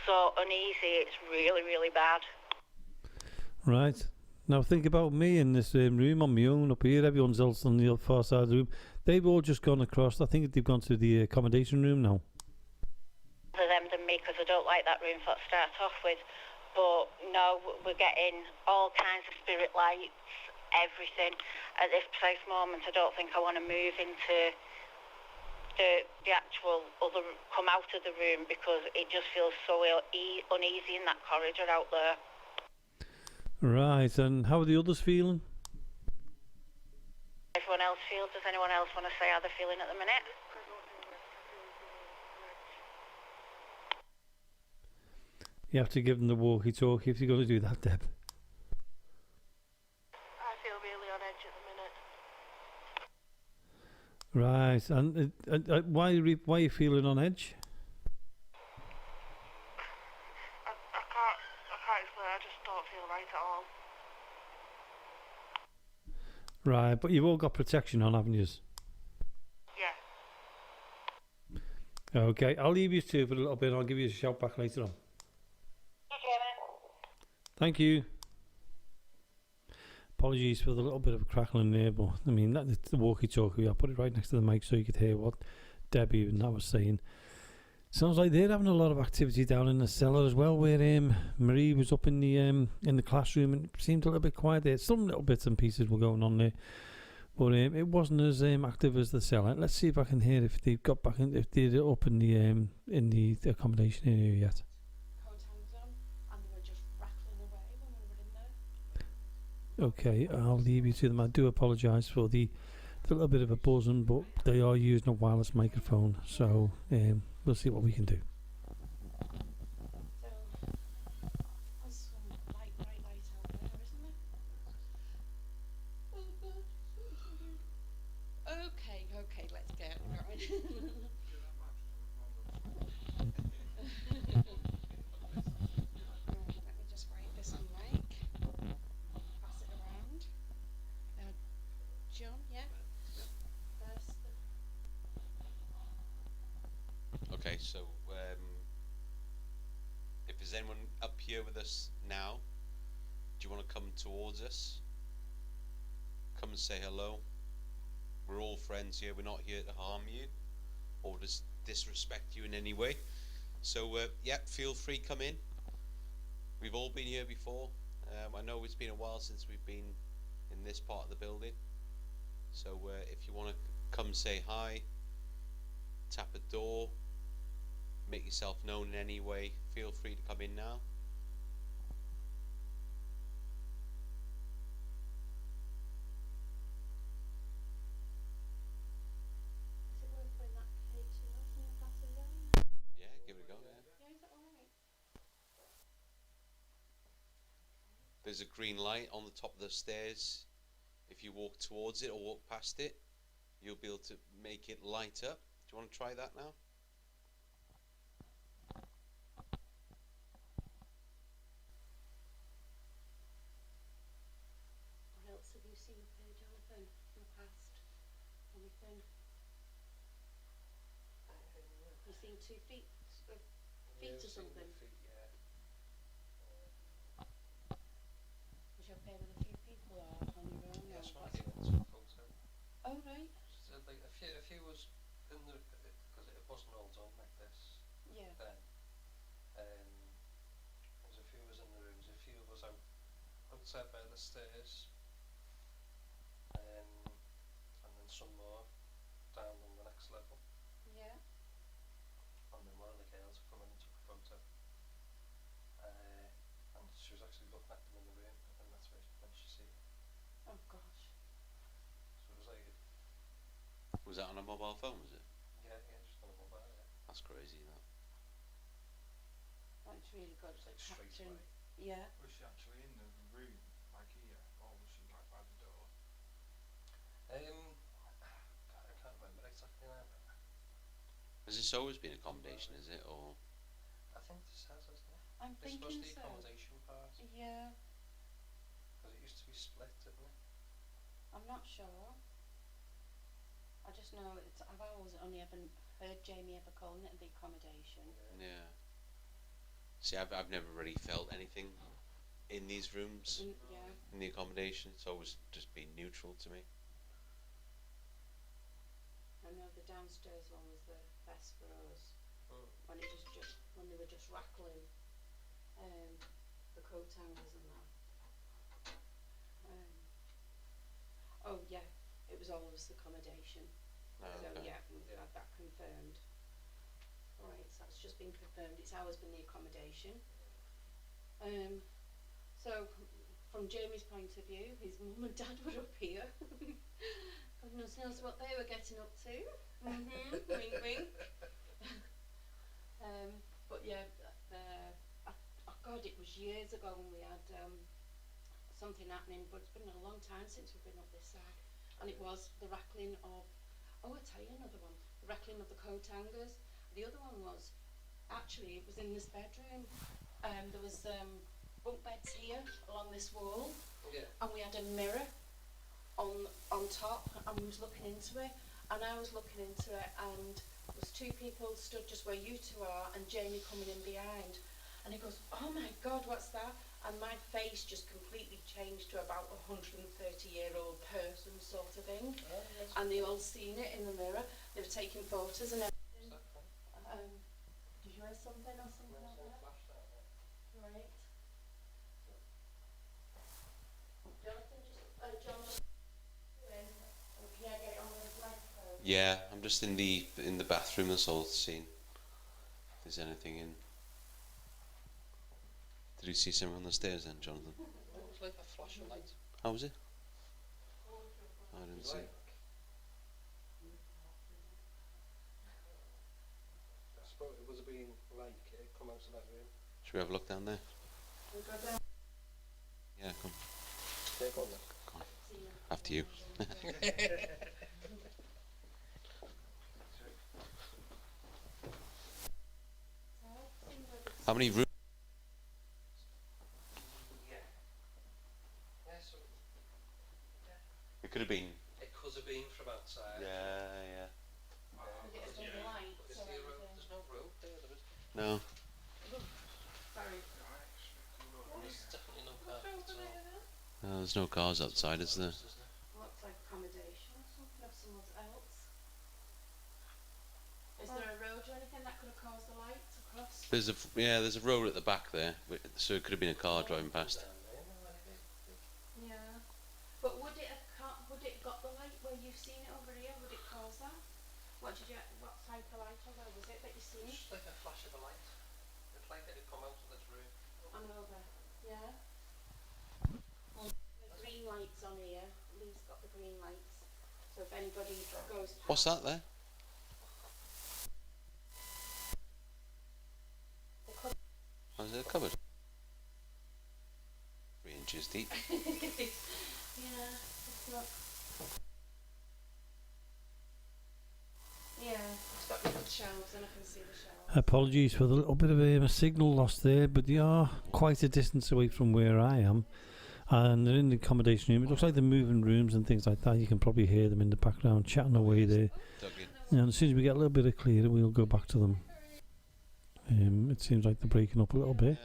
so uneasy. It's really, really bad. Right. Now think about me in this room on my own up here. Everyone's else on the far side of the room. They've all just gone across. I think they've gone to the accommodation room now. For them than me, because I don't like that room to start off with. But no, we're getting all kinds of spirit lights, everything. At this precise moment, I don't think I want to move into the actual come out of the room, because it just feels so uneasy in that corridor out there. Right, and how are the others feeling? Everyone else feels. Does anyone else want to say how they're feeling at the minute? You have to give them the walkie-talkie if you're going to do that, Deb. I feel really on edge at the minute. Right, and why are you feeling on edge? I can't explain. I just don't feel right at all. Right, but you've all got protection on, haven't you? Yeah. Okay, I'll leave you two for a little bit. I'll give you a shout back later on. Thank you. Apologies for the little bit of a crackling there, but I mean, that's the walkie-talkie. I put it right next to the mic so you could hear what Debbie and that was saying. Sounds like they're having a lot of activity down in the cellar as well, where Marie was up in the classroom, and it seemed a little bit quiet there. Some little bits and pieces were going on there, but it wasn't as active as the cellar. Let's see if I can hear if they've got back if they're up in the accommodation area yet. Okay, I'll leave you to them. I do apologise for the little bit of a buzzing, but they are using a wireless microphone, so we'll see what we can do. So, there's some bright light out there, isn't there? so if there's anyone up here with us now, do you want to come towards us? Come and say hello. We're all friends here. We're not here to harm you or disrespect you in any way. So yeah, feel free, come in. We've all been here before. I know it's been a while since we've been in this part of the building. So if you want to come say hi, tap a door, make yourself known in any way, feel free to come in now. Is it worth putting that cake to us in the glass of wine? Yeah, give it a go. Yeah. Yeah, is that alright? There's a green light on the top of the stairs. If you walk towards it or walk past it, you'll be able to make it light up. Do you want to try that now? What else have you seen up here, Jonathan, in the past? Anything? You seen 2 feet Yeah, or I've seen something? the feet, yeah. Was you up here with a few people or on your own? Yeah, or so I what's- came into a photo. Oh, right. So like a few was in the, because it wasn't all done like this Yeah. then. There's a few of us in the rooms, a few of us outside by the stairs, and then some more down on the next level. Yeah. And then one of the girls come in and took a photo. And she was actually looking at them in the room, and that's when she see it. Oh, gosh. So it was like, Was that on a mobile phone, was it? yeah, just on a mobile, yeah. That's crazy, that. That's really good It's for like straight capturing. away. Yeah. Was she actually in the room, like here, or was she like by the door? I can't remember exactly now, but Has this always been accommodation, is it? Or I think this has, hasn't it? I'm This was thinking the so. accommodation part, Yeah. because it used to be split, didn't it? I'm not sure. I just know I've always only ever heard Jamie ever calling it the accommodation. yeah. See, I've never really felt anything in these rooms, Yeah. in the accommodation. It's always just been neutral to me. I know the downstairs one was the best for us when it was just when they were just rattling the coat hangers and that. Oh yeah, it was always the accommodation. Oh, So okay. yeah, we've had that confirmed. Alright, so that's just been confirmed. It's always been the accommodation. So from Jamie's point of view, his mum and dad were up here. Goodness knows what they were getting up to. Wink, wink. But yeah, God, it was years ago when we had something happening, but it's been a long time since we've been up this side. And it was the rattling of, oh, I'll tell you another one, the rattling of the coat hangers. The other one was, actually, it was in this bedroom. There was bunk beds here along this wall, and we had a mirror on top, and we was looking into it, and I was looking into it, and there was 2 people stood just where you 2 are, and Jamie coming in behind, and he goes, oh my God, what's that? And my face just completely changed to about a 130-year-old person sort of thing, and they all seen it in the mirror. They were taking photos and everything. Did you hear something or something like that? Right. Jonathan, John, can I get it on the microphone? Yeah, I'm just in the bathroom. That's all, seeing if there's anything in. Did you see someone on the stairs then, Jonathan? It was like a flash of light. How was it? I didn't see it. I suppose it was being like it come out of that room. Should we have a look down there? We'll go down. Yeah, come. Yeah, go on then. Come on. After you. How many rooms? Yeah, so It could have been. it could have been from outside. Yeah, yeah. Get some lights Is or there anything. there's no rope. No. Very. There's definitely no car. No, there's no cars outside, is there? Looks like accommodation or something of someone else. Is there a road or anything that could have caused the light to cross? There's a road at the back there, so it could have been a car driving past. Yeah. But would it got the light where you've seen it over here? Would it cause that? What type of light was it that you seen? Just like a flash of a light. It's like it had come out of this room. And over. Yeah. The green lights on here. Lee's got the green lights. So if anybody goes past. What's that there? Oh, is it a cupboard? 3 inches deep. Yeah, it's not. Yeah, it's got little shelves and I can see the shelves. Apologies for the little bit of a signal loss there, but they are quite a distance away from where I am. And they're in the accommodation room. It looks like they're moving rooms and things like that. You can probably hear them in the background chatting away there. And as soon as we get a little bit of clearer, we'll go back to them. It seems like they're breaking up a little bit.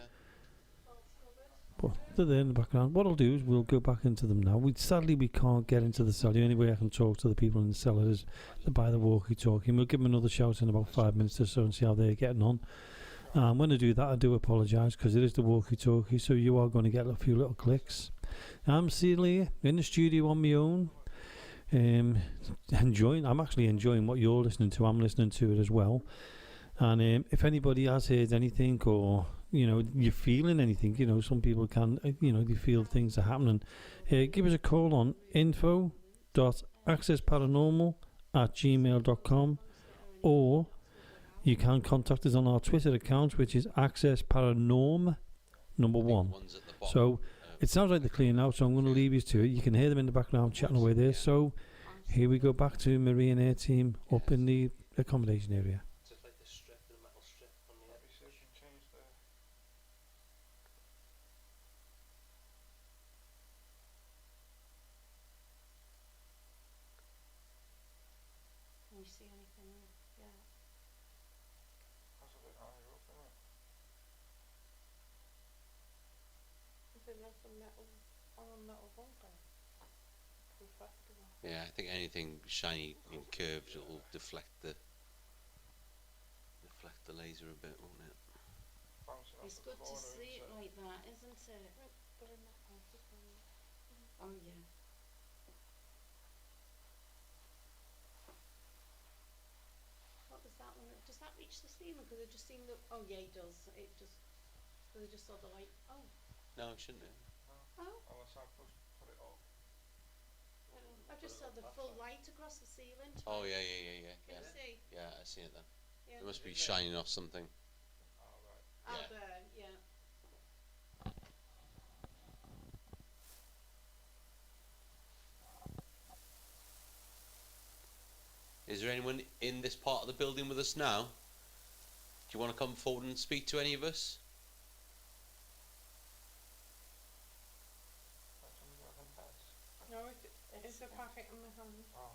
But they're there in the background. What I'll do is we'll go back into them now. Sadly, we can't get into the cellar. The only way I can talk to the people in the cellar is by the walkie-talkie. We'll give them another shout in about 5 minutes or so and see how they're getting on. When I do that, I do apologise because it is the walkie-talkie, so you are going to get a few little clicks. I'm Celia in the studio on my own. I'm actually enjoying what you're listening to. I'm listening to it as well. And if anybody has heard anything or, you're feeling anything, some people can, they feel things are happening, give us a call on info.accessparanormal@gmail.com, or you can contact us on our Twitter account, which is accessparanorm1. So it sounds like they're clear now, so I'm going to leave you to it. You can hear them in the background chatting away there. So here we go back to Marie and her team up in the accommodation area. Can you see anything? Yeah. That's a bit higher up, isn't it? I think that's a metal bunker. Reflective. Yeah, I think anything shiny and curved will deflect the laser a bit, won't it? Bouncing It's off the good to corner, see it isn't like that, isn't it? They're in that house, isn't it? Oh yeah. What was that one? Does that reach the ceiling? Because I just seen the. Oh yeah, it does. It just. Because I just saw the light. Oh. No, it shouldn't. Oh. Unless I put it up. I just saw the full light across the ceiling. Oh yeah. Can you see? Yeah, I see it then. Yeah. It must be shining off something. Oh, right. Out Yeah. there, yeah. Is there anyone in this part of the building with us now? Do you want to come forward and speak to any of us? That's under the beds. No, it's a packet in my hand. Oh.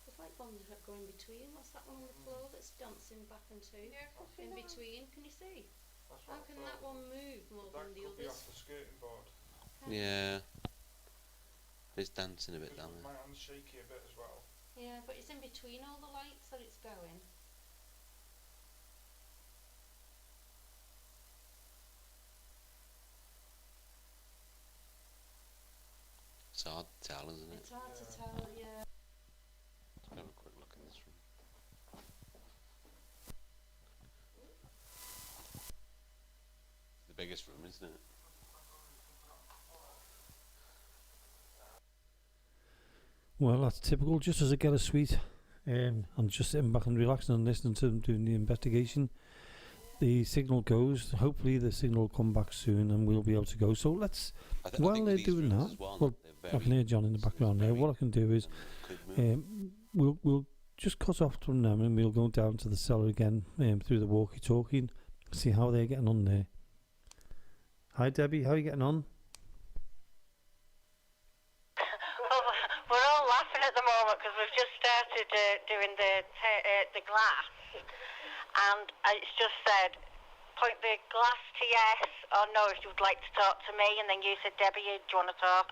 There's like one going between. What's that one on the floor that's dancing back and two? Yeah, I can see In that. between, can you see? That's How what I can thought. that one move more That than the could be others? off the skirting board. Yeah. It's dancing a bit down Because there. my hand's shaky a bit as well. Yeah, but it's in between all the lights that it's going. It's hard to tell, isn't it? It's hard to Yeah. tell, yeah. Let's have a quick look in this room. It's the biggest room, isn't it? Well, that's typical. Just as I get a sweet, I'm just sitting back and relaxing and listening to them doing the investigation. The signal goes. Hopefully, the signal will come back soon and we'll be able to go. So let's. I While think they're these doing rooms that, as well, well, they're I can hear John in the background there. What I can do is, could move. we'll just cut off from them and we'll go down to the cellar again through the walkie-talkie and see how they're getting on there. Hi, Debbie. How are you getting on? point the glass to yes or no if you would like to talk to me, and then you said, Debbie, do you want to talk?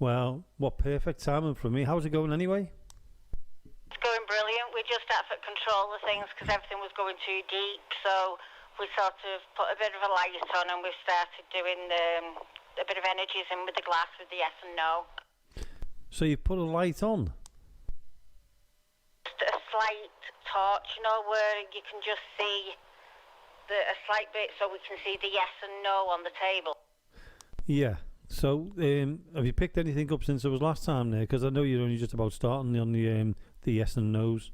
Well, what perfect timing for me. How's it going anyway? It's going brilliant. We just had to control the things because everything was going too deep, so we sort of put a bit of a light on and we've started doing a bit of energies in with the glass with the yes and no. So you put a light on? Just a slight torch, you know, where you can just see a slight bit so we can see the yes and no on the table. Yeah. So have you picked anything up since it was last time there? Because I know you're only just about starting on the yes and no's.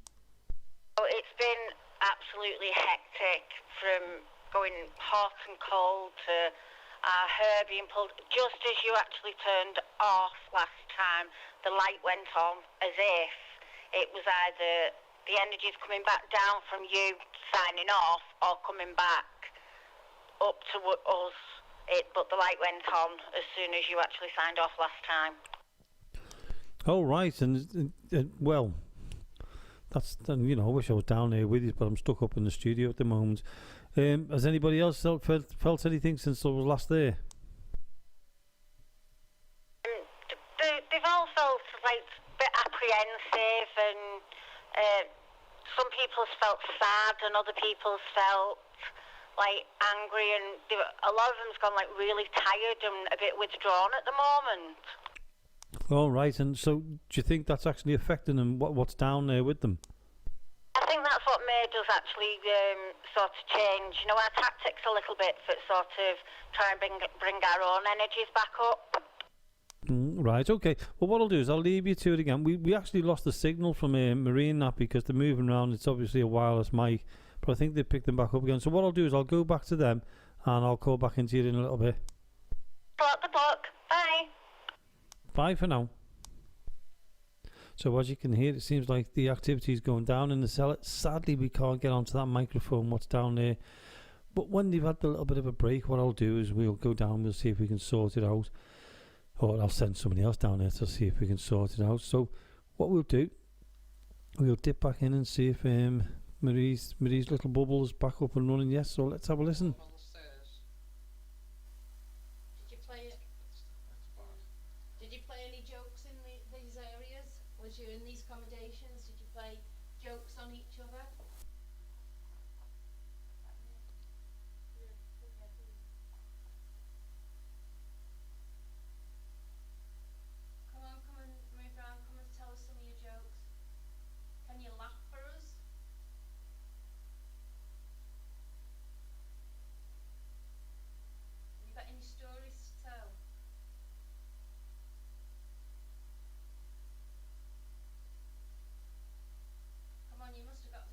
Oh, it's been absolutely hectic, from going hot and cold to our hair being pulled. Just as you actually turned off last time, the light went on as if it was either the energy's coming back down from you signing off or coming back up to us. But the light went on as soon as you actually signed off last time. Oh, right. And well, that's, you know, I wish I was down there with you, but I'm stuck up in the studio at the moment. Has anybody else felt anything since I was last there? They've all felt like a bit apprehensive, and some people's felt sad and other people's felt like angry, and a lot of them's gone like really tired and a bit withdrawn at the moment. All right. And so do you think that's actually affecting them, what's down there with them? I think that's what made us actually sort of change, you know, our tactics a little bit, for sort of try and bring our own energies back up. Right, okay. Well, what I'll do is I'll leave you to it again. We actually lost the signal from Marine that because they're moving around. It's obviously a wireless mic, but I think they picked them back up again. So what I'll do is I'll go back to them and I'll call back into you in a little bit. Block the book. Bye. Bye for now. So as you can hear, it seems like the activity is going down in the cellar. Sadly, we can't get onto that microphone, what's down there. But when they've had a little bit of a break, what I'll do is we'll go down, we'll see if we can sort it out. Or I'll send somebody else down there to see if we can sort it out. So what we'll do, we'll dip back in and see if Marie's little bubble is back up and running. Yes, so let's have a listen. Did you play any jokes in these areas? Was you in these accommodations? Did you play jokes on each other? Come and move around. Come and tell us some of your jokes. Can you laugh for us? Have you got any stories to tell? Come on, you must have got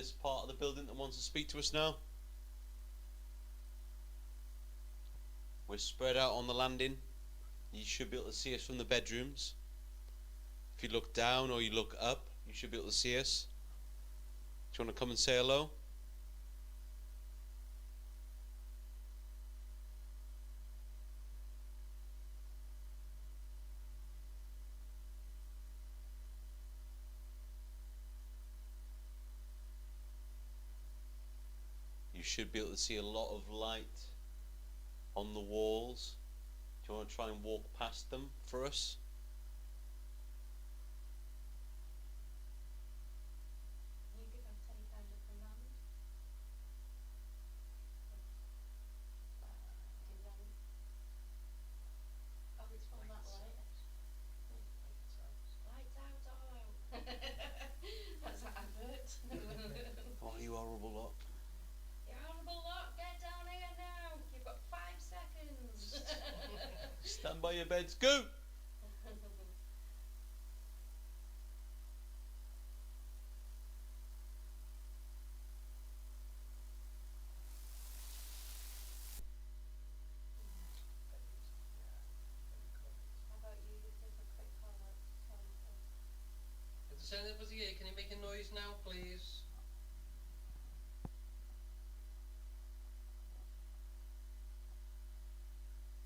this part of the building that wants to speak to us now? We're spread out on the landing. You should be able to see us from the bedrooms. If you look down or you look up, you should be able to see us. Do you want to come and say hello? You should be able to see a lot of light on the walls. Do you want to try and walk past them for us? You give us any kind of command. Oh, it's from that light. Lights out, all out. That's an advert. Oh, you horrible lot. You horrible lot, get down here now. You've got 5 seconds. Stand by your beds, go! How about you give us a quick call out to tell us If there's anybody here, can you make a noise now, please?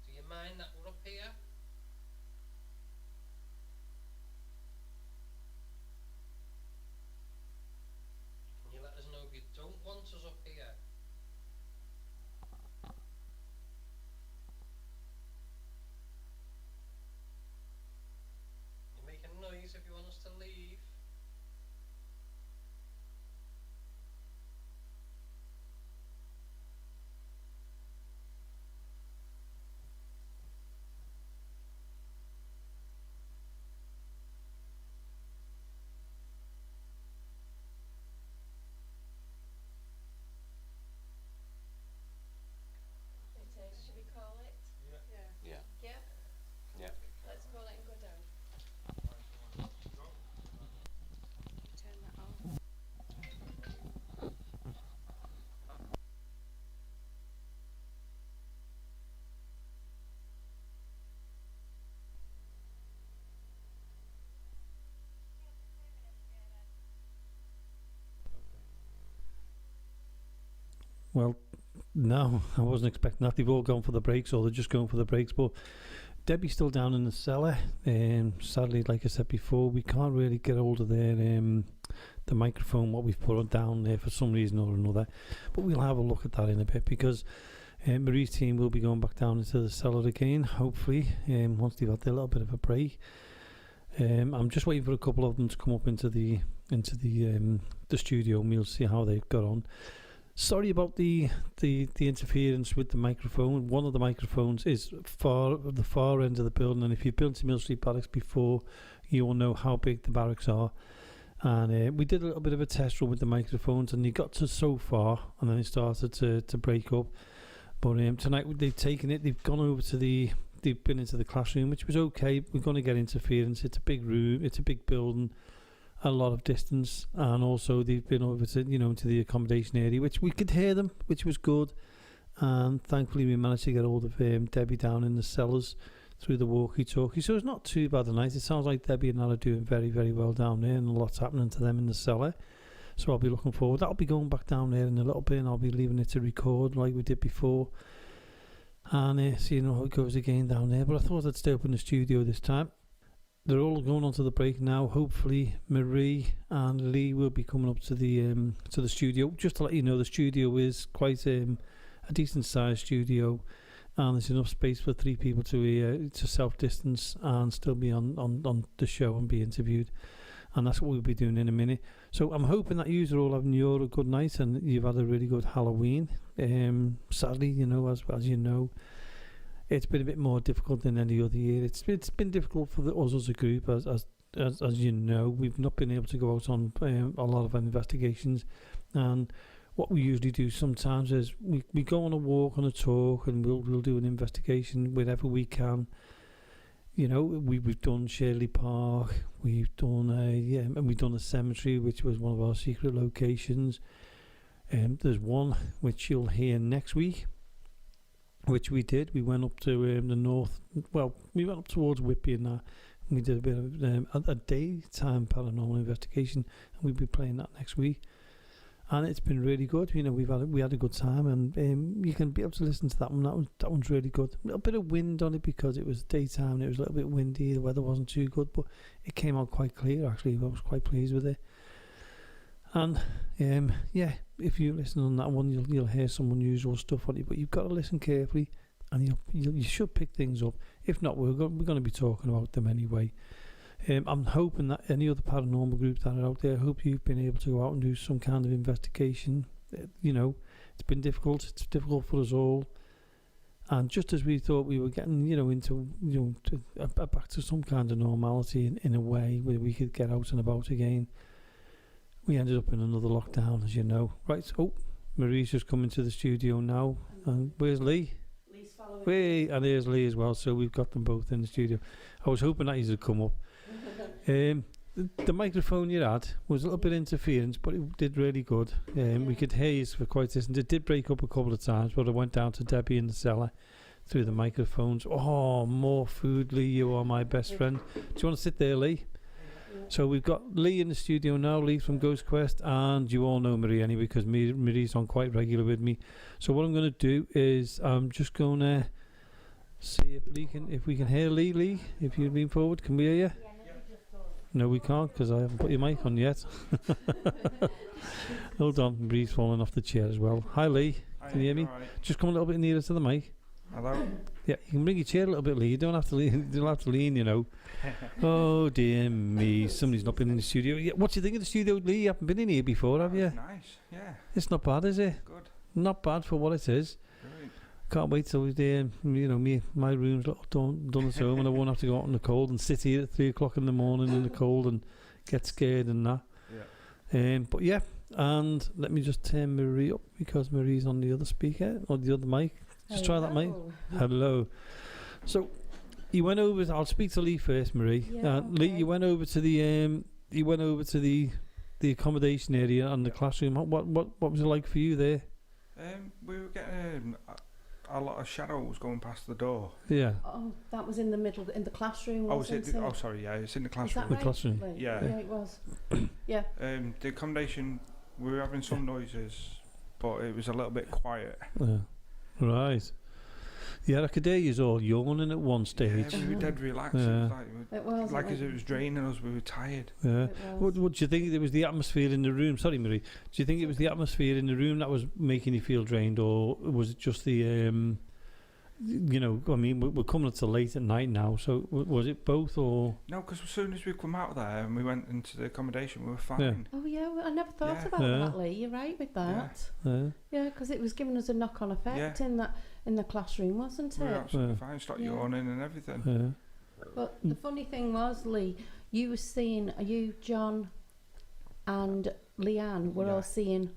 Do you mind that we're up here? Can you let us know if you don't want us up here? You make a noise if you want us to leave. it is. Should we call it? Yeah. Yeah. Yeah? Yeah. Let's call it and go down. Turn that on. Well, no, I wasn't expecting that. They've all gone for the breaks, or they're just going for the breaks. But Debbie's still down in the cellar. Sadly, like I said before, we can't really get hold of their the microphone, what we've put down there for some reason or another. But we'll have a look at that in a bit, because Marie's team will be going back down into the cellar again, hopefully, once they've had their little bit of a break. I'm just waiting for a couple of them to come up into the studio, and we'll see how they've got on. Sorry about the interference with the microphone. One of the microphones is at the far end of the building, and if you've been to Mill Street Barracks before, you will know how big the barracks are. And we did a little bit of a test run with the microphones, and they got to so far, and then it started to break up. But tonight they've taken it. They've gone over to they've been into the classroom, which was okay. We're going to get interference. It's a big room. It's a big building. A lot of distance, and also they've been over to into the accommodation area, which we could hear them, which was good. And thankfully we managed to get hold of Debbie down in the cellars through the walkie-talkie, so it's not too bad a night. It sounds like Debbie and Nat are doing very, very well down there, and a lot's happening to them in the cellar, so I'll be looking forward. I'll be going back down there in a little bit, and I'll be leaving it to record like we did before, and seeing how it goes again down there. But I thought I'd stay up in the studio this time. They're all going on to the break now. Hopefully Marie and Lee will be coming up to the studio. Just to let you know, the studio is quite a decent sized studio, and there's enough space for 3 people to self distance and still be on the show and be interviewed. And that's what we'll be doing in a minute. So I'm hoping that you're all having a good night and you've had a really good Halloween. Sadly, as you know, it's been a bit more difficult than any other year. It's been difficult for us as a group, as you know. We've not been able to go out on a lot of investigations, and what we usually do sometimes is we go on a walk, on a talk, and we'll do an investigation wherever we can. we've done Shirley Park, we've done and we've done a cemetery, which was one of our secret locations. There's one which you'll hear next week, which we did. We went up to the north. Well, we went up towards Whitby and that. And we did a bit of a daytime paranormal investigation, and we'll be playing that next week. And it's been really good. We had a good time, and you can be able to listen to that one. That one's really good. A little bit of wind on it because it was daytime and it was a little bit windy. The weather wasn't too good, but it came out quite clear. Actually, I was quite pleased with it. And if you listen on that one, you'll hear some unusual stuff on it. But you've got to listen carefully, and you should pick things up. If not, we're going to be talking about them anyway. I'm hoping that any other paranormal groups that are out there, I hope you've been able to go out and do some kind of investigation. It's been difficult. It's difficult for us all. And just as we thought we were getting, into, back to some kind of normality in a way where we could get out and about again, we ended up in another lockdown, as you know. Right, Marie's just coming to the studio now. And where's Lee? Lee's following. Hey, and there's Lee as well, so we've got them both in the studio. I was hoping that he'd come up. The microphone you had was a little bit interference, but it did really good. We could hear you for quite a distance. It did break up a couple of times, but I went down to Debbie in the cellar through the microphones. Oh, more food, Lee. You are my best friend. Do you want to sit there, Lee? So we've got Lee in the studio now, Lee from Ghost Quest, and you all know Marie anyway because Marie's on quite regular with me. So what I'm going to do is I'm just going to see if we can hear Lee. Lee, if you lean forward, can we hear you? No, we can't because I haven't put your mic on yet. Hold on, Marie's falling off the chair as well. Hi, Lee. Can you hear me? Right. Just come a little bit nearer to the mic. Hello? Yeah, you can bring your chair a little bit, Lee. You don't have to lean, Oh, dear me. Somebody's not been in the studio. Yeah, what do you think of the studio, Lee? You haven't been in here before, have you? Nice, yeah. It's not bad, is it? Good. Not bad for what it is. Brilliant. Can't wait till my room's done at home and I won't have to go out in the cold and sit here at 3 o'clock in the morning in the cold and get scared and that. Yeah. But yeah, and let me just turn Marie up because Marie's on the other speaker or the other mic. Just try that mic. Hello. So you went over. I'll speak to Lee first, Marie. Yeah, Lee, you went over to the the accommodation area and the classroom. What was it like for you there? We were getting a lot of shadows going past the door. Yeah. Oh, that was in the middle, in the classroom. Oh, sorry, yeah, it's in the classroom. Is that right? The classroom. Right. Yeah. Yeah, it was. Yeah. The accommodation, we were having some noises, but it was a little bit quiet. Right. Yeah, I could hear you all yawning at one stage. Yeah, we were dead relaxed. Yeah. It was like as it was draining us, we were tired. Yeah. What do you think? It was the atmosphere in the room? Sorry, Marie. Do you think it was the atmosphere in the room that was making you feel drained, or was it just the we're coming up to late at night now, so was it both, or? No, because as soon as we come out there and we went into the accommodation, we were fine. Yeah. Oh yeah, well, I never thought about that, Lee. You're right with that. Yeah, because it was giving us a knock-on effect in the classroom, wasn't it? We were absolutely fine. Started yawning and everything. Yeah. But the funny thing was, Lee, you were seeing, John, and Leanne were all seeing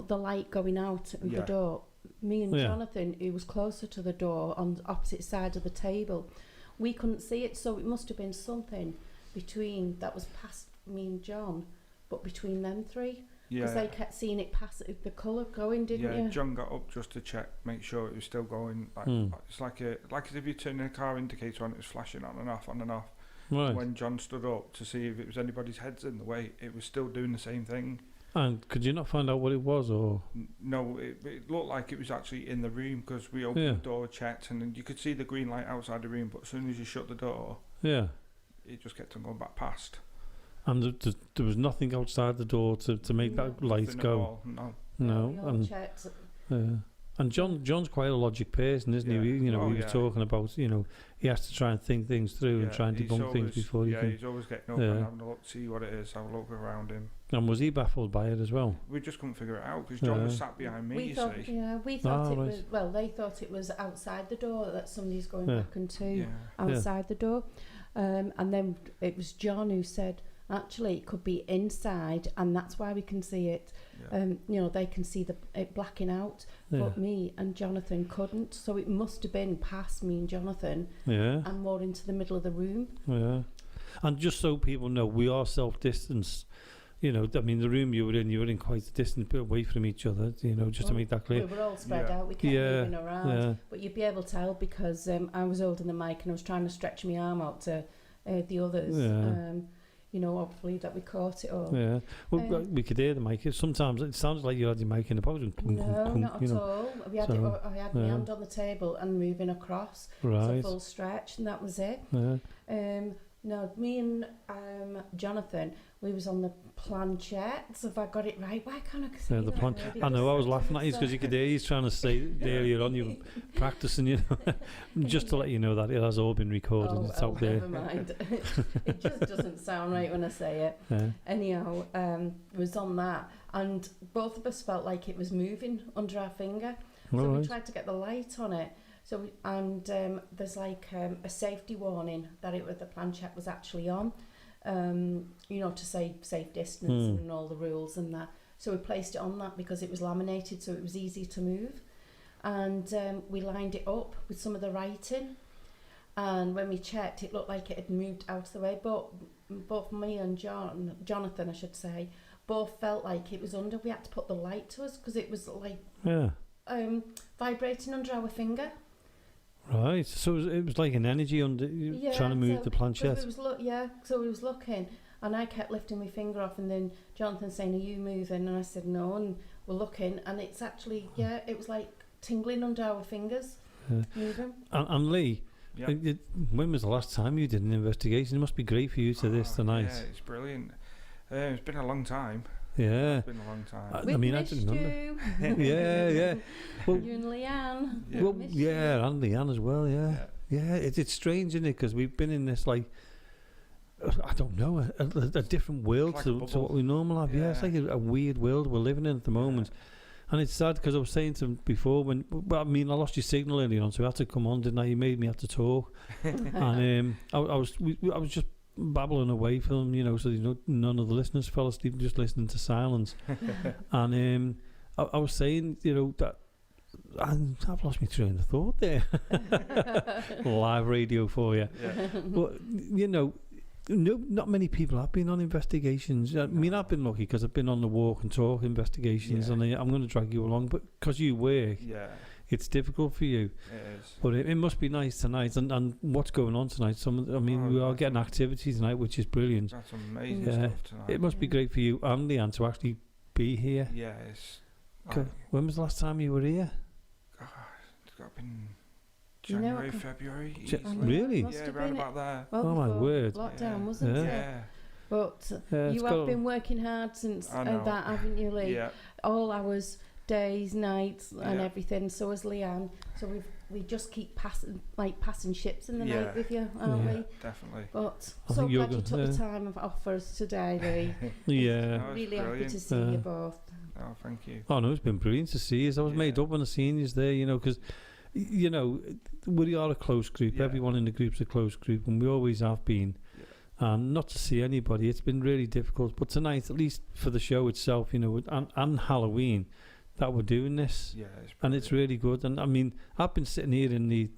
the light going out of the door. Me and Jonathan, who was closer to the door on the opposite side of the table, we couldn't see it, so it must have been something between that was past me and John, but between them three, because they kept seeing it pass the colour going, didn't you? Yeah, John got up just to check, make sure it was still going. It's like as if you turn a car indicator on, it was flashing on and off, on and off. Right. When John stood up to see if it was anybody's heads in the way, it was still doing the same thing. And could you not find out what it was, or? No, it looked like it was actually in the room because we opened the door, checked, and then you could see the green light outside the room. But as soon as you shut the door, it just kept on going back past. And there was nothing outside the door to make that light go. No. We all checked. And John's quite a logic person, isn't he? We were talking about, he has to try and think things through and try and debunk things before he can. Yeah, he's always getting up and having a look, see what it is, have a look around him. And was he baffled by it as well? We just couldn't figure it out because John was sat behind me, we thought it was, well, they thought it was outside the door that somebody's going back into outside the door. And then it was John who said, Actually, it could be inside, and that's why we can see it. Yeah. They can see it blacking out, but me and Jonathan couldn't. So it must have been past me and Jonathan, and more into the middle of the room. Yeah, and just so people know, we are self-distanced. The room you were in quite a distance, bit away from each other. Just to make that clear. We were all spread out. We kept moving around, but you'd be able to tell because I was holding the mic and I was trying to stretch my arm out to the others. Hopefully that we caught it all. Yeah. Well, we could hear the mic. Sometimes it sounds like you had your mic in the pocket. No, not at all. I had my hand on the table and moving across. Right. So full stretch, and that was it. Yeah. No, me and Jonathan, we was on the planchette. If I got it right, why can't I say that? I know, I was laughing at you because you could hear you trying to say it earlier on. You were practicing, just to let you know that it has all been recorded. It's out there. Never mind. It just doesn't sound right when I say it. Yeah. Anyhow, was on that, and both of us felt like it was moving under our finger. So we tried to get the light on it. So there's like a safety warning that the planchette was actually on, to say safe distance and all the rules and that. So we placed it on that because it was laminated, so it was easy to move. And we lined it up with some of the writing. And when we checked, it looked like it had moved out of the way. But both me and Jonathan, I should say, both felt like it was under. We had to put the light to us because it was like vibrating under our finger. Right, so it was like an energy under trying to move the planchette. So we was looking, and I kept lifting my finger off, and then Jonathan saying, "Are you moving?" And I said, "No," and we're looking, and it's actually it was like tingling under our fingers, moving. And Lee, when was the last time you did an investigation? It must be great for you to this tonight. Yeah, it's brilliant. It's been a long time. Yeah. It's been a long time. We missed you. Yeah. Well, you and Leanne. Yeah. Well, and Leanne as well, Yeah, it's strange, isn't it? Because we've been in this, like, I don't know, a different world like to what we normally have. Yeah, it's like a weird world we're living in at the moment. And it's sad because I was saying to him before, I lost your signal earlier on, so I had to come on, didn't I? You made me have to talk. And I was just babbling away from him, so none of the listeners fell asleep just listening to silence. And I was saying, that I've lost my train of thought there. Live radio for you. Yeah. But not many people have been on investigations. I mean, I've been lucky because I've been on the walk and talk investigations, and I'm going to drag you along, but because you work, it's difficult for you. It is. But it must be nice tonight, and what's going on tonight? We are getting activity tonight, which is brilliant. That's amazing stuff tonight. It must be great for you and Leanne to actually be here. Yeah, it's... When was the last time you were here? It's got to be January, February. Really? Yeah, around about there. Well, oh my word! Lockdown, wasn't it? Yeah. But you have been working hard since that, haven't you, Lee? Yeah. All hours, days, nights, and everything. So has Leanne. So we just keep passing ships in the night with you, aren't we? Definitely. But so glad you took the time off for us today, Lee. Really happy to see you both. Oh, thank you. Oh no, it's been brilliant to see you. I was made up when I seen you there, because we are a close group. Everyone in the group's a close group, and we always have been. And not to see anybody, it's been really difficult. But tonight, at least for the show itself, and Halloween, that we're doing this, and it's really good. And I mean, I've been sitting here in the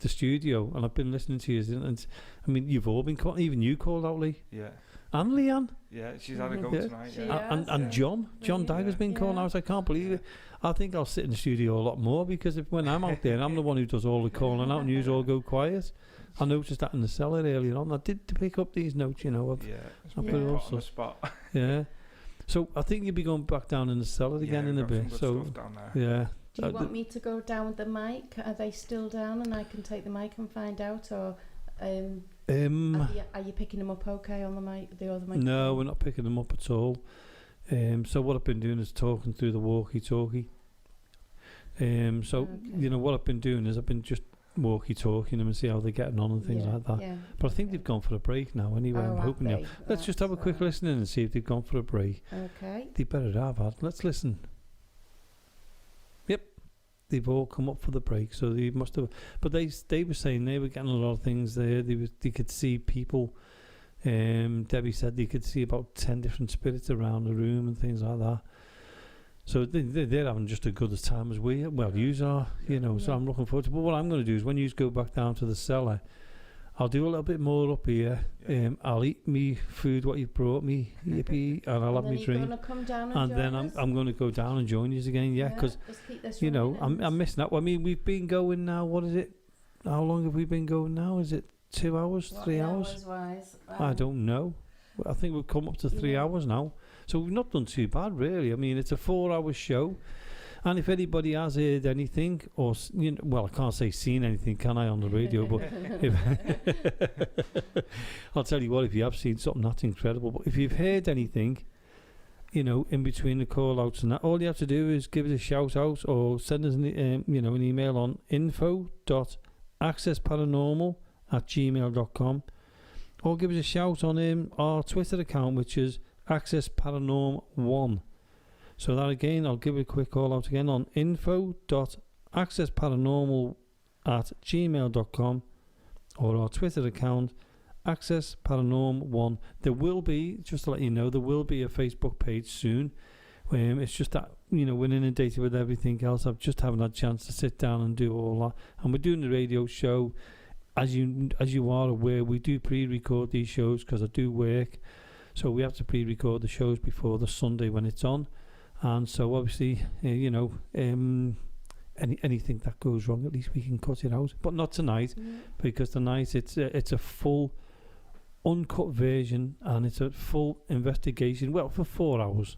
studio, and I've been listening to you. And I mean, you've all been called, even you called out, Lee. Yeah. And Leanne. Yeah, she's had a go tonight. And John Dagger's been calling out. I can't believe it. I think I'll sit in the studio a lot more, because when I'm out there, I'm the one who does all the calling out, and you all go quiet. I noticed that in the cellar earlier on. I did pick up these notes, I've put it on the spot. Yeah. So I think you'll be going back down in the cellar again in a bit. So stuff down there. Yeah. Do you want me to go down with the mic? Are they still down, and I can take the mic and find out, or are you picking them up okay on the mic? The other mic? No, we're not picking them up at all. So what I've been doing is talking through the walkie-talkie. What I've been doing is I've been just walkie-talking them and see how they're getting on and things like that. Yeah. But I think they've gone for a break now anyway. I'm hoping let's just have a quick listen in and see if they've gone for a break. Okay. They better have had. Let's listen. Yep. They've all come up for the break, so they must have. But they were saying they were getting a lot of things there. They could see people Debbie said they could see about 10 different spirits around the room and things like that. So they're having just as good a time as we. Well, yous are, you know. So I'm looking forward to. But what I'm going to do is when you go back down to the cellar, I'll do a little bit more up here. I'll eat me food what you brought me, yippee, and I'll have me drink. Gonna come down And then I'm going to go down and join you again, because you know I'm missing out. I mean, we've been going now. What is it? How long have we been going now? Is it 2 hours, 3 hours? I don't know. I think we've come up to 3 hours now. So we've not done too bad, really. I mean, it's a 4-hour show. And if anybody has heard anything, or, you know, well, I can't say seen anything, can I, on the radio? But I'll tell you what, if you have seen something, that's incredible. But if you've heard anything, you know, in between the call-outs and that, all you have to do is give us a shout-out or send us an email on info.accessparanormal@gmail.com, or give us a shout on our Twitter account, which is accessparanorm1. So that again, I'll give it a quick call out again on info.accessparanormal@gmail.com, or our Twitter account, accessparanorm1. There will be, just to let you know, there will be a Facebook page soon. It's just that, you know, we're inundated with everything else. I've just haven't had a chance to sit down and do all that. And we're doing the radio show. As you are aware, we do pre-record these shows because I do work. So we have to pre-record the shows before the Sunday when it's on. And so obviously, anything that goes wrong, at least we can cut it out. But not tonight, because tonight it's a full uncut version, and it's a full investigation. Well, for 4 hours,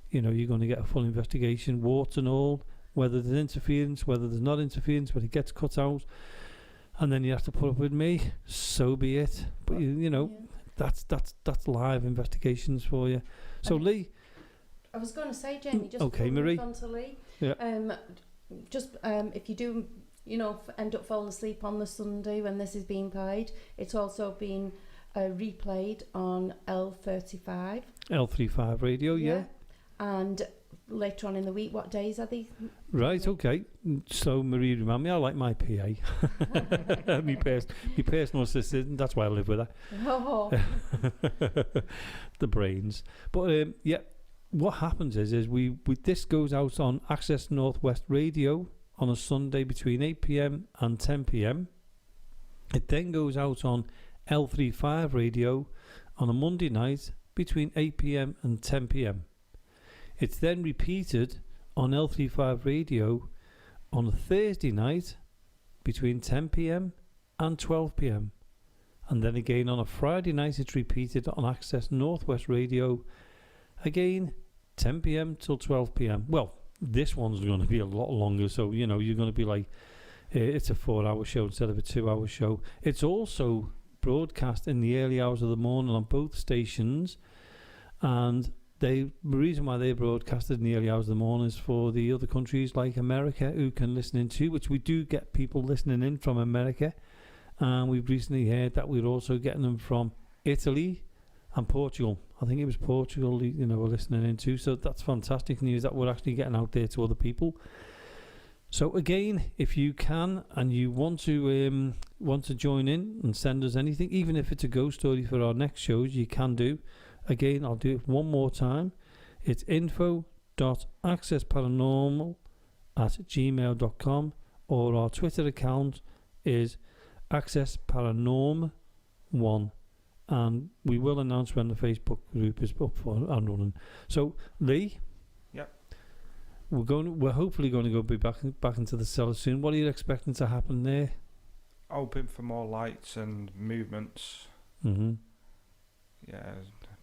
you know, you're going to get a full investigation, warts and all, whether there's interference, whether there's not interference, but it gets cut out. And then you have to put up with me, so be it. But you know, that's live investigations for you. So Lee, I was going to say, Jamie, just okay, Marie. On to Lee. Yeah. If you do, you know, end up falling asleep on the Sunday when this is being played, it's also been replayed on L35. L35 radio, yeah. And later on in the week, what days are they? Right, okay. So Marie, remind me, I like my PA. my personal assistant, that's why I live with her. Oh. The brains. But what happens is we this goes out on Access Northwest Radio on a Sunday between 8 p.m. and 10 p.m. It then goes out on L35 Radio on a Monday night between 8 p.m. and 10 p.m. It's then repeated on L35 Radio on a Thursday night between 10 p.m. and 12 p.m. And then again on a Friday night it's repeated on Access Northwest Radio, again 10 p.m. till 12 p.m. Well, this one's going to be a lot longer, so you know you're going to be like, it's a 4-hour show instead of a 2-hour show. It's also broadcast in the early hours of the morning on both stations, and the reason why they broadcasted in the early hours of the morning is for the other countries like America who can listen in too, which we do get people listening in from America, and we've recently heard that we're also getting them from Italy and Portugal. I think it was Portugal, you know, we're listening in too. So that's fantastic news that we're actually getting out there to other people. So again, if you can and you want to join in and send us anything, even if it's a ghost story for our next shows, you can do. Again, I'll do it one more time. It's info.accessparanormal@gmail.com, or our Twitter account is accessparanorm1, and we will announce when the Facebook group is up for and running. So Lee, we're hopefully going to be back into the cellar soon. What are you expecting to happen there? Hoping for more lights and movements. Mm-hmm. Yeah, a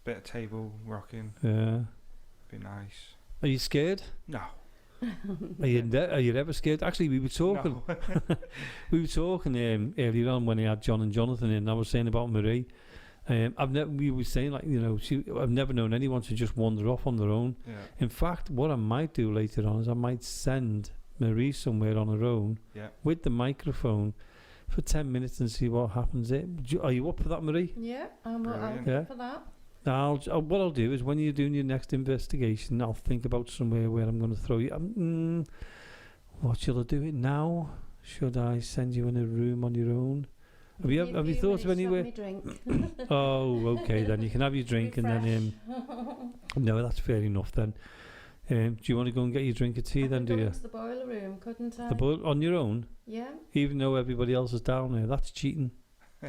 bit of table rocking. Yeah, be nice. Are you scared? No. Are you ever scared? Actually, we were talking. No. We were talking earlier on when he had John and Jonathan in. I was saying about Marie. We were saying, like, you know, I've never known anyone to just wander off on their own. Yeah. In fact, what I might do later on is I might send Marie somewhere on her own with the microphone for 10 minutes and see what happens there. Are you up for that, Marie? Yeah, I'm up for that. What I'll do is when you're doing your next investigation, I'll think about somewhere where I'm going to throw you. What shall I do it now? Should I send you in a room on your own? Have you thought of anywhere? Me drink. Oh, okay, then you can have your drink and then. No, that's fair enough then. Do you want to go and get your drink of tea then? Do you? Go into the boiler room, couldn't I? On your own? Yeah. Even though everybody else is down there, that's cheating.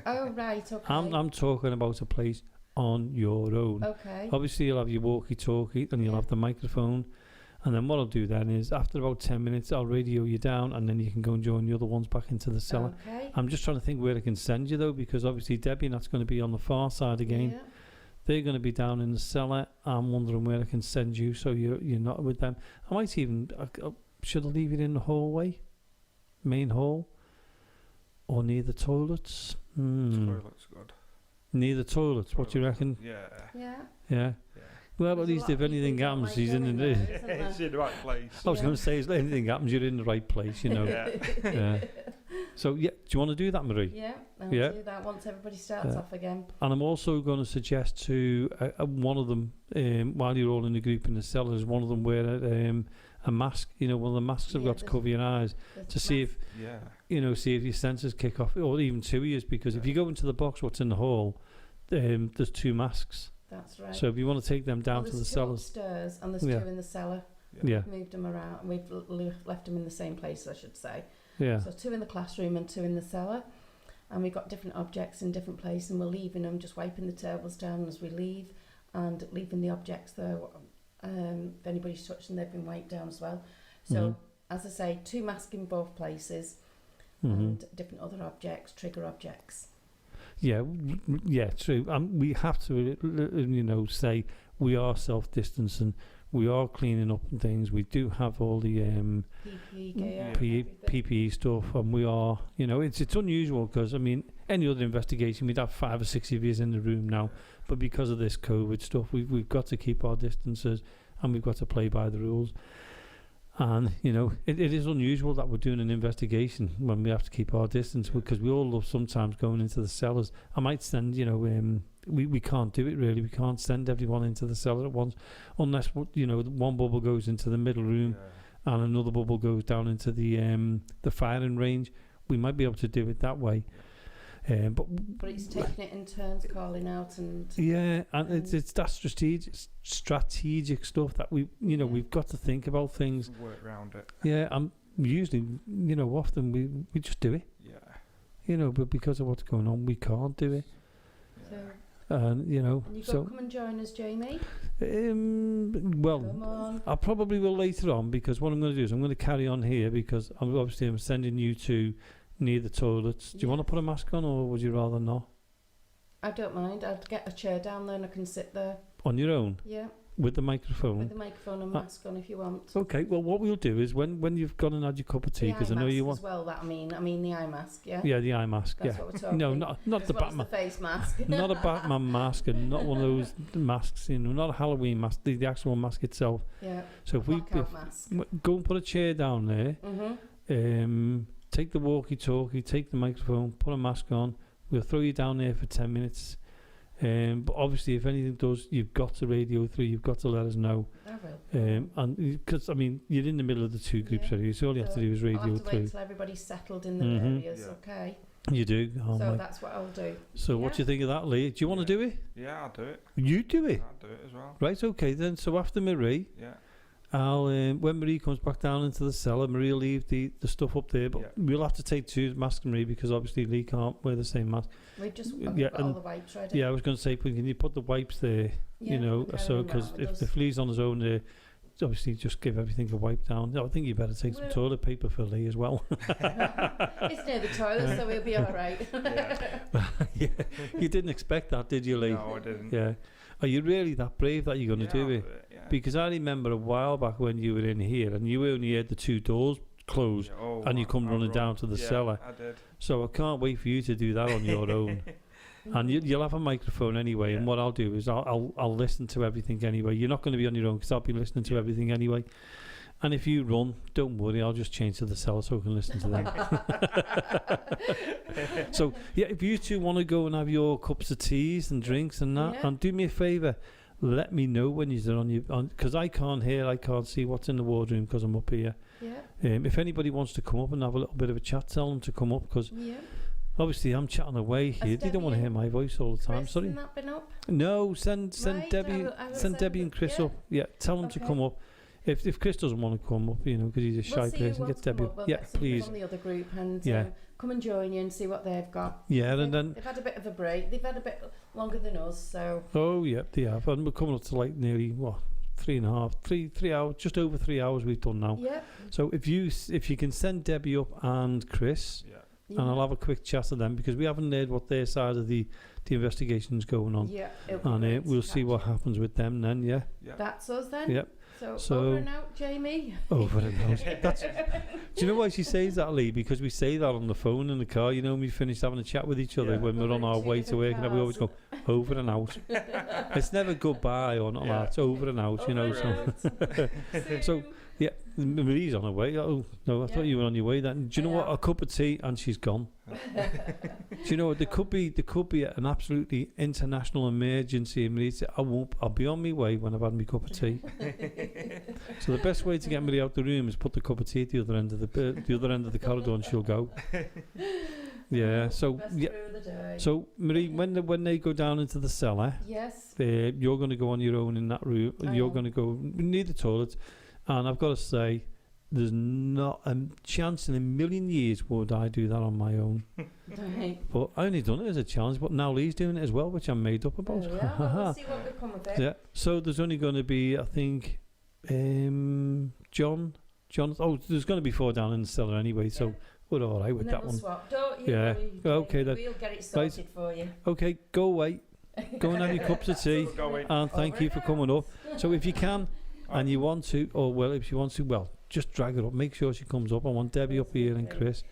Oh right, okay. I'm talking about a place on your own. Okay. Obviously, you'll have your walkie-talkie and you'll have the microphone. And then what I'll do then is, after about 10 minutes, I'll radio you down, and then you can go and join the other ones back into the cellar. Okay. I'm just trying to think where I can send you, though, because obviously Debbie and that's going to be on the far side again. Yeah. They're going to be down in the cellar. I'm wondering where I can send you so you're not with them. I might even... should I leave it in the hallway? Main hall? Or near the toilets? Toilets good. Near the toilets, what do you reckon? Yeah. Yeah. Yeah. Well, There's at a least lot if of people anything who don't happens, like he's in going the... there, isn't there? It's in the right place. I was going to say, if anything happens, you're in the right place, you know. Yeah. So, yeah, do you want to do that, Marie? Yeah, I'll do that once everybody starts off again. And I'm also going to suggest to one of them, while you're all in the group in the cellars, one of them wear a mask, one of the masks I've got to cover your eyes, to see if, see if your senses kick off, or even two ears, because if you go into the box, what's in the hall, there's two masks. That's right. So if you want to take them down to the cellars. Upstairs and there's two in the cellar. Yeah. We've moved them around. We've left them in the same place, I should say. Yeah. So two in the classroom and two in the cellar. And we've got different objects in different places, and we're leaving them, just wiping the tables down as we leave, and leaving the objects there. If anybody's touched them, they've been wiped down as well. So, as I say, two masks in both places, and different other objects, trigger objects. Yeah, true. We have to, say we are self-distancing, we are cleaning up and things. We do have all the PPE gear, PPE stuff, and we are, it's unusual because any other investigation we'd have 5 or 6 of you in the room now, but because of this COVID stuff, we've got to keep our distances and we've got to play by the rules. And, it is unusual that we're doing an investigation when we have to keep our distance, because we all love sometimes going into the cellars. I might send, we can't do it really. We can't send everyone into the cellar at once unless, one bubble goes into the middle room and another bubble goes down into the firing range. We might be able to do it that way. But it's taking it in turns, calling out and it's that strategic stuff that we've got to think about things, work around it. Yeah, and usually often we just do it. Yeah. But because of what's going on, we can't do it. And come and join us, Jamie. Well, I probably will later on, because what I'm going to do is I'm going to carry on here, because I'm sending you to near the toilets. Do you want to put a mask on, or would you rather not? I don't mind. I'd get a chair down there and I can sit there. On your own? Yeah. With the microphone? With the microphone and mask on if you want. Okay, well what we'll do is when you've gone and had your cup of tea, because I know you want... as well, that I mean the eye mask, yeah? Yeah, the eye mask, That's what we're talking. No, not the Batman. The face mask. Not a Batman mask, and not one of those masks, not a Halloween mask, the actual mask itself. Yeah, so if mask. Go and put a chair down there, take the walkie-talkie, take the microphone, put a mask on. We'll throw you down there for 10 minutes. But obviously, if anything does, you've got to radio through. You've got to let us know. I will. And because you're in the middle of the two groups already, so all you have to do is radio I'll have to through. Wait till everybody's settled in their areas. Okay. You do. Oh so that's what I'll do. So what do you think of that, Lee? Do you want to do it? Yeah, I'll do it. You do it. I'll do it as well. Right. Okay then. So after Marie. Yeah. I'll when Marie comes back down into the cellar, Marie will leave the stuff up there, but we'll have to take two masks, Marie, because obviously Lee can't wear the same mask. We've got all the wipes ready. Yeah, I was going to say, can you put the wipes there? So because if Lee's on his own there, obviously just give everything a wipe down. I think you better take some toilet paper for Lee as well. It's near the toilet, so we'll be all right. Yeah, you didn't expect that, did you, Lee? No, I didn't. Yeah. Are you really that brave that you're going to do it? Because I remember a while back when you were in here and you only had the two doors closed and you come running down to the cellar. I did. So I can't wait for you to do that on your own. And you'll have a microphone anyway, and what I'll do is I'll listen to everything anyway. You're not going to be on your own because I'll be listening to everything anyway. And if you run, don't worry, I'll just change to the cellar so I can listen to them. So, yeah, if you two want to go and have your cups of teas and drinks and that, and do me a favour, let me know when you're on because I can't see what's in the wardroom because I'm up here. Yeah. If anybody wants to come up and have a little bit of a chat, tell them to come up, because Obviously, I'm chatting away here. They don't want to hear my voice all the time. Sorry. Has that been up? No, send Right, Debbie, I will send Debbie and Chris yeah. up. Yeah, tell them to Okay. come up. If Chris doesn't want to come up, because he's a shy We'll see who person, wants get to come Debbie up. up. We'll Yeah, get somebody please. from the other group and Yeah. come and join you and see what they've got. Yeah, and then They've had a bit of a break. They've had a bit longer than us, so oh yeah, they have. And we're coming up to like nearly 3 hours, just over 3 hours we've done now. yeah. So if you can send Debbie up and Chris, Yeah. and I'll have a quick chat to them because we haven't heard what their side of the investigation's going on. Yeah, it'll be And great to we'll see catch what up. happens with them then, yeah. Yeah. That's us then. Yep. So over and out, Jamie. Over and out. Do you know why she says that, Lee? Because we say that on the phone in the car, when we finish having a chat with each other Yeah. when we're on our way to work, and we always go, over and out. It's never goodbye or not that. It's over and out, So, yeah, Marie's on her way. Oh, no, I thought you were on your way then. Do you know what? A cup of tea and she's gone. Do you know what? There could be an absolutely international emergency. And Marie said, I'll be on my way when I've had my cup of tea. So the best way to get Marie out the room is put the cup of tea at the other end of the corridor and she'll go. Yeah, so Best yeah. through the day. So Marie, when they go down into the cellar, Yes. you're going to go on your own in that room. I You're am. going to go near the toilet, and I've got to say, there's not a chance in a million years would I do that on my own. Right. But I only done it as a challenge. But now Lee's doing it as well, which I'm made up about. There we are. Well, we'll see what we come with it. Yeah. So there's only going to be, I think, John. Oh, there's going to be 4 down in the cellar anyway. So. Yeah. We're all right with And then that we'll one. swap. Don't you Yeah. worry, Okay Jamie. then. We'll get it sorted for you. Okay, go away. Go and have your cups of tea. Go away. And thank you for coming up. So if you can, and you want to, if you want to, just drag her up. Make sure she comes up. I want Debbie up here and Chris.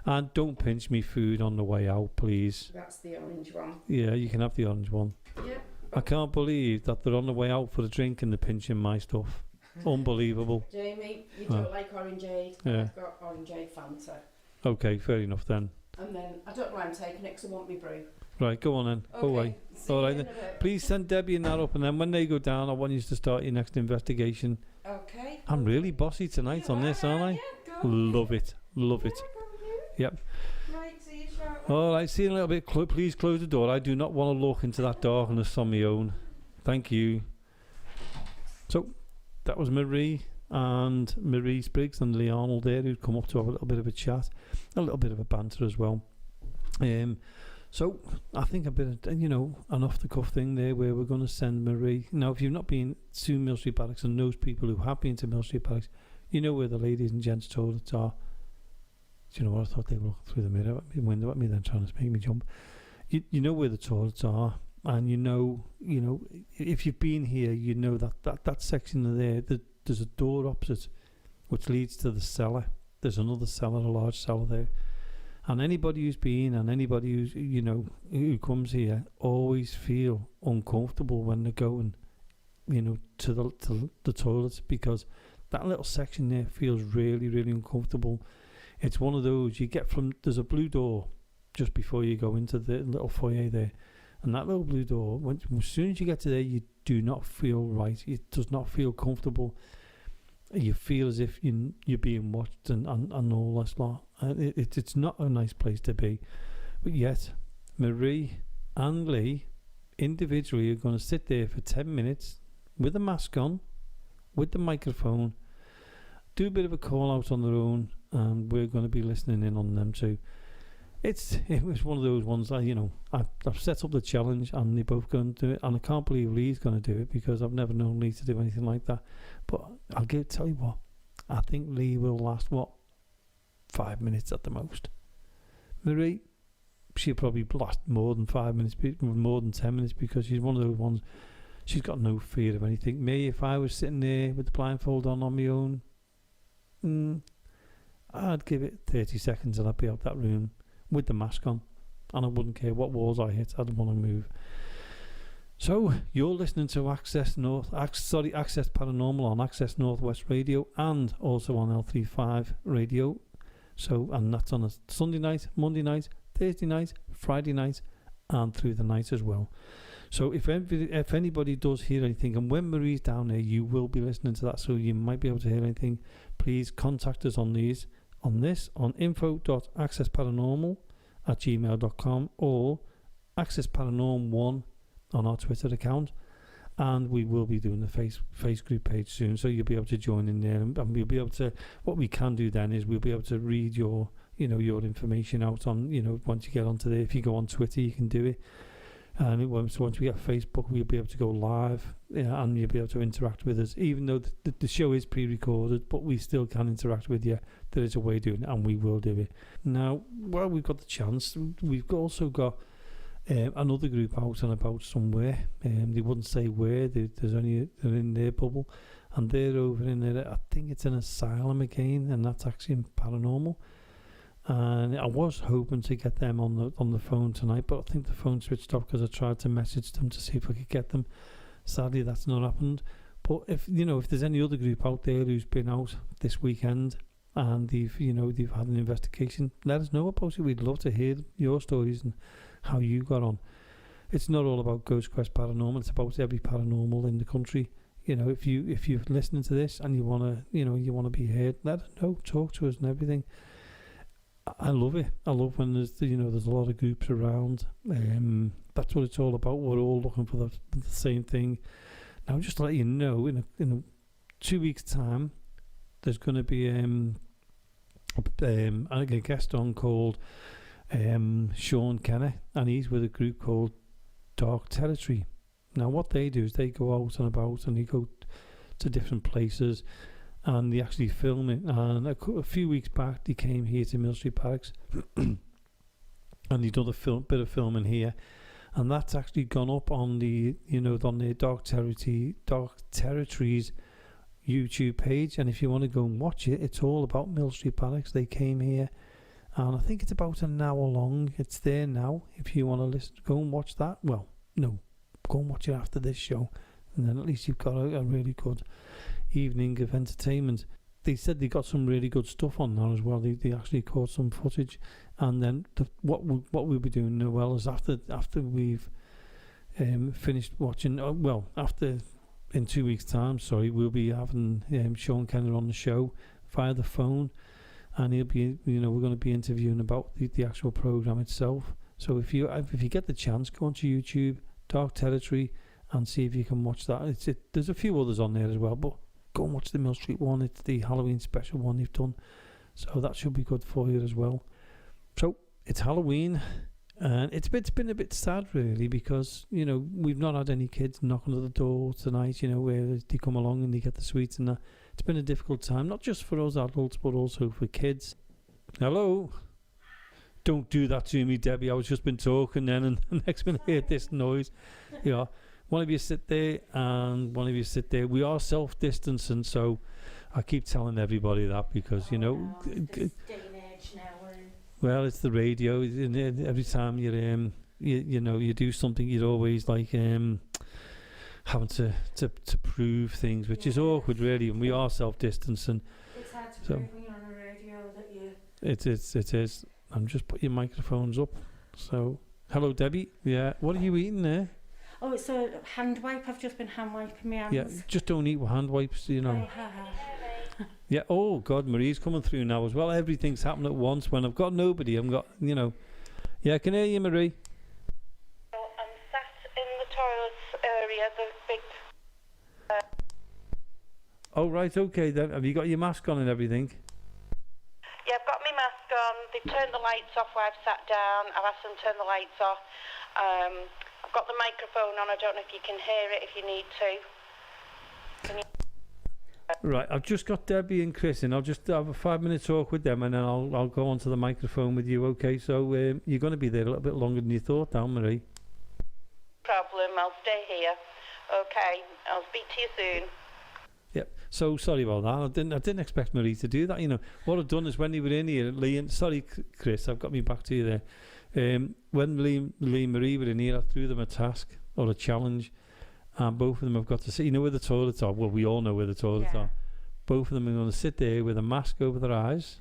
And don't pinch me food on the way out, please. That's the orange one. Yeah, you can have the orange one. Yeah. I can't believe that they're on the way out for a drink and they're pinching my stuff. Unbelievable. Jamie, you don't like orangeade. Yeah. I've got orangeade Fanta. Okay, fair enough then. And then, I don't know why I'm taking it because I want me brew. Right, go on then. Go away. See All you right in then. a bit. Please send Debbie and that up, and then when they go down, I want you to start your next investigation. Okay. I'm really bossy tonight on this, aren't I? Yeah, go. Love it. Love it. Yep. Right, see you shortly. All right, see you in a little bit. Please close the door. I do not want to look into that darkness on my own. Thank you. So, that was Marie and Marie Spriggs and Lee Arnold there, who'd come up to have a little bit of a chat, a little bit of a banter as well. So I think a bit of, an off-the-cuff thing there where we're going to send Marie. Now, if you've not been to Mill Street Barracks, and those people who have been to Mill Street Barracks, you know where the ladies and gents toilets are. Do you know what? I thought they were looking through the window at me then, trying to make me jump. You know where the toilets are, and you know, if you've been here, you know that section there, there's a door opposite which leads to the cellar. There's another cellar, a large cellar there. And anybody who's been and anybody who's, who comes here always feel uncomfortable when they're going, to the toilets, because that little section there feels really, really uncomfortable. It's one of those you get there's a blue door just before you go into the little foyer there. And that little blue door, as soon as you get to there, you do not feel right. It does not feel comfortable. You feel as if you're being watched and all this lot. It's not a nice place to be. But yet, Marie and Lee individually are going to sit there for 10 minutes with a mask on, with the microphone, do a bit of a call out on their own, and we're going to be listening in on them too. It was one of those ones that, I've set up the challenge and they're both going to do it, and I can't believe Lee's going to do it because I've never known Lee to do anything like that. But tell you what, I think Lee will last 5 minutes at the most. Marie, she'll probably last more than 5 minutes, more than 10 minutes, because she's one of those ones, she's got no fear of anything. Me, if I was sitting there with the blindfold on my own, I'd give it 30 seconds and I'd be out that room with the mask on, and I wouldn't care what walls I hit. I didn't want to move. So you're listening to Access Paranormal on Access Northwest Radio and also on L35 Radio. So, and that's on a Sunday night, Monday night, Thursday night, Friday night, and through the night as well. So if anybody does hear anything, and when Marie's down there, you will be listening to that, so you might be able to hear anything. Please contact us on info.accessparanormal accessparanorm@gmail.com or accessparanorm1 on our Twitter account. And we will be doing the face group page soon, so you'll be able to join in there, and we'll be able to. What we can do then is we'll be able to read your information out on, once you get onto there. If you go on Twitter, you can do it, and once we get Facebook, we'll be able to go live, and you'll be able to interact with us. Even though the show is pre-recorded, but we still can interact with you. There is a way of doing it, and we will do it. Now, while we've got the chance, we've also got another group out and about somewhere. They wouldn't say where. They're in their bubble, and they're over in there. I think it's an asylum again, and that's actually in Paranormal. And I was hoping to get them on the phone tonight, but I think the phone switched off because I tried to message them to see if I could get them. Sadly, that's not happened. But if there's any other group out there who's been out this weekend and they've had an investigation, let us know about it. We'd love to hear your stories and how you got on. It's not all about Ghost Quest Paranormal, it's about every paranormal in the country. If you're listening to this and you wanna be heard, let us know, talk to us and everything. I love it. I love when there's a lot of groups around. That's what it's all about. We're all looking for the same thing. Now, just to let you know, in 2 weeks' time, there's going to be a guest on called Sean Kenner, and he's with a group called Dark Territory. Now, what they do is they go out and about, and they go to different places, and they actually film it. And a few weeks back, they came here to Mill Street Barracks, and they done a bit of filming here, and that's actually gone up on the Dark Territories YouTube page. And if you want to go and watch it, it's all about Mill Street Barracks. They came here, and I think it's about an hour long. It's there now. If you want to listen, go and watch that. Well, no, go and watch it after this show, and then at least you've got a really good evening of entertainment. They said they got some really good stuff on there as well. They actually caught some footage, and then what we'll be doing Noel is after we've finished watching. After in 2 weeks' time, we'll be having Sean Kenner on the show via the phone, and he'll be we're going to be interviewing about the actual program itself. So if you get the chance, go onto YouTube, Dark Territory, and see if you can watch that. There's a few others on there as well, but go and watch the Mill Street one. It's the Halloween special one they've done, so that should be good for you as well. So it's Halloween, and it's been a bit sad really, because we've not had any kids knocking at the door tonight, where they come along and they get the sweets and that. It's been a difficult time, not just for us adults but also for kids. Hello? Don't do that to me, Debbie. I was just been talking then, and the next minute I heard this noise. One of you sit there and one of you sit there. We are self-distancing, so I keep telling everybody that, because this day and age now we're in. Well, it's the radio. Every time you do something, you're always like having to prove things, which is awkward really. And we are self-distancing. It's hard to prove when you're on the radio that you. It is. And just put your microphones up. So, hello, Debbie. Yeah, what are you eating there? Oh, it's a hand wipe. I've just been hand wiping my hands. Yeah, just don't eat with hand wipes, Yeah, oh God, Marie's coming through now as well. Everything's happened at once. When I've got nobody, Yeah, I can hear you, Marie. I'm sat in the toilets area, the big... Oh, right, okay then. Have you got your mask on and everything? Yeah, I've got my mask on. They've turned the lights off where I've sat down. I've asked them to turn the lights off. I've got the microphone on. I don't know if you can hear it if you need to. Right, I've just got Debbie and Chris in. I'll just have a 5-minute talk with them, and then I'll go onto the microphone with you. Okay, so you're going to be there a little bit longer than you thought, now, Marie. Problem. I'll stay here. Okay, I'll speak to you soon. Yep. So sorry about that. I didn't expect Marie to do that. What I've done is when they were in here, Lee and sorry, Chris, I've got me back to you there. When Lee and Marie were in here, I threw them a task or a challenge, and both of them have got to sit. Where the toilets are? Well, we all know where the toilets are. Both of them are going to sit there with a mask over their eyes,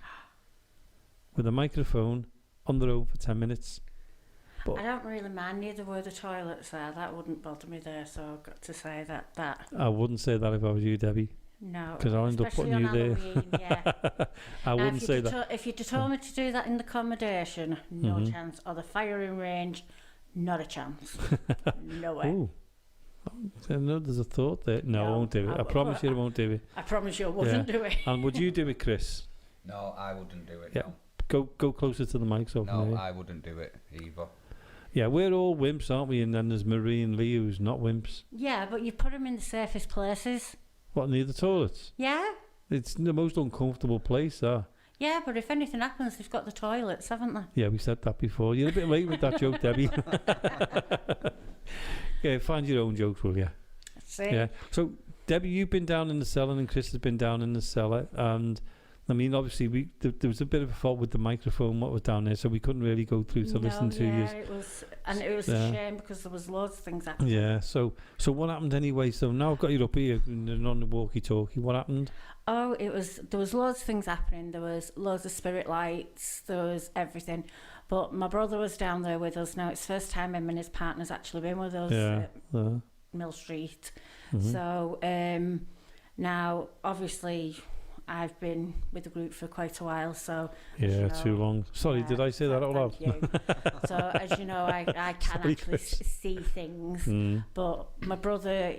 with a microphone on their own for 10 minutes. But I don't really mind neither where the toilets are. That wouldn't bother me there, so I've got to say that. I wouldn't say that if I was you, Debbie. No. Because I'll end up Especially putting on you there. Halloween, yeah. I Now, wouldn't say that. If you'd told me to do that in the accommodation, no Mhm. chance. Or the firing range, not a chance. No way. Ooh. I know there's a thought there. No, I No, won't do it. I promise you I won't do it. I promise you I wouldn't do it. And would you do it, Chris? No, I wouldn't do it. Yeah. Go closer to the mic so I can hear No, you. I wouldn't do it either. Yeah, we're all wimps, aren't we? And then there's Marie and Lee who's not wimps. Yeah, but you put them in the safest places. What, near the toilets? Yeah. It's the most uncomfortable place, that. Yeah, but if anything happens, they've got the toilets, haven't they? Yeah, we said that before. You're a bit late with that joke, Debbie. Yeah, find your own jokes, will you? See? Yeah. So, Debbie, you've been down in the cellar and Chris has been down in the cellar. And, I mean, obviously, there was a bit of a fault with the microphone, what was down there, so we couldn't really go through to listen to you. Yeah, it was a shame because there was loads of things happening. Yeah, so what happened anyway? So now I've got you up here and on the walkie-talkie. What happened? Oh, there was loads of things happening. There was loads of spirit lights. There was everything. But my brother was down there with us. Now it's the first time him and his partner's actually been with us at Mill Street. Mhm. So now, obviously, I've been with the group for quite a while. So Yeah, you know, too long. Sorry, yeah, did I say that out loud? Thank you. So as you know, I can Sorry, actually Chris. see things. Mm. But my brother,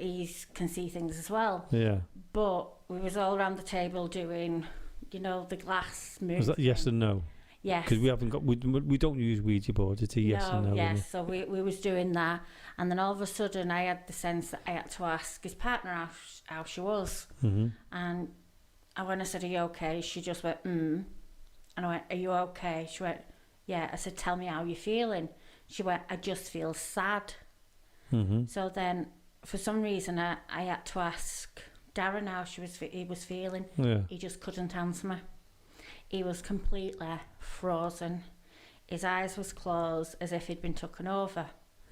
can see things as well. Yeah. But we was all around the table doing, the glass moving. Was that yes and no? Yes. Because we haven't got, we don't use Ouija boards. It's a yes and no. Yes. So we was doing that, and then all of a sudden I had the sense that I had to ask his partner how she was, Mm-hmm. and when I said, "Are you okay?" she just went, and I went, "Are you okay?" She went, "Yeah." I said, "Tell me how you're feeling." She went, "I just feel sad." Mm-hmm. So then, for some reason, I had to ask Darren how he was feeling. Yeah. He just couldn't answer me. He was completely frozen. His eyes was closed as if he'd been taken over.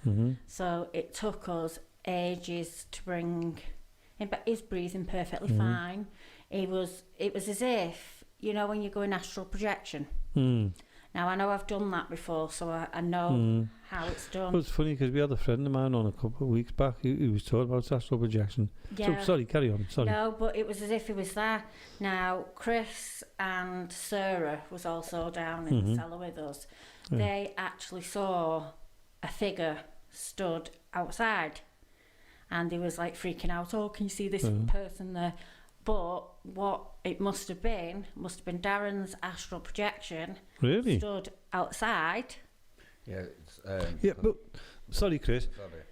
Mm-hmm. So it took us ages to bring him, but he's breathing perfectly Mhm. fine. It was as if, when you go in astral projection. Mm. Now, I know I've done that before, so I know how it's done. Well, it's funny because we had a friend of mine on a couple of weeks back who was talking about astral projection. Yeah. So, sorry, carry on. Sorry. No, but it was as if he was there. Now, Chris and Sarah was also down in the cellar with us. Yeah. They actually saw a figure stood outside, and they was like freaking out. Oh, can you see this person there? But what it must have been Darren's astral projection. Really? Stood outside. Yeah. It's, but sorry, Chris. Sorry.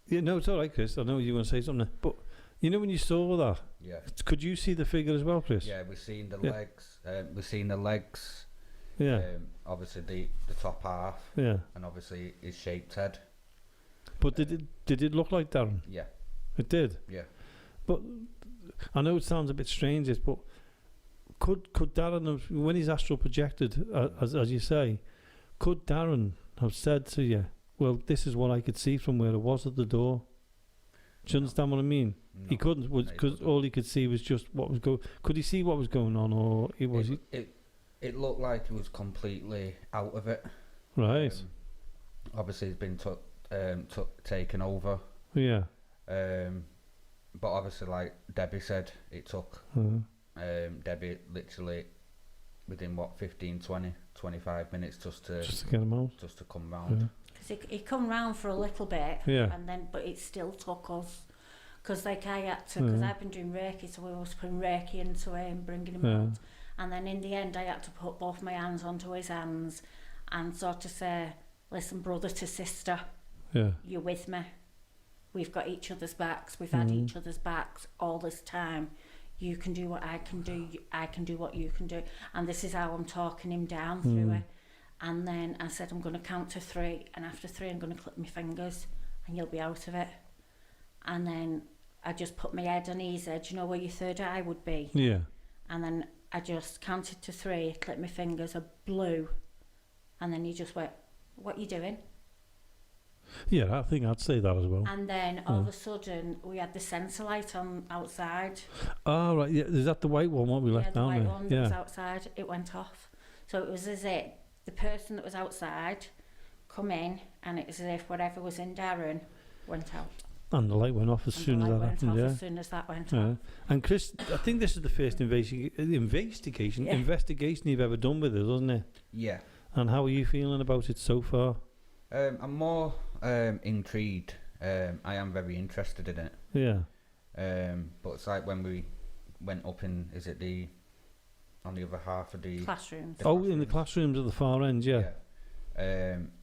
Yeah, no, it's all right, Chris. I know you want to say something, but when you saw that, Yeah. could you see the figure as well, Chris? Yeah, we've seen the legs. We've seen the legs. Yeah. Obviously the top half. Yeah. And obviously his shaped head. But did it look like Darren? Yeah. It did. Yeah. But I know it sounds a bit strange, but could Darren have, when he's astral projected, as you say, could Darren have said to you, "Well, this is what I could see from where it was at the door"? Do you understand what I mean? No. He couldn't, because all he could see was just what was going. Could he see what was going on, or It looked like he was completely out of it. Right. Obviously, he's been taken over. Yeah. But obviously, like Debbie said, it took Debbie literally within 15, 20, 25 minutes just to get him out. Just to come round. Because he come round for a little bit, Yeah. and then but it still took us. Because I had to, because I've been doing Reiki, so we was putting Reiki into him, bringing him out. And then in the end, I had to put both my hands onto his hands and sort of say, "Listen, brother to sister, you're with me. We've got each other's backs. We've had each other's backs all this time. You can do what I can do. I can do what you can do." And this is how I'm talking him down through it. And then I said, "I'm going to count to 3. And after 3, I'm going to clip my fingers and you'll be out of it." And then I just put my head on his head, where your third eye would be. Yeah. And then I just counted to 3, clipped my fingers, I blew. And then he just went, "What are you doing?" Yeah, I think I'd say that as well. And then all of a sudden, we had the sensor light on outside. Oh, right. Yeah, is that the white one? What we left the down white there? one that was outside. It went off. So it was as if the person that was outside come in, and it was as if whatever was in Darren went out. And the light went off as soon as that happened, As soon as that went yeah. off. And Chris, I think this is the first investigation you've ever done with it, wasn't it? Yeah. And how are you feeling about it so far? I'm more intrigued. I am very interested in it. Yeah. But it's like when we went up in, is it on the other half of the classrooms? In the classrooms at the far end, yeah.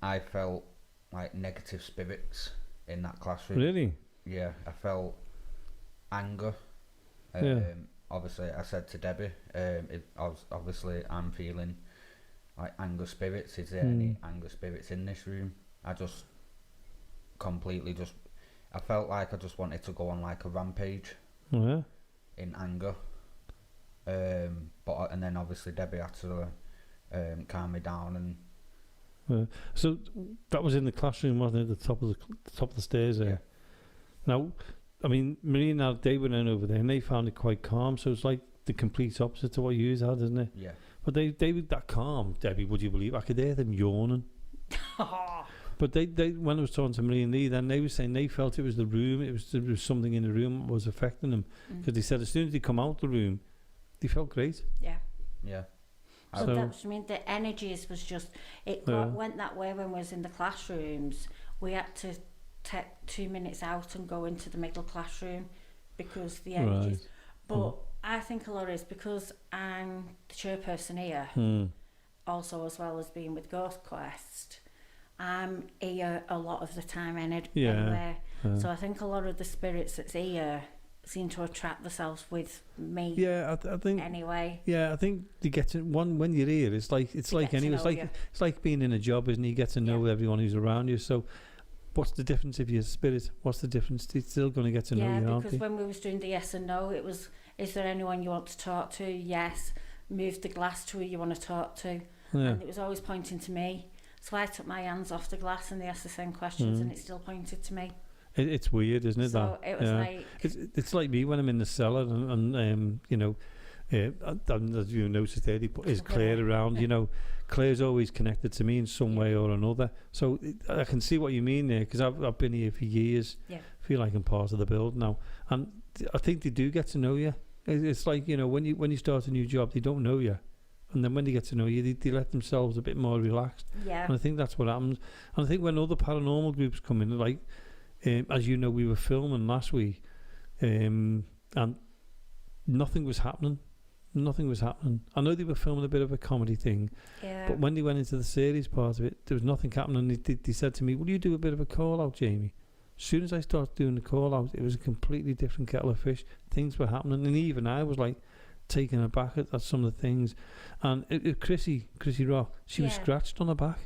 I felt like negative spirits in that classroom. Really? Yeah, I felt anger. Obviously, I said to Debbie, obviously I'm feeling like anger spirits. Is there any anger spirits in this room? I just completely I felt like I just wanted to go on like a rampage in anger. And then obviously Debbie had to calm me down and. So that was in the classroom, wasn't it? At the top of the stairs there. Yeah. Now, I mean, Marie and Al, they went in over there and they found it quite calm. So it's like the complete opposite to what you had, isn't it? Yeah. But they were that calm, Debbie. Would you believe? I could hear them yawning. But they when I was talking to Marie and Lee, then they were saying they felt it was the room. There was something in the room that was affecting them because they said as soon as they come out the room, they felt great. Yeah. Yeah. So that's, I mean, the energies was just, went that way when we was in the classrooms. We had to take 2 minutes out and go into the middle classroom because the energies. Right. But I think a lot is because I'm the chairperson here, also as well as being with Ghost Quest. I'm here a lot of the time anyway. So I think a lot of the spirits that's here seem to attract themselves with me. Yeah, I think. Anyway. Yeah, I think you get to when you're here. It's like it's like being in a job, isn't it? You get to know everyone who's around you. So, what's the difference if you're a spirit? What's the difference? It's still going to get to know you, aren't you? Yeah, because when we was doing the yes and no, it was: is there anyone you want to talk to? Yes. Move the glass to who you want to talk to, and it was always pointing to me. So I took my hands off the glass and they asked the same questions, and it still pointed to me. It's weird, isn't it? So it was like it's like me when I'm in the cellar and you know, as you noticed there, is Claire around? You know, Claire's always connected to me in some way or another. So I can see what you mean there because I've been here for years. Yeah. Feel like I'm part of the build now, and I think they do get to know you. It's like, you know, when you start a new job, they don't know you. And then when they get to know you, they let themselves a bit more relaxed. Yeah. And I think that's what happens. And I think when other paranormal groups come in, like, as you know, we were filming last week, and nothing was happening. Nothing was happening. I know they were filming a bit of a comedy thing, but when they went into the series part of it, there was nothing happening. They said to me, will you do a bit of a call-out, Jamie? As soon as I started doing the call-out, it was a completely different kettle of fish. Things were happening, and even I was like, taken aback at some of the things. And Chrissy Rock, she was scratched on her back.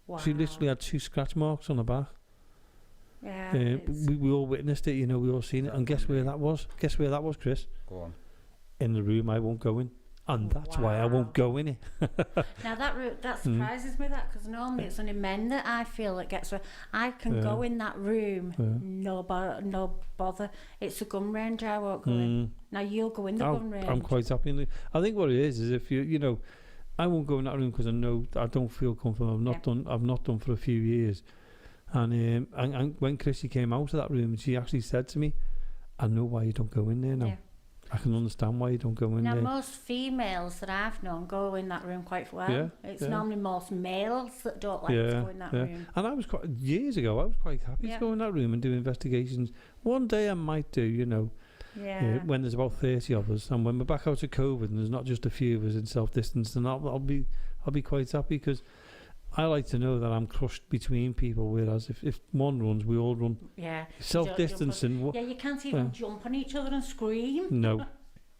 Wow. She literally had 2 scratch marks on her back. Yeah. We all witnessed it, you know, we all seen it. And guess where that was? Guess where that was, Chris? Go on. In the room I won't go in. And that's why I won't go in it. Now that surprises me, that, because normally it's only men that I feel that gets. I can go in that room, no bother. It's a gun range, I won't go in. Now you'll go in the gun range. I'm quite happy. I think what it is if you know, I won't go in that room because I know I don't feel comfortable. I've not done for a few years. And when Chrissy came out of that room, she actually said to me, "I know why you don't go in there now." Yeah. I can understand why you don't go in there. Now, most females that I've known go in that room quite well. Yeah, it's normally most males that don't like to go in that room. And I was years ago, I was quite happy to go in that room and do investigations. One day I might do, you know, when there's about 30 of us, and when we're back out of COVID and there's not just a few of us in self-distance, and I'll be quite happy because I like to know that I'm crushed between people, whereas if one runs, we all run. Yeah. Self-distancing. You can't even jump on each other and scream. No.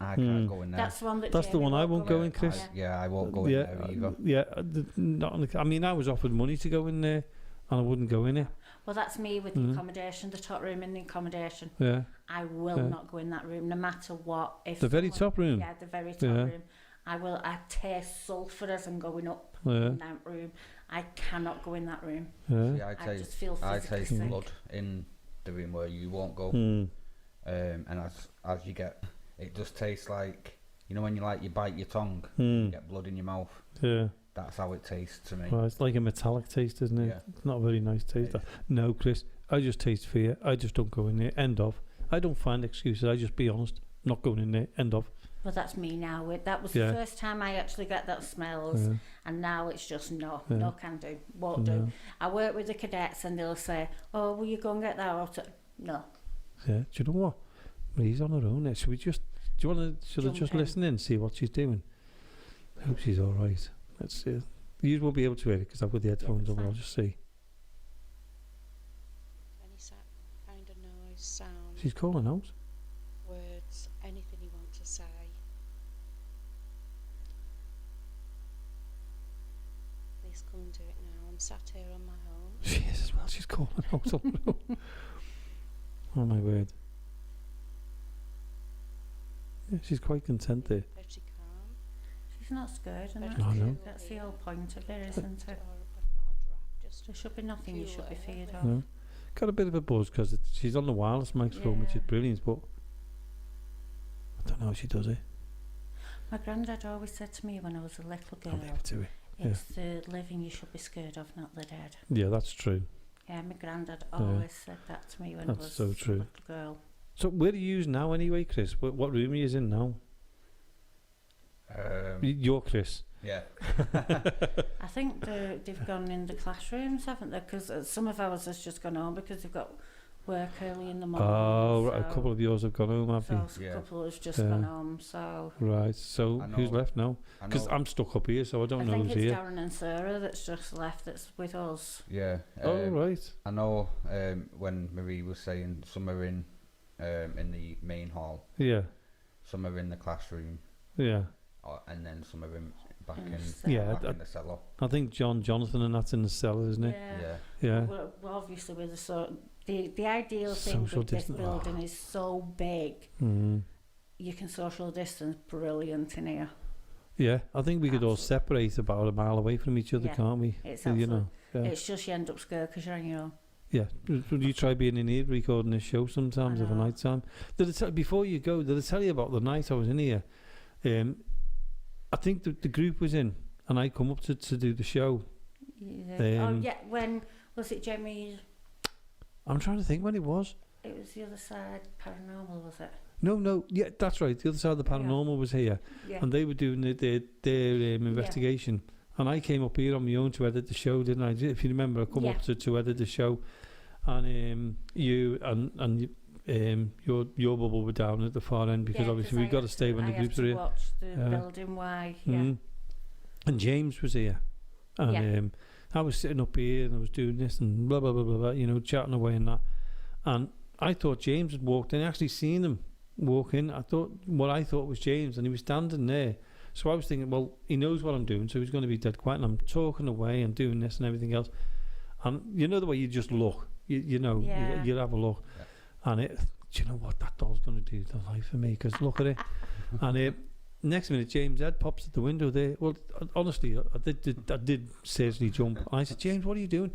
I can't go in there. That's one That's the one I won't go in, Chris. I won't go in there either. I mean, I was offered money to go in there, and I wouldn't go in it. Well, that's me with the accommodation, the top room in the accommodation. Yeah. I will not go in that room, no matter what. If the very top room? Yeah, the very top room. I taste sulphur as I'm going up in that room. I cannot go in that room. Yeah. I just feel physically taste sick. blood in the room where you won't go. And as you get, it just tastes like, you know, when you bite your tongue, you get blood in your mouth. Yeah. That's how it tastes to me. Well, it's like a metallic taste, isn't it? Yeah. It's not a very nice taste. No, Chris, I just taste fear. I just don't go in there. End of. I don't find excuses. I just be honest. Not going in there. End of. Well, that's me now. That was the first time I actually get that smells, and now it's just no can do, won't do. I work with the cadets, and they'll say, "Oh, will you go and get that?" Or no. Yeah. Do you know what? Marie's on her own there. Should we just? Do you want to? Should I just listen in and see what she's doing? I hope she's all right. Let's see. You won't be able to hear it because I've got the headphones on. I'll just see. Any kind of noise, sound. She's calling out. Words, anything you want to say. Please come and do it now. I'm sat here on my own. She is as well. She's calling out on her own. Oh my word. Yeah, she's quite content there. Pretty calm. She's not scared, and No. that's the whole point of it, isn't it? There should be nothing you should be feared of. No. Got a bit of a buzz because she's on the wireless microphone, which is brilliant, but I don't know how she does it. My granddad always said to me when I was a little girl, I'll leave it to it. it's the living you should be scared of, not the dead. Yeah, that's true. Yeah, my granddad always said that to me when I was so true. a little girl. So where are you now anyway, Chris? What room are you in now? You're Chris. Yeah. I think they've gone in the classrooms, haven't they? Because some of ours has just gone home because they've got work early in the morning. Oh, right. A couple of yours have gone home, have you? So a couple has just gone home, so... Right, so who's left now? Because I'm stuck up here, so I don't know who's here. I think it's Darren and Sarah that's just left, that's with us. Yeah. Right. I know when Marie was saying some are in the main hall. Yeah. Some are in the classroom. Yeah. And then some are back in the cellar. I think Jonathan and that's in the cellar, isn't it? Yeah. Well, obviously with the ideal thing with this building is so big. You can social distance brilliant in here. Yeah, I think we could all separate about a mile away from each other, can't we? It's it's just you end up scared because you're on your own. Yeah, would you try being in here recording this show sometimes of a night time? Before you go, did I tell you about the night I was in here? I think the group was in, and I come up to do the show. When was it, Jamie? I'm trying to think when it was. It was the other side, Paranormal, was it? No, yeah, that's right. The other side of the Paranormal was here, and they were doing their investigation. And I came up here on my own to edit the show, didn't I? If you remember, I come up to edit the show, and you and your bubble were down at the far end because obviously we've got to stay when the groups are here. Watch the building why, And James was here, and I was sitting up here and I was doing this and blah blah blah blah, blah chatting away and that. And I thought James had walked in. I actually seen him walk in. I thought was James, and he was standing there. So I was thinking, well, he knows what I'm doing, so he's going to be dead quiet. And I'm talking away and doing this and everything else. And you know the way you just look, you have a look. Yeah. And do you know what that doll's going to do to life for me? Because look at it. And next minute, James Ed pops at the window there. Well, honestly, I did seriously jump. And I said, James, what are you doing?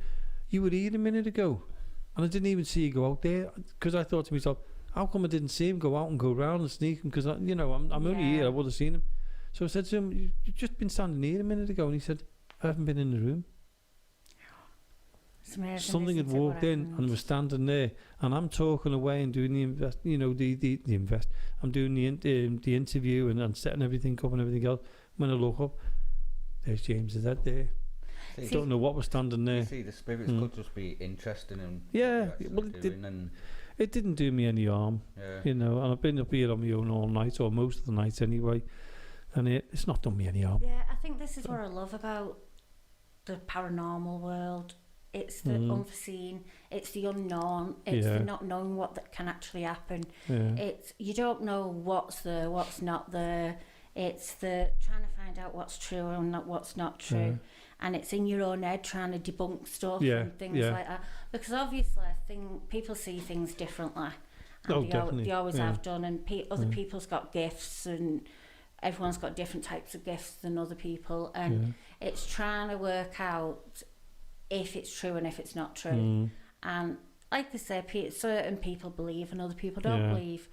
You were here a minute ago. And I didn't even see you go out there. Because I thought to myself, how come I didn't see him go out and go round and sneak him? Because, I'm only here. I would have seen him. So I said to him, you've just been standing here a minute ago. And he said, I haven't been in the room. Something had walked in and was standing there, and I'm talking away and doing I'm doing the interview and setting everything up and everything else. When I look up, there's James is that there. See, don't know what was standing there. You see, the spirits could just be interesting and it didn't do me any harm. And I've been up here on my own all night, or most of the nights anyway, and it's not done me any harm. Yeah, I think this is what I love about the paranormal world. It's the unforeseen, it's the unknown, it's the not knowing what that can actually happen. It's you don't know what's there, what's not there. It's the trying to find out what's true and not what's not true. And it's in your own head trying to debunk stuff and things like that. Because obviously I think people see things differently. And they always have done, and other people's got gifts, and everyone's got different types of gifts than other people, and it's trying to work out if it's true and if it's not true. And like I say, certain people believe and other people don't believe,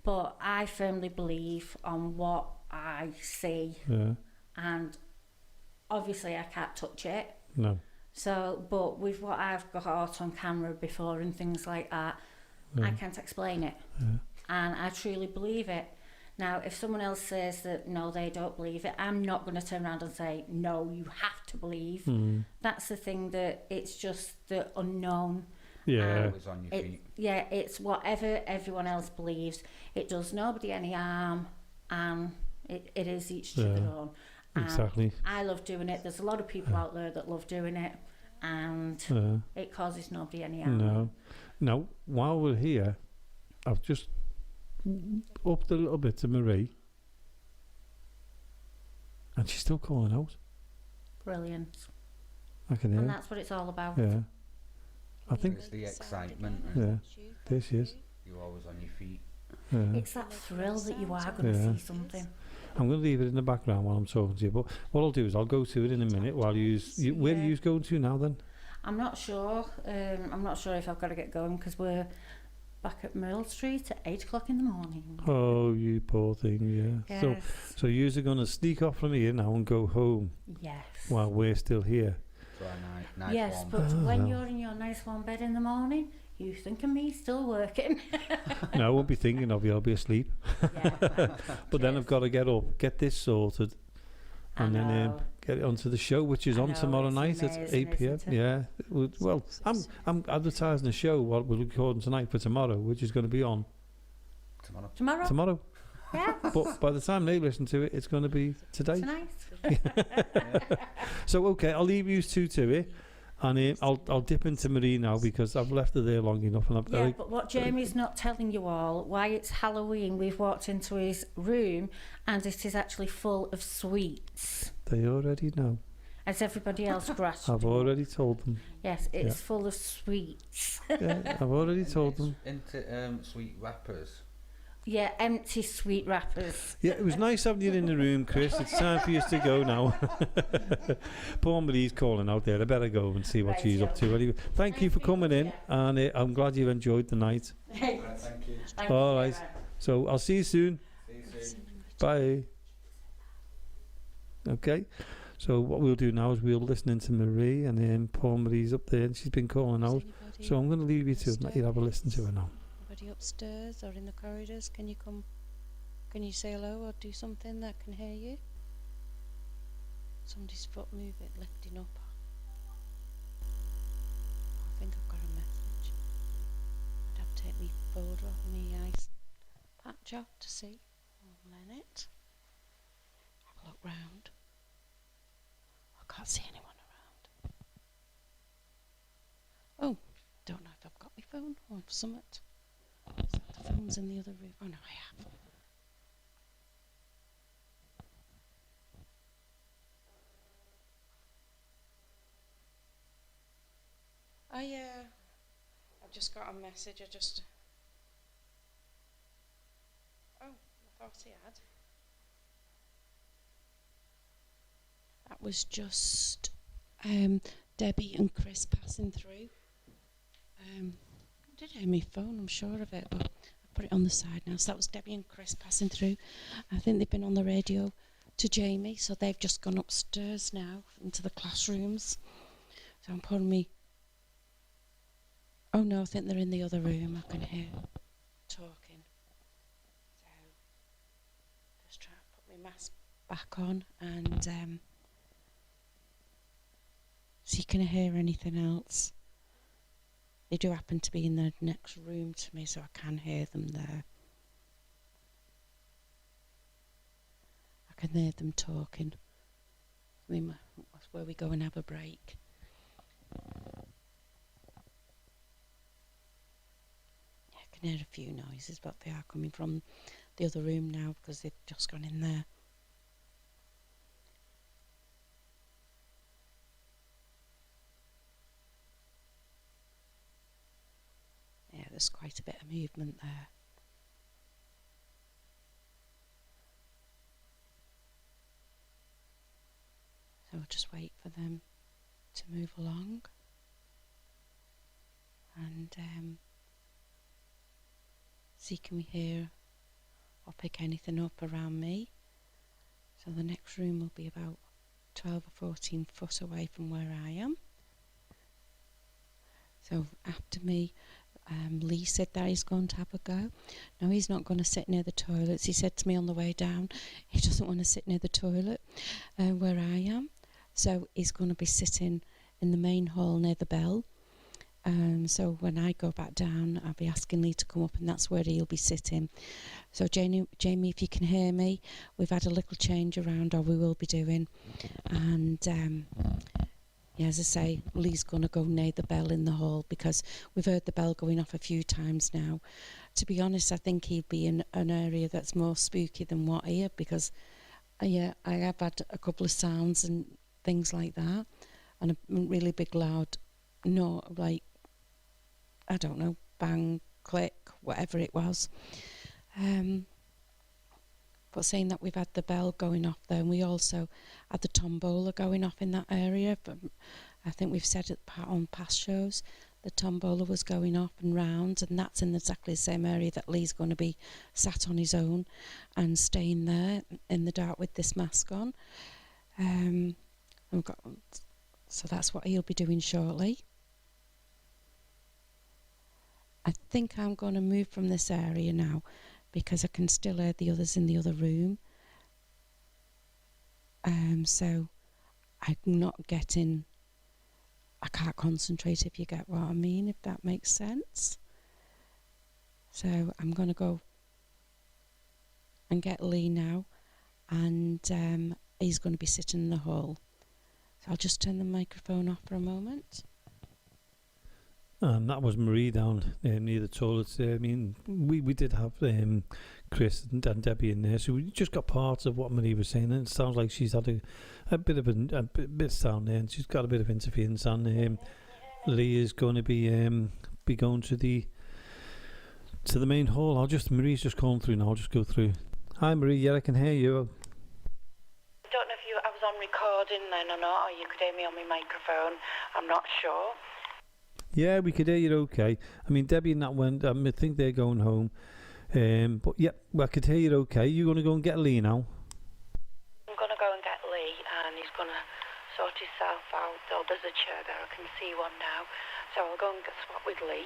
but I firmly believe on what I see. And obviously I can't touch it, So, but with what I've got on camera before and things like that, I can't explain it. And I truly believe it. Now, if someone else says that no, they don't believe it, I'm not going to turn around and say, no, you have to believe. That's the thing, that it's just the unknown. Yeah. Always on your feet. Yeah, it's whatever everyone else believes. It does nobody any harm, and it is each to their own. And exactly. I love doing it. There's a lot of people out there that love doing it, and it causes nobody any harm. No. Now, while we're here, I've just upped a little bit to Marie, and she's still calling out. Brilliant. I can hear. And that's what it's all about. Yeah. I think It's the excitement. this is. You're always on your feet. It's that thrill that you are going to see something. I'm going to leave it in the background while I'm talking to you, but what I'll do is I'll go to it in a minute while where are you going to now then? I'm not sure. I'm not sure if I've got to get going because we're back at Mill Street at 8 o'clock in the morning. Oh, you poor thing, yeah. Yes. So you're going to sneak off from here now and go home Yes. while we're still here. For a nice Yes, warm but bed. when you're in your nice warm bed in the morning, you think of me still working. No, I won't be thinking of you, I'll be asleep. Yeah. But then I've got to get up, get this sorted, and then get it onto the show, which is on tomorrow night at 8 p.m. Yeah. Well, I'm advertising a show what we're recording tonight for tomorrow, which is going to be on tomorrow. Yeah. But by the time they listen to it, it's going to be today. Tonight. So okay, I'll leave you two to it, and I'll dip into Marie now because I've left her there long enough. And But what Jamie's not telling you all, why it's Halloween, we've walked into his room and it is actually full of sweets. They already know. As everybody else grasped. I've already told them. Yes, it's full of sweets. Yeah, I've already told them. Into sweet wrappers. Yeah, empty sweet wrappers. Yeah, it was nice having you in the room, Chris. It's time for you to go now. Poor Marie's calling out there. I better go and see what she's up to. Anyway, thank you for coming in, and I'm glad you've enjoyed the night. Thank you. All right. So I'll see you soon. Bye. Okay. So what we'll do now is we'll listen into Marie, and then poor Marie's up there, and she's been calling out. So I'm going to leave you to it. Let you have a listen to her now. Anybody upstairs or in the corridors? Can you come? Can you say hello or do something that can hear you? Somebody's foot moving, lifting up. I think I've got a message. I'd have to take my folder off my eyes patch off to see. One minute. Have a look round. I can't see anyone around. Oh, don't know if I've got my phone or something. The phone's in the other room. Oh no, I have. I've just got a message. Oh, I thought he had. That was just Debbie and Chris passing through. I did hear my phone, I'm sure of it, but I put it on the side now. So that was Debbie and Chris passing through. I think they've been on the radio to Jamie, so they've just gone upstairs now into the classrooms. So I'm putting me. Oh no, I think they're in the other room. I can hear talking. So just trying to put my mask back on and see if you can hear anything else. They do happen to be in the next room to me, so I can hear them there. I can hear them talking. That's where we go and have a break. Yeah, I can hear a few noises, but they are coming from the other room now because they've just gone in there. Yeah, there's quite a bit of movement there. So we'll just wait for them to move along and see can we hear or pick anything up around me. So the next room will be about 12 or 14 foot away from where I am. So after me, Lee said that he's going to have a go. No, he's not going to sit near the toilets. He said to me on the way down, he doesn't want to sit near the toilet where I am. So he's going to be sitting in the main hall near the bell. So when I go back down, I'll be asking Lee to come up, and that's where he'll be sitting. So Jamie, if you can hear me, we've had a little change around, or we will be doing. And yeah, as I say, Lee's going to go near the bell in the hall, because we've heard the bell going off a few times now. To be honest, I think he'd be in an area that's more spooky than what here, because yeah, I have had a couple of sounds and things like that, and a really big loud, like, I don't know, bang, click, whatever it was. But saying that, we've had the bell going off there, and we also had the tombola going off in that area. But I think we've said it on past shows, the tombola was going off and round, and that's in exactly the same area that Lee's going to be sat on his own and staying there in the dark with this mask on. So that's what he'll be doing shortly. I think I'm going to move from this area now, because I can still hear the others in the other room. So I'm not getting... I can't concentrate, if you get what I mean, if that makes sense. So I'm going to go and get Lee now, and he's going to be sitting in the hall. So I'll just turn the microphone off for a moment. And that was Marie down near the toilets there. I mean, we did have Chris and Debbie in there, so we just got parts of what Marie was saying, and it sounds like she's had a bit of bit down there, and she's got a bit of interference. And Lee is going to be going to the main hall. Marie's just calling through now. I'll just go through. Hi Marie, yeah, I can hear you. I don't know if I was on recording then or not, or you could hear me on my microphone. I'm not sure. Yeah, we could hear you okay. I mean, Debbie and that went, I think they're going home. But yeah, I could hear you okay. You going to go and get Lee now? I'm going to go and get Lee, and he's going to sort himself out. Oh, there's a chair there, I can see one now. So I'll go and swap with Lee.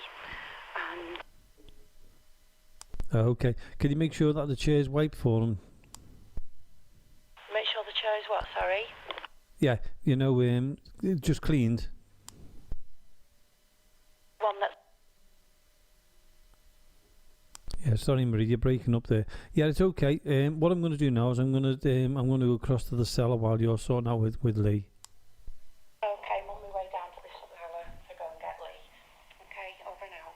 And okay. Can you make sure that the chair's wiped for him? Make sure the chair is what, sorry? Yeah, just cleaned. One that's... Yeah, sorry Marie, you're breaking up there. Yeah, it's okay. What I'm going to do now is I'm going to go across to the cellar while you're sorting out with Lee. Okay, I'm on my way down to the cellar to go and get Lee. Okay, over now.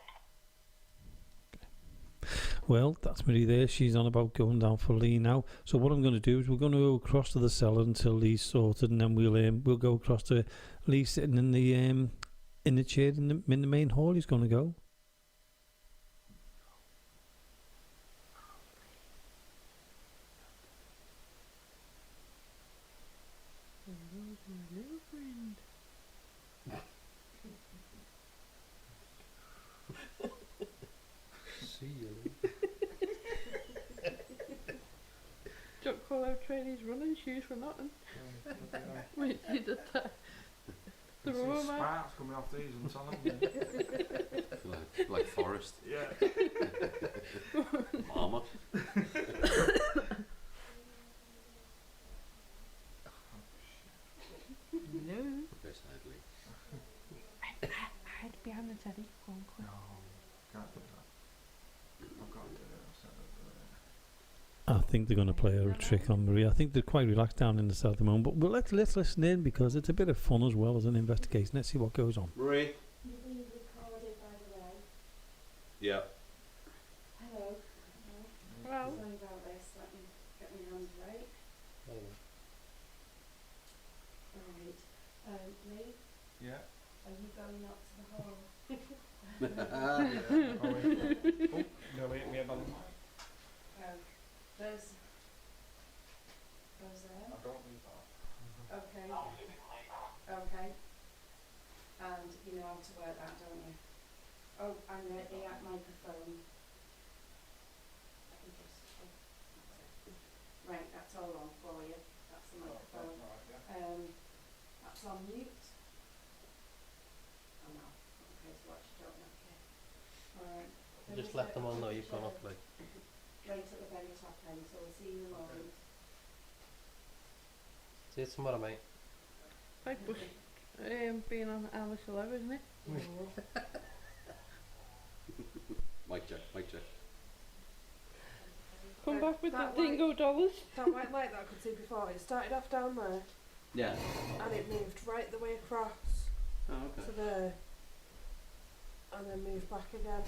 Well, that's Marie there. She's on about going down for Lee now. So what I'm going to do is we're going to go across to the cellar until Lee's sorted, and then we'll go across to Lee sitting in the chair in the main hall. He's going to go. See you. Don't call out trainees running shoes for nothing. Wait, you did that. The room sparks coming off these and telling you. like Forrest. Yeah. Marmot. No. Best Hadley. Hide behind the teddy. Go on, quick. No, can't do that. I've got to do it. I think they're going to play a trick on Marie. I think they're quite relaxed down in the cell at the moment. But let's listen in, because it's a bit of fun as well as an investigation. Let's see what goes on. Marie. You've been recorded, by the way. Yeah. Hello. Well. Sorry about this. Let me get my hands right. Right. Lee, Yeah. are you going up to the hall? No, wait, we have on. There's there. I don't need that. Okay. Okay. And you know how to work that, don't you? Oh, and the microphone. Let me just, right, that's all on for you. That's the microphone. That's on mute. Oh no. Okay, so watch Alright. Just let them all know you've gone up, like. Right at the very top end, so we'll see you in the morning. See you tomorrow, mate. Like Bush, being on Alice 11, isn't it? Mic check, mic check. Come back with the that dingo dollars. That white light that I could see before, it started off down there Yeah. and it moved right the way across Oh, okay. to there and then moved back again.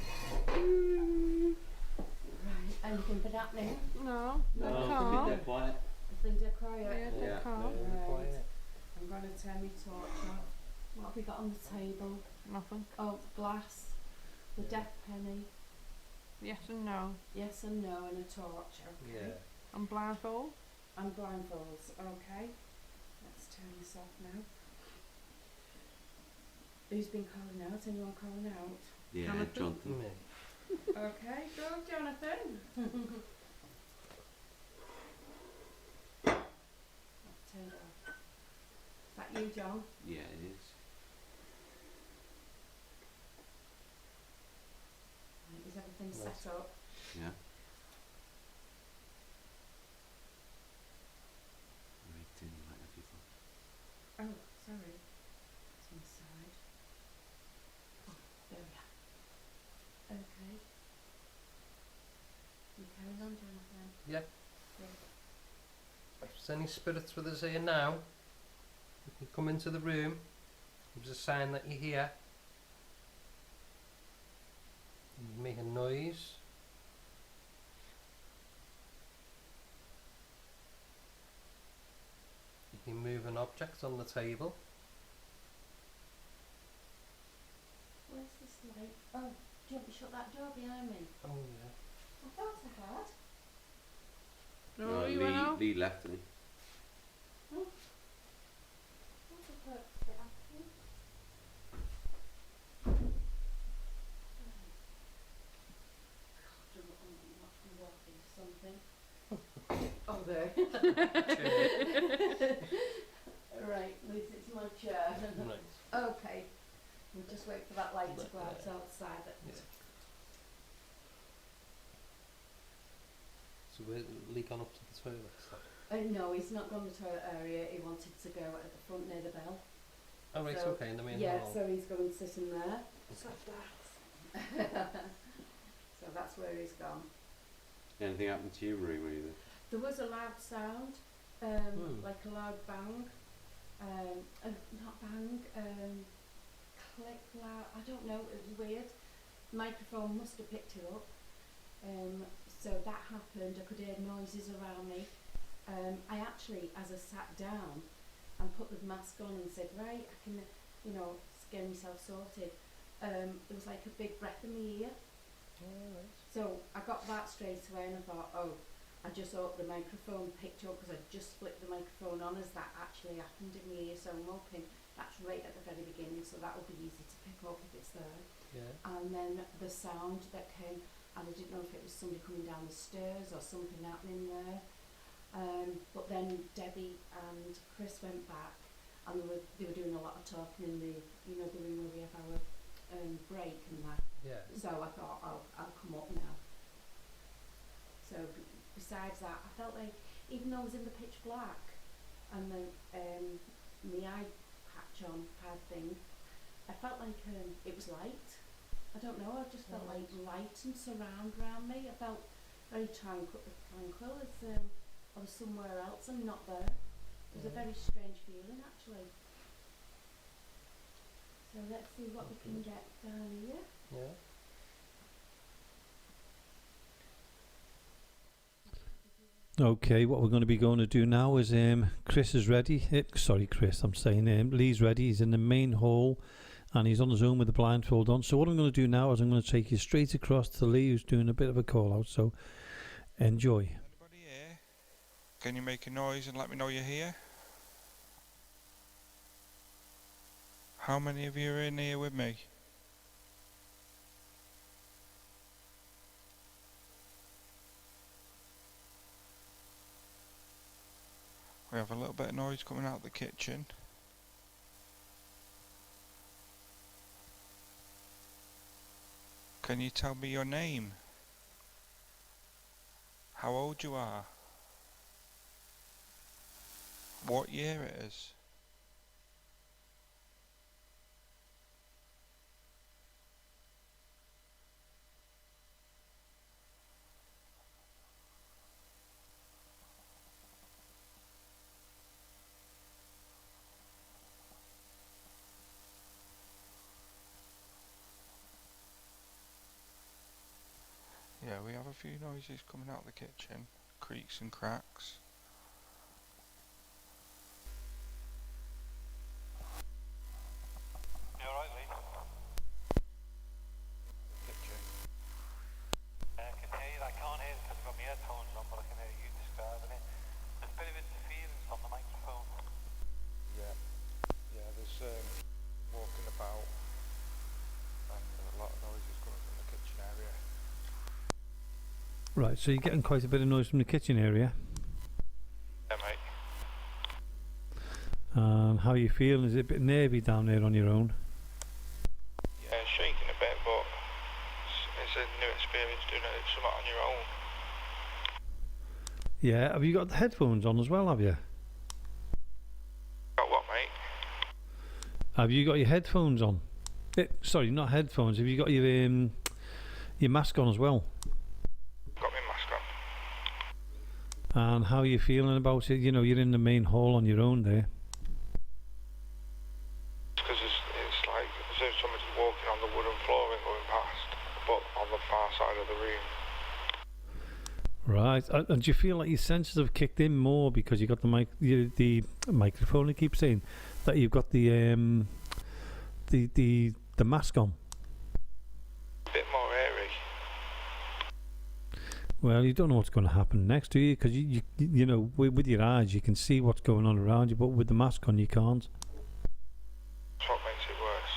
Right, anything been happening? No, they're No, calm. they're quiet. It's been dead quiet. Yeah, they're Yeah. calm. Right. I'm going to turn my torch off. What have we got on the table? Nothing. Oh, glass, the Yeah. death penny, Yes and no. yes and no, and a torch. Okay. Yeah. And blindfold. And blindfolds. Okay. Let's turn this off now. Who's been calling out? Anyone calling out? Yeah, Jonathan. Jonathan. Me. Okay, go Jonathan. Turned off. Is that you, John? Yeah, it is. Right, is everything Nice. set up? Yeah. Right in, like everything. Oh, sorry. It's inside. Oh, there we are. Okay. You carry on, Jonathan. Yeah. Good. If there's any spirits with us here now, you can come into the room. Gives a sign that you're here. You make a noise. You can move an object on the table. Where's this light? Oh, do you want me to shut that door behind me? Oh yeah. I thought I had. No, you went out. Lee left, didn't he? What's the purpose of it actually? God, I'm not going to walk into something. Oh, there. Right, Liz, it's my chair. Right. Okay. We'll just wait for that light to go out Yeah. outside. Yeah. So we're Lee gone up to the toilet. So. No, he's not gone to the toilet area. He wanted to go at the front near the bell. Oh right, So, okay, in the main Yeah, hall. so he's going to sit in there. Soft ass. So that's where he's gone. Anything happened to you, Marie, were you there? There was a loud sound, like a loud bang. Not bang, click loud. I don't know, it was weird. Microphone must have picked it up. So that happened. I could hear noises around me. I actually, as I sat down and put the mask on and said, right, I can, get myself sorted. There was like a big breath in my ear. Alright. So I got that straight away and I thought, oh, I just hope the microphone picked up because I just flipped the microphone on as that actually happened in my ear. So I'm hoping that's right at the very beginning, so that will be easy to pick up if it's there. Yeah. And then the sound that came, and I didn't know if it was somebody coming down the stairs or something happening there. But then Debbie and Chris went back and they were doing a lot of talking in the room where we have our break and that. Yeah. So I thought, I'll come up now. So besides that, I felt like, even though I was in the pitch black and the my eye patch on pad thing, I felt like it was light. I don't know, I just felt like light and surround around me. I felt very tranquil as I was somewhere else and not there. It was a very strange feeling actually. So let's see what we can get down here. Yeah. Okay, what we're going to be going to do now is Chris is ready. Chris, I'm saying Lee's ready. He's in the main hall and he's on his own with the blindfold on. So what I'm going to do now is I'm going to take you straight across to Lee, who's doing a bit of a call out. So enjoy. Anybody here? Can you make a noise and let me know you're here? How many of you are in here with me? We have a little bit of noise coming out of the kitchen. Can you tell me your name? How old you are? What year it is? Yeah, we have a few noises coming out of the kitchen, creaks and cracks. You alright, Lee? Kitchen. I can hear you. I can't hear it because I've got my headphones on, but I can hear you describing it. There's a bit of interference on the microphone. Yeah, there's walking about and a lot of noises coming from the kitchen area. Right, so you're getting quite a bit of noise from the kitchen area. Yeah, mate. And how are you feeling? Is it a bit nervy down there on your own? Yeah, shaking a bit, but it's a new experience doing it something on your own. Yeah, have you got the headphones on as well, have you? Got what, mate? Have you got your headphones on? Sorry, not headphones. Have you got your mask on as well? Got my mask on. And how are you feeling about it? You know, you're in the main hall on your own there. Because it's like as if somebody's walking on the wooden flooring going past, but on the far side of the room. Right, and do you feel like your senses have kicked in more because you got the microphone? I keep saying that you've got the mask on. A bit more airy. Well, you don't know what's going to happen next, do you? Because you know, with your eyes you can see what's going on around you, but with the mask on you can't. That's what makes it worse.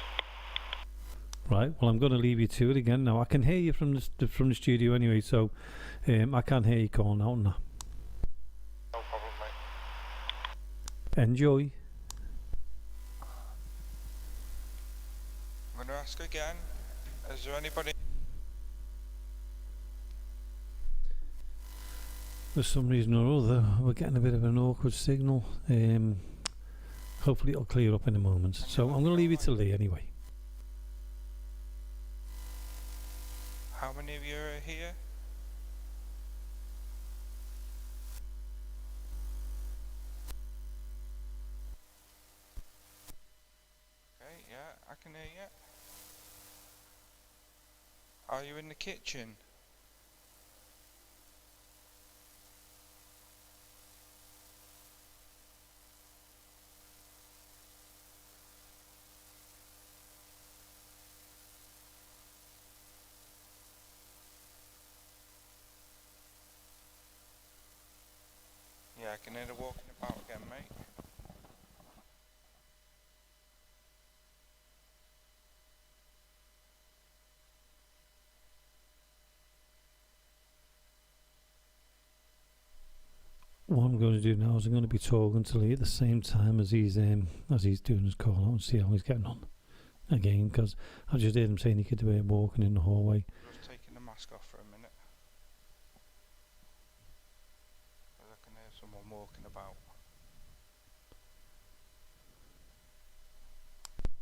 Right. Well, I'm going to leave you to it again now. I can hear you from the studio anyway, so I can't hear you calling out now. No problem, mate. Enjoy. I'm going to ask again. Is there anybody? For some reason or other, we're getting a bit of an awkward signal. Hopefully it'll clear up in a moment. So I'm going to leave you to Lee anyway. How many of you are here? Okay, yeah, I can hear you. Are you in the kitchen? Yeah, I can hear the walking about again, mate. What I'm going to do now is I'm going to be talking to Lee at the same time as he's doing his call out and see how he's getting on. Again, because I just heard him saying he could do it walking in the hallway. Just taking the mask off for a minute. I can hear someone walking about.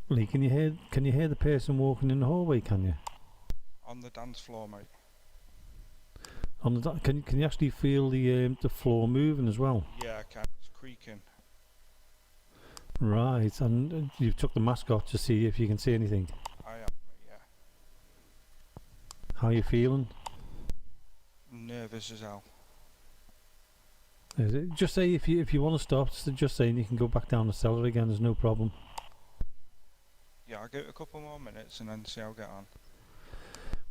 Lee, can you hear the person walking in the hallway? Can you? On the dance floor, mate. Can you actually feel the floor moving as well? Yeah, I can. It's creaking. Right, and you took the mask off to see if you can see anything. I am, yeah. How are you feeling? Nervous as hell. Is it? Just say if you want to stop, just say and you can go back down the cellar again. There's no problem. Yeah, I'll give it a couple more minutes and then see how I get on.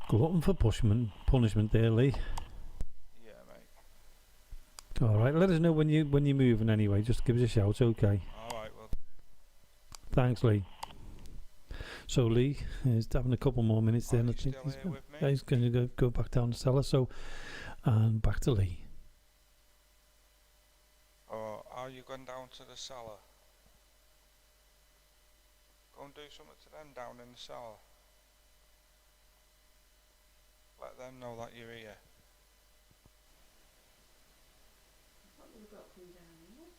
Glutton for punishment there, Lee. Yeah, mate. All right, let us know when you're moving anyway. Just give us a shout, okay? All right, well. Thanks, Lee. So Lee is having a couple more minutes there. Are And I you think still he's here gonna, with me? yeah, he's going to go back down the cellar. So, and back to Lee. Or are you going down to the cellar? Go and do something to them down in the cellar. let them know that you're here. What we've got coming down here?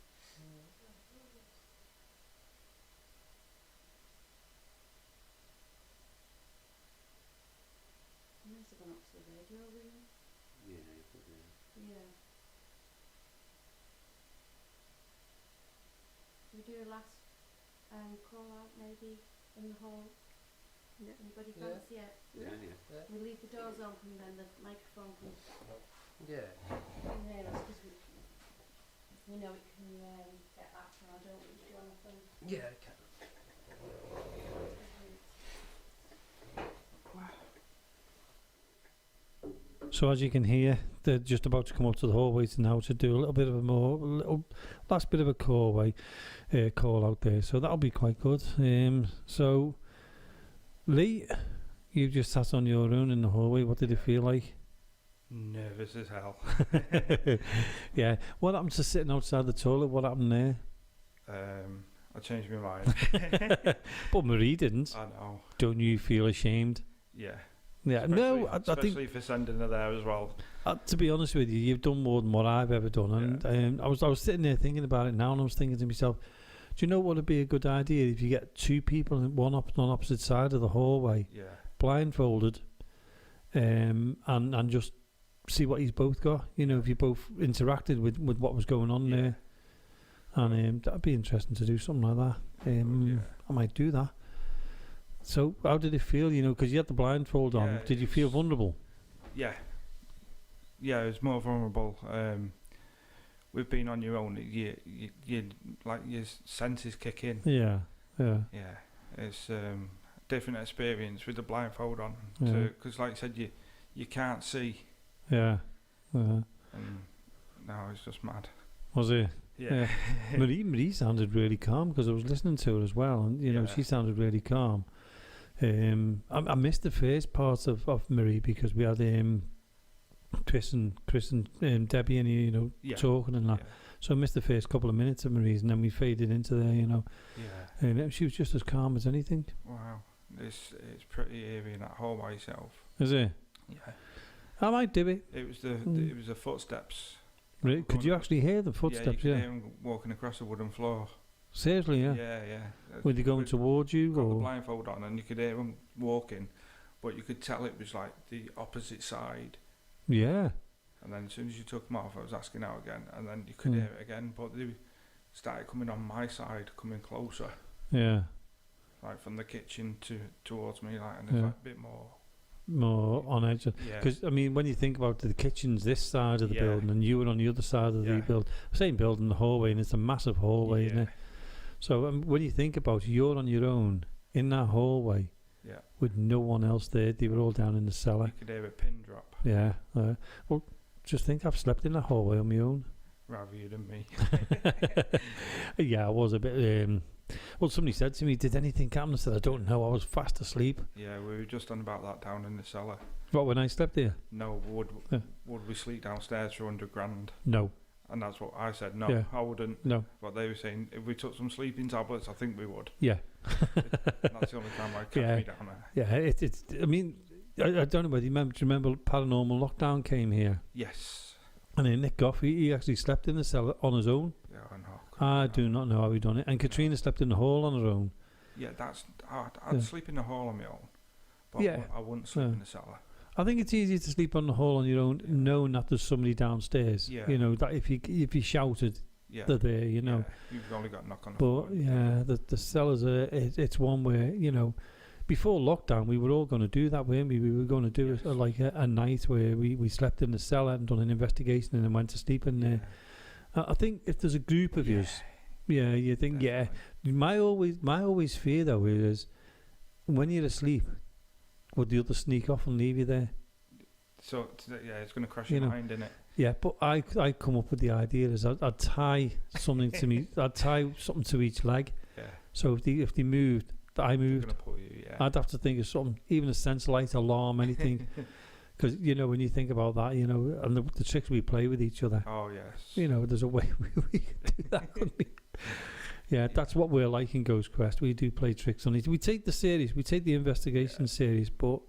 Unless they've gone up to the radio room. Yeah, you put it in. Yeah. Should we do a last call out maybe in the hall? Yeah. Anybody Yeah. fancy it? Yeah. We leave the doors open, then the microphone can Yeah. hear us because we know it can get that far, don't we, Jonathan? Yeah, it can. So as you can hear, they're just about to come up to the hallways now to do a little bit of last bit of a call out there. So that'll be quite good. So Lee, you just sat on your own in the hallway. What did it feel like? Nervous as hell. Yeah. What happened to sitting outside the toilet? What happened there? I changed my mind. But Marie didn't. I know. Don't you feel ashamed? Yeah. Yeah. No, I think especially for sending her there as well. to be honest with you, you've done more than what I've ever done. And I was sitting there thinking about it now, and I was thinking to myself, do you know what would be a good idea if you get two people on opposite side of the hallway, blindfolded, and just see what he's both got. You know, if you both interacted with what was going on there, and that'd be interesting to do something like that. I might do that. So, how did it feel? You know, because you had the blindfold on. Did you feel vulnerable? Yeah, it was more vulnerable. With being on your own, you like your senses kick in. Yeah. It's different experience with the blindfold on. Because, like I said, you can't see. Yeah. And no, it's just mad. Was it? Yeah. Marie sounded really calm because I was listening to her as well, and you know she sounded really calm. I missed the first part of Marie because we had Chris and Debbie and you know talking and that. So I missed the first couple of minutes of Marie's, and then we faded into there, you know. Yeah. And she was just as calm as anything. Wow, it's pretty eerie in that hall by yourself. Is it? Yeah. I might do it. It was the footsteps. Really? Could you actually hear the footsteps? Yeah, you could hear them walking across the wooden floor. Seriously, yeah. Yeah. Were they going towards you? Got the blindfold on, and you could hear them walking, but you could tell it was like the opposite side. Yeah. And then as soon as you took them off, I was asking out again, and then you could hear it again, but they started coming on my side, coming closer. Yeah. Like from the kitchen towards me, like, and it's like a bit more on edge. Because, I mean, when you think about the kitchen's this side of the building and you were on the other side of the building, same building, the hallway, and it's a massive hallway, isn't it? So when you think about it, you're on your own in that hallway with no one else there. They were all down in the cellar. You could hear a pin drop. Yeah. Well, just think I've slept in that hallway on my own. Rather you than me. Yeah, I was a bit... well, somebody said to me, did anything happen? I said, I don't know, I was fast asleep. Yeah, we were just on about that down in the cellar. What, when I slept there? No, would we sleep downstairs for 100 grand? No. And that's what I said, no, I wouldn't. No. But they were saying, if we took some sleeping tablets, I think we would. Yeah. That's the only time I kept me down there. Yeah, it's I mean, I don't know whether you remember Paranormal Lockdown came here? Yes. And then Nick Goff, he actually slept in the cellar on his own. Yeah, I know. I do not know how he done it. And Katrina slept in the hall on her own. Yeah, I'd sleep in the hall on my own. But I wouldn't sleep in the cellar. I think it's easier to sleep on the hall on your own, knowing that there's somebody downstairs. Yeah. You know, that if you shouted, they're there, you know. Yeah. You've only got to knock on the door. But, the cellars it's one where, you know, before lockdown, we were all going to do that, weren't we? We were going to do a night where we slept in the cellar and done an investigation and then went to sleep in there. I think if there's a group of you, you think, My always fear, though, is when you're asleep, would the other sneak off and leave you there? So, it's going to crush your mind, innit? Yeah, but I come up with the idea is I'd tie something to me. I'd tie something to each leg. Yeah. So if they moved, I moved. I'd have to think of something, even a sense light, alarm, anything. Because, you know, when you think about that, you know, and the tricks we play with each other. Oh, yes. You know, there's a way we can do that, couldn't we? Yeah, that's what we're like in Ghost Quest. We do play tricks on it. We take the investigation series, but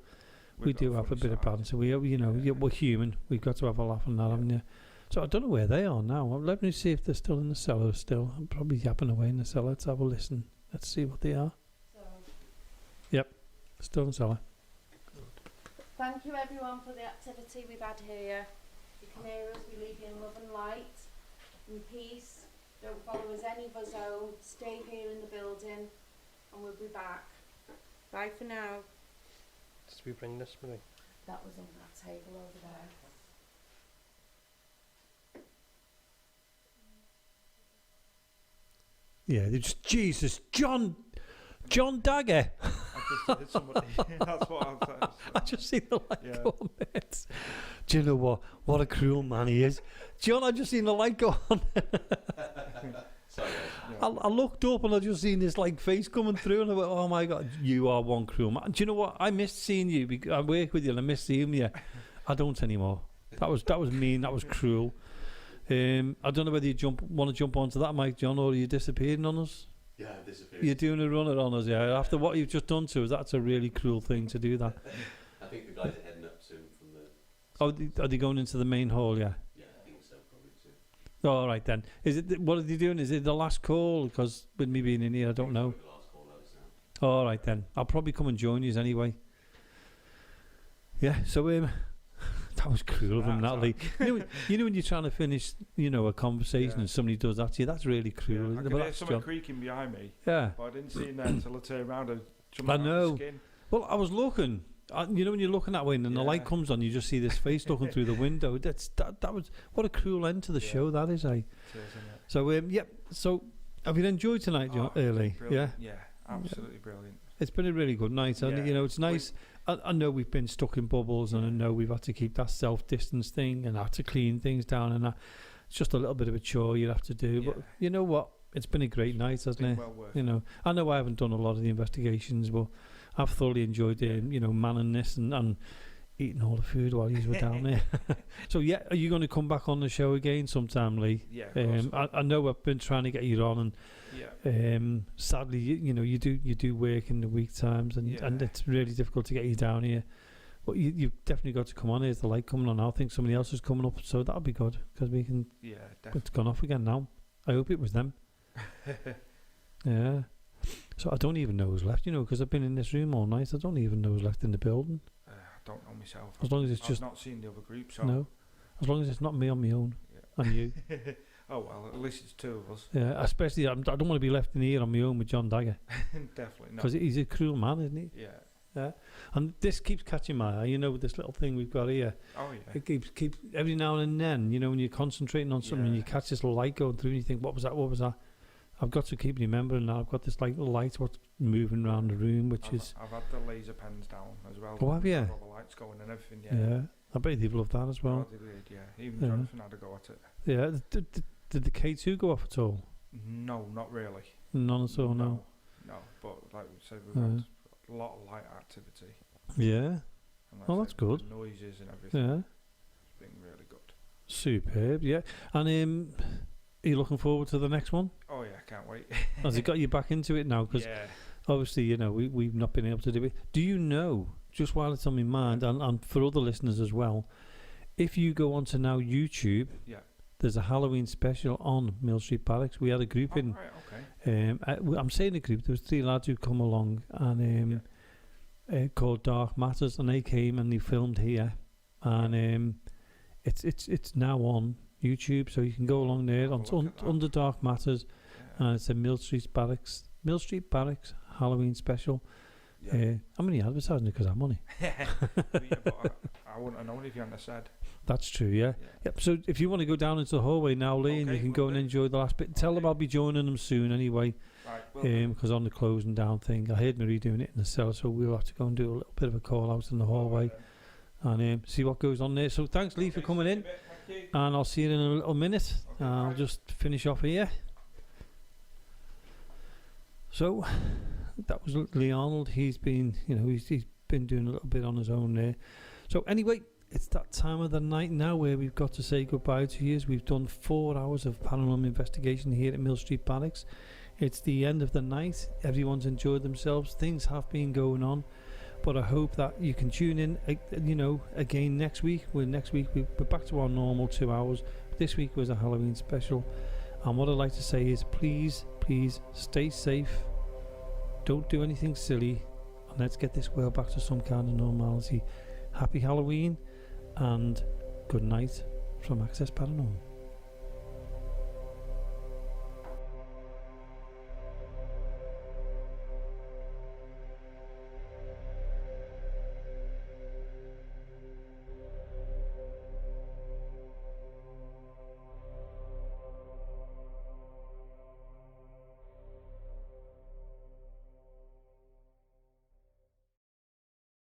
we do have a bit of banter. We, we're human. We've got to have a laugh on that, haven't you? So I don't know where they are now. Let me see if they're still in the cellar. Still, I'm probably yapping away in the cellar. Let's have a listen. Let's see what they are. Yep, still in the cellar. Thank you everyone for the activity we've had here. You can hear us. We leave you in love and light, in peace. Don't follow us any of us home. Stay here in the building, and we'll be back. Bye for now. Did we bring this, Marie? That was on that table over there. Yeah, they just Jesus, John Dagger. I just did somebody. That's what I'm saying. I just see the light go on, mate. Do you know what? What a cruel man he is, John. I just seen the light go on. Sorry. I looked up and I just seen this like face coming through, and I went, "Oh my God, you are one cruel man." Do you know what? I missed seeing you. I work with you, and I missed seeing you. I don't anymore. That was mean. That was cruel. I don't know whether you want to jump onto that, Mike, John, or are you disappearing on us? Yeah, I've disappeared. You're doing a runner on us, yeah. After what you've just done to us, that's a really cruel thing to do. That. I think the guys are heading up soon from the. Oh, are they going into the main hall? Yeah. Yeah, I think so, probably too. Oh, all right then. Is it? What are they doing? Is it the last call? Because with me being in here, I don't know. The last call out now. All right then. I'll probably come and join you anyway. Yeah. So that was cruel of him, Natalie. You know when you're trying to finish, a conversation and somebody does that to you. That's really cruel. Yeah, I could hear someone creaking behind me. Yeah. But I didn't see him there until I turned around and jumped I out know. of the skin. Well, I was looking. When you're looking that way and then the light comes on, you just see this face looking through the window. That was what a cruel end to the show that is, eh? It is, isn't it? So So have you enjoyed tonight, John? Early, yeah. Yeah, absolutely brilliant. It's been a really good night, and it's nice. I know we've been stuck in bubbles, and I know we've had to keep that self-distance thing and had to clean things down, and it's just a little bit of a chore you have to do. But you know what? It's been a great night, hasn't it? Well worth I know I haven't done a lot of the investigations, but I've thoroughly enjoyed manning this and eating all the food while you were down there. So are you going to come back on the show again sometime, Lee? Yeah. I know I've been trying to get you on, and sadly, you do work in the week times, and it's really difficult to get you down here. But you've definitely got to come on. Here's the light coming on now. I think somebody else is coming up, so that'll be good because we can. Yeah, definitely. It's gone off again now. I hope it was them. Yeah. So I don't even know who's left, because I've been in this room all night. I don't even know who's left in the building. I don't know myself. As long as it's I've not seen the other group, so. No. As long as it's not me on my own and you. Oh, well, at least it's two of us. Yeah, especially, I don't want to be left in here on my own with John Dagger. Definitely not. Because he's a cruel man, isn't he? Yeah. Yeah. And this keeps catching my eye, with this little thing we've got here. Oh, yeah. It keeps every now and then, when you're concentrating on something and you catch this little light going through and you think, what was that? I've got to keep remembering now. I've got this little light what's moving around the room, I've had the laser pens down as well. Oh, have you? All the lights going and everything, yeah. Yeah. I bet they've loved that as well. Oh, they did, yeah. Even Jonathan had a go at it. Yeah. Did the K2 go off at all? No, not really. None at all, no. No, but like we said, we've had a lot of light activity. Yeah. And that's good. The noises and everything. Yeah. It's been really good. Superb, yeah. And are you looking forward to the next one? Oh yeah, can't wait. Has it got you back into it now? Because obviously, we've not been able to do it. Do you know, just while it's on my mind, and for other listeners as well, if you go onto now YouTube, there's a Halloween special on Mill Street Barracks. We had a group in. Right, okay. I'm saying a group. There was 3 lads who come along and called Dark Matters, and they came and they filmed here, and it's now on YouTube, so you can go along there under Dark Matters, and it's a Mill Street Barracks Halloween special. I'm only advertising it because I'm on it. But I wouldn't have known if you hadn't said. That's true, yeah. Yep. So if you want to go down into the hallway now, Lee, and you can go and enjoy the last bit. Tell them I'll be joining them soon anyway. Right. Because on the closing down thing, I heard Marie doing it in the cellar, so we'll have to go and do a little bit of a call out in the hallway and see what goes on there. So thanks, Lee, for coming in. And I'll see you in a little minute. I'll just finish off here. So that was Lee Arnold. He's been, he's been doing a little bit on his own there. So anyway, it's that time of the night now where we've got to say goodbye to you. We've done 4 hours of paranormal investigation here at Mill Street Barracks. It's the end of the night. Everyone's enjoyed themselves. Things have been going on. But I hope that you can tune in, again next week. We're back to our normal 2 hours. This week was a Halloween special. And what I'd like to say is please stay safe. Don't do anything silly. And let's get this world back to some kind of normality. Happy Halloween and good night from Access Paranormal.